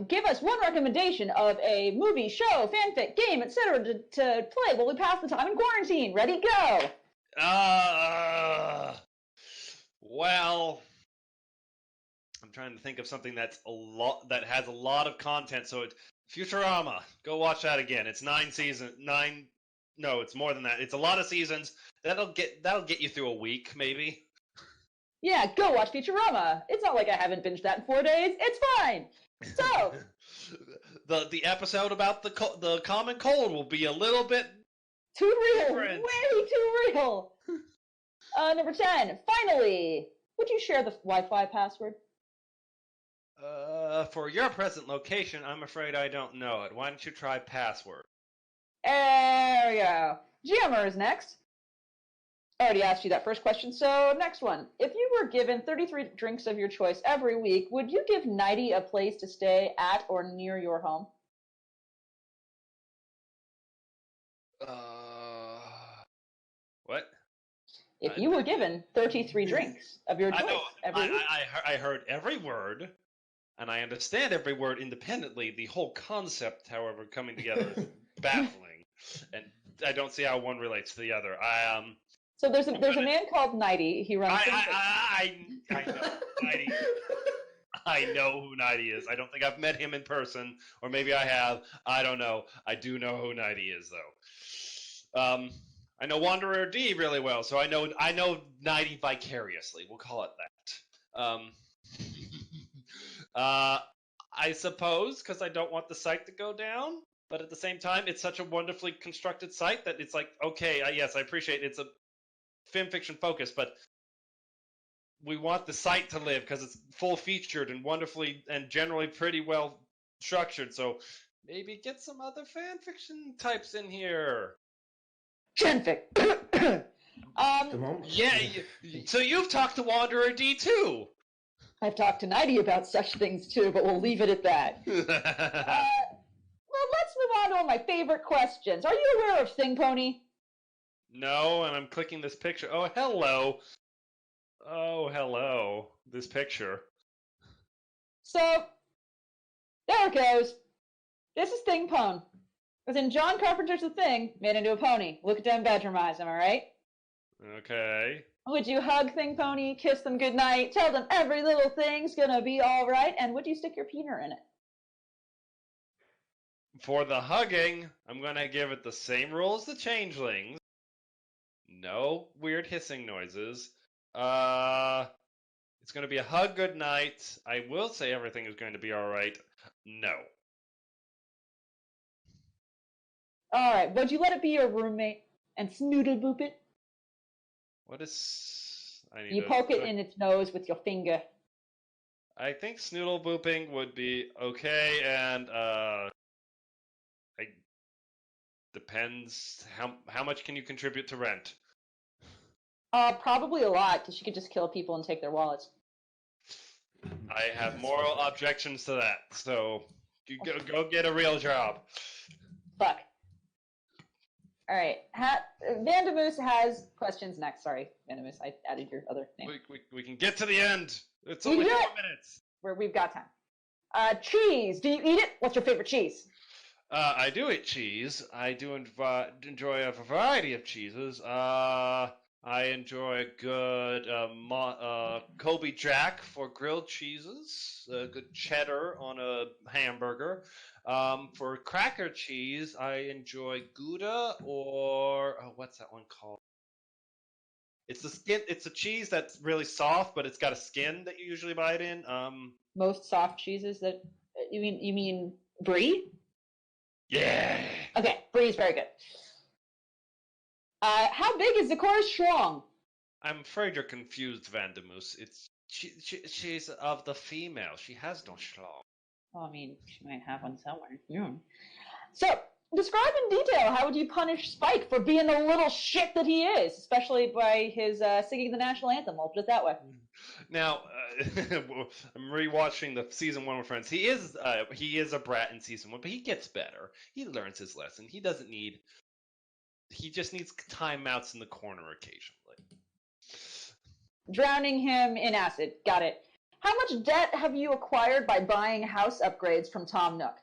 Speaker 3: give us one recommendation of a movie, show, fanfic, game, etc. to play while we pass the time in quarantine. Ready, go!
Speaker 6: Well, I'm trying to think of something that has a lot of content. So it's Futurama. Go watch that again. It's 9 seasons. No, it's more than that. It's a lot of seasons. That'll get you through a week, maybe.
Speaker 3: Yeah, go watch Futurama. It's not like I haven't binged that in 4 days. It's fine. So
Speaker 6: the episode about the common cold will be a little bit
Speaker 3: too real,
Speaker 6: different.
Speaker 3: Way too real. Number 10. Finally, would you share the Wi-Fi password?
Speaker 6: For your present location, I'm afraid I don't know it. Why don't you try password?
Speaker 3: There we go. Jammer is next. I already asked you that first question, so next one. If you were given 33 drinks of your choice every week, would you give Nighty a place to stay at or near your home?
Speaker 6: What?
Speaker 3: If you were given 33 drinks of your choice every week.
Speaker 6: I heard every word, and I understand every word independently. The whole concept, however, coming together is baffling, and I don't see how one relates to the other.
Speaker 3: So there's a man called Nighty. He runs.
Speaker 6: I know Nighty. I know who Nighty is. I don't think I've met him in person, or maybe I have. I don't know. I do know who Nighty is, though. I know Wanderer D really well, so I know Nighty vicariously. We'll call it that. I suppose because I don't want the site to go down, but at the same time, it's such a wonderfully constructed site that it's like, okay, yes, I appreciate it's a film fiction focus, but we want the site to live because it's full featured and wonderfully and generally pretty well structured. So maybe get some other fan fiction types in here.
Speaker 3: Genfic.
Speaker 6: Yeah. So you've talked to Wanderer D too.
Speaker 3: I've talked to Nighty about such things too, but we'll leave it at that. Well, let's move on to one of my favorite questions. Are you aware of Thing Pony?
Speaker 6: No, and I'm clicking this picture. Oh, hello. Oh, hello. This picture.
Speaker 3: So, there it goes. This is Thing Pone. As in John Carpenter's The Thing, made into a pony. Look at them bedroom eyes, am I right?
Speaker 6: Okay.
Speaker 3: Would you hug Thing Pony, kiss them goodnight, tell them every little thing's gonna be alright, and would you stick your peener in it?
Speaker 6: For the hugging, I'm gonna give it the same rule as the changelings. No weird hissing noises. It's gonna be a hug goodnight. I will say everything is going to be alright. No.
Speaker 3: All right. Would you let it be your roommate and snoodle boop it?
Speaker 6: What is? I need
Speaker 3: You
Speaker 6: to.
Speaker 3: poke it in its nose with your finger.
Speaker 6: I think snoodle booping would be okay, and it depends how much can you contribute to rent.
Speaker 3: Probably a lot, because she could just kill people and take their wallets.
Speaker 6: I have moral objections to that, so you go get a real job.
Speaker 3: Fuck. All right. Vandemoose has questions next. Sorry, Vandemoose. I added your other name.
Speaker 6: We can get to the end. It's
Speaker 3: We
Speaker 6: only
Speaker 3: do
Speaker 6: 4
Speaker 3: it!
Speaker 6: minutes.
Speaker 3: We've got time. Cheese. Do you eat it? What's your favorite cheese?
Speaker 6: I do eat cheese. I do enjoy a variety of cheeses. I enjoy a good Colby Jack for grilled cheeses, a good cheddar on a hamburger. For cracker cheese, I enjoy Gouda or what's that one called? It's the skin. It's a cheese that's really soft, but it's got a skin that you usually buy it in.
Speaker 3: Most soft cheeses that you mean brie?
Speaker 6: Yeah.
Speaker 3: Okay, brie is very good. How big is the chorus schlong?
Speaker 6: I'm afraid you're confused, Vandemoose. She's of the female. She has no schlong.
Speaker 3: Well, I mean, she might have one somewhere. Yeah. So, describe in detail how would you punish Spike for being the little shit that he is, especially by his singing the national anthem. I'll put it that way.
Speaker 6: Now, I'm rewatching the season 1 with friends. He is a brat in season 1, but he gets better. He learns his lesson. He just needs timeouts in the corner occasionally.
Speaker 3: Drowning him in acid. Got it. How much debt have you acquired by buying house upgrades from Tom Nook?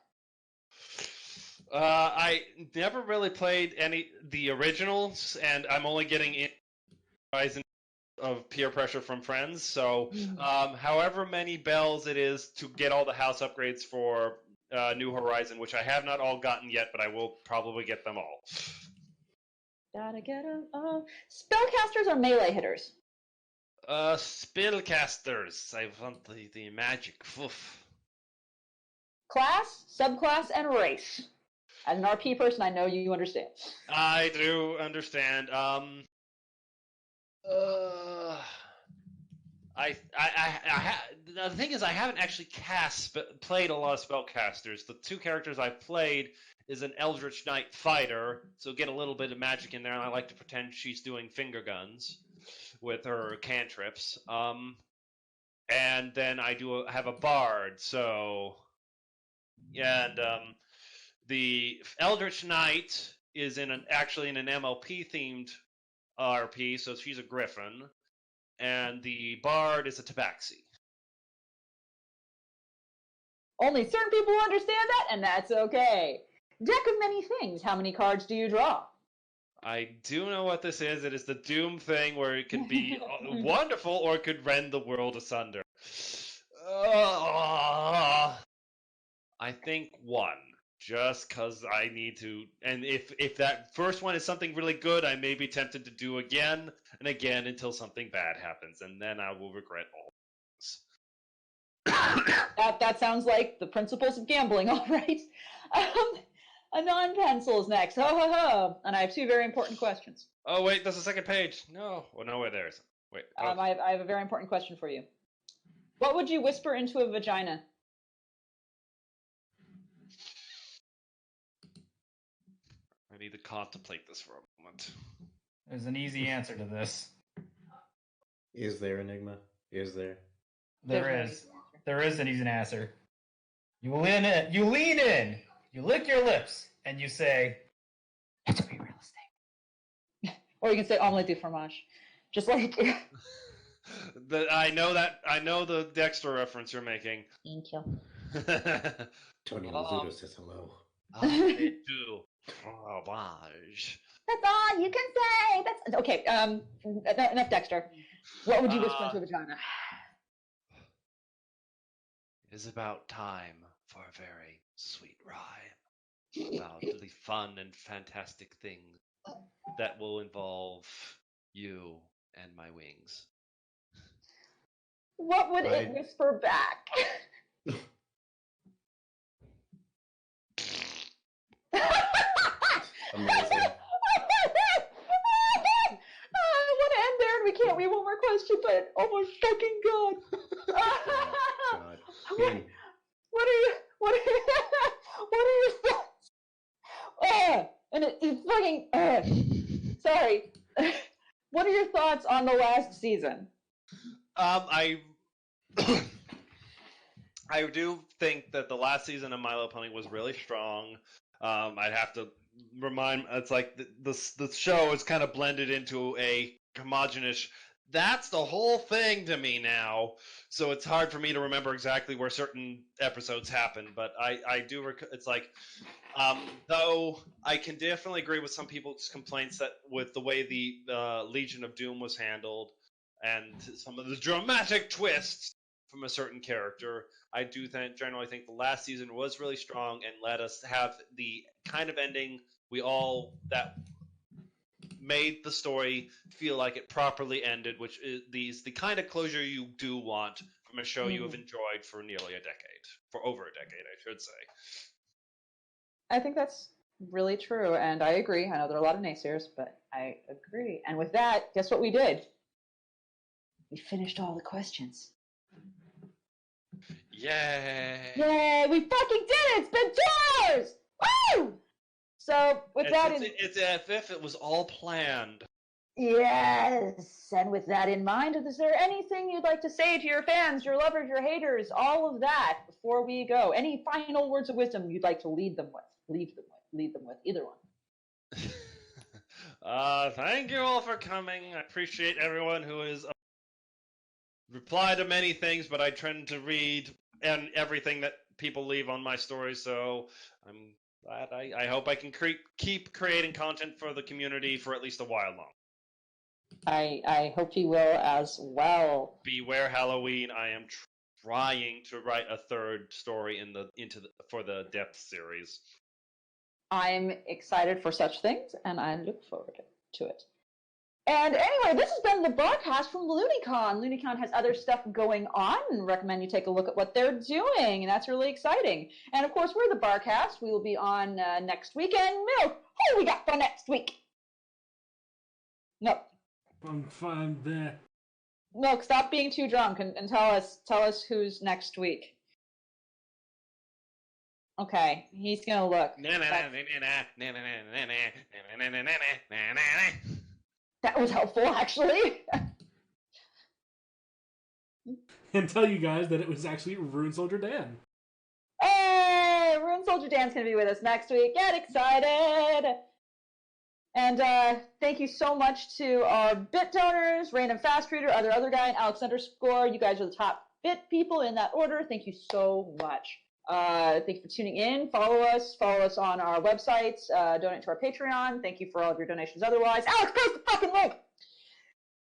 Speaker 6: I never really played the originals, and I'm only getting in of peer pressure from friends. So, however many bells it is to get all the house upgrades for New Horizon, which I have not all gotten yet, but I will probably get them all.
Speaker 3: Gotta get them all. Spellcasters or melee hitters?
Speaker 6: Spellcasters. I want the magic. Oof.
Speaker 3: Class, subclass, and race. As an RP person, I know you understand.
Speaker 6: I do understand. The thing is, I haven't actually played a lot of spellcasters. The 2 characters I've played is an Eldritch Knight fighter, so get a little bit of magic in there, and I like to pretend she's doing finger guns with her cantrips. And then I have a bard, so and the Eldritch Knight is actually in an MLP themed RP, so she's a griffin, and the bard is a tabaxi.
Speaker 3: Only certain people understand that, and that's okay. Deck of many things. How many cards do you draw?
Speaker 6: I do know what this is. It is the Doom thing where it can be wonderful or it could rend the world asunder. I think 1. Just because I need to, and if that first one is something really good, I may be tempted to do again and again until something bad happens, and then I will regret all things.
Speaker 3: That sounds like the principles of gambling, all right. Anon Pencil is next. Ho ho ho! And I have 2 very important questions.
Speaker 6: Oh wait, there's a second page. No, well, no, wait, there isn't. Wait. Oh.
Speaker 3: I have a very important question for you. What would you whisper into a vagina?
Speaker 6: I need to contemplate this for a moment.
Speaker 4: There's an easy answer to this.
Speaker 2: Is there, Enigma? Is there?
Speaker 4: There is. There is an easy answer. You lean in, you lick your lips, and you say, "That's a real estate."
Speaker 3: Or you can say omelette du fromage. Just like...
Speaker 6: I know the Dexter reference you're making.
Speaker 3: Thank you.
Speaker 2: Tony Rizzuto says hello.
Speaker 6: They do. Fromage.
Speaker 3: That's all you can say. That's okay. Enough Dexter. What would you whisper into a vagina?
Speaker 6: It is about time for a very sweet rhyme about the fun and fantastic things that will involve you and my wings.
Speaker 3: What would it whisper back? got me one more question, but oh my fucking god!
Speaker 2: God.
Speaker 3: What are you? What are your thoughts? And it's fucking. Sorry. What are your thoughts on the last season?
Speaker 6: I do think that the last season of Milo Pony was really strong. I'd have to remind. It's like the show is kind of blended into a homogenous. That's the whole thing to me now. So it's hard for me to remember exactly where certain episodes happen. But I do. It's like. Though I can definitely agree with some people's complaints that with the way the Legion of Doom was handled and some of the dramatic twists from a certain character, I do generally think the last season was really strong and let us have the kind of ending that made the story feel like it properly ended, which is the kind of closure you do want from a show you have enjoyed for nearly a decade, for over a decade, I should say.
Speaker 3: I think that's really true, and I agree. I know there are a lot of naysayers, but I agree. And with that, guess what we did? We finished all the questions.
Speaker 6: Yay!
Speaker 3: Yay! We fucking did it! It's been 2 hours! Woo! So with
Speaker 6: it's as if it was all planned.
Speaker 3: Yes, and with that in mind, is there anything you'd like to say to your fans, your lovers, your haters, all of that before we go? Any final words of wisdom you'd like to leave them with, either one.
Speaker 6: Thank you all for coming. I appreciate everyone who has replied to many things, but I tend to read and everything that people leave on my story, so I'm glad. I hope I can keep creating content for the community for at least a while longer.
Speaker 3: I hope you will as well.
Speaker 6: Beware Halloween. I am trying to write a third story for the Depth series.
Speaker 3: I'm excited for such things, and I look forward to it. And anyway, this has been the Barcast from LooneyCon. LooneyCon has other stuff going on, and recommend you take a look at what they're doing, and that's really exciting. And of course, we're the Barcast. We will be on next weekend. Milk, who we got for next week? No.
Speaker 5: I'm fine there.
Speaker 3: Milk, stop being too drunk and tell us who's next week. Okay, he's gonna look. That was helpful, actually.
Speaker 5: And tell you guys that it was actually Rune Soldier Dan.
Speaker 3: Hey, Rune Soldier Dan's gonna be with us next week. Get excited! And thank you so much to our bit donors, Random Fast Reader, other guy, and Alex _. You guys are the top bit people in that order. Thank you so much. Thank you for tuning in. Follow us on our websites, donate to our Patreon. Thank you for all of your donations otherwise. Alex, post the fucking link!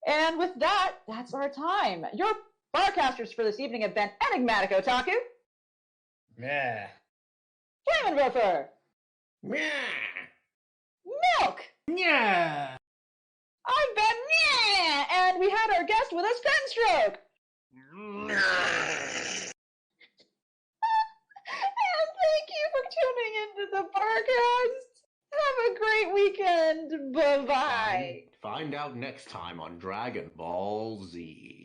Speaker 3: And with that, that's our time. Your barcasters for this evening have been Enigmatic Otaku.
Speaker 4: Yeah.
Speaker 3: Flamin' Roofer.
Speaker 2: Yeah.
Speaker 3: Milk.
Speaker 5: Yeah.
Speaker 3: I've been yeah, and we had our guest with us, Penstroke. And thank you for tuning into the Barcast. Have a great weekend. Bye-bye.
Speaker 2: Find out next time on Dragon Ball Z.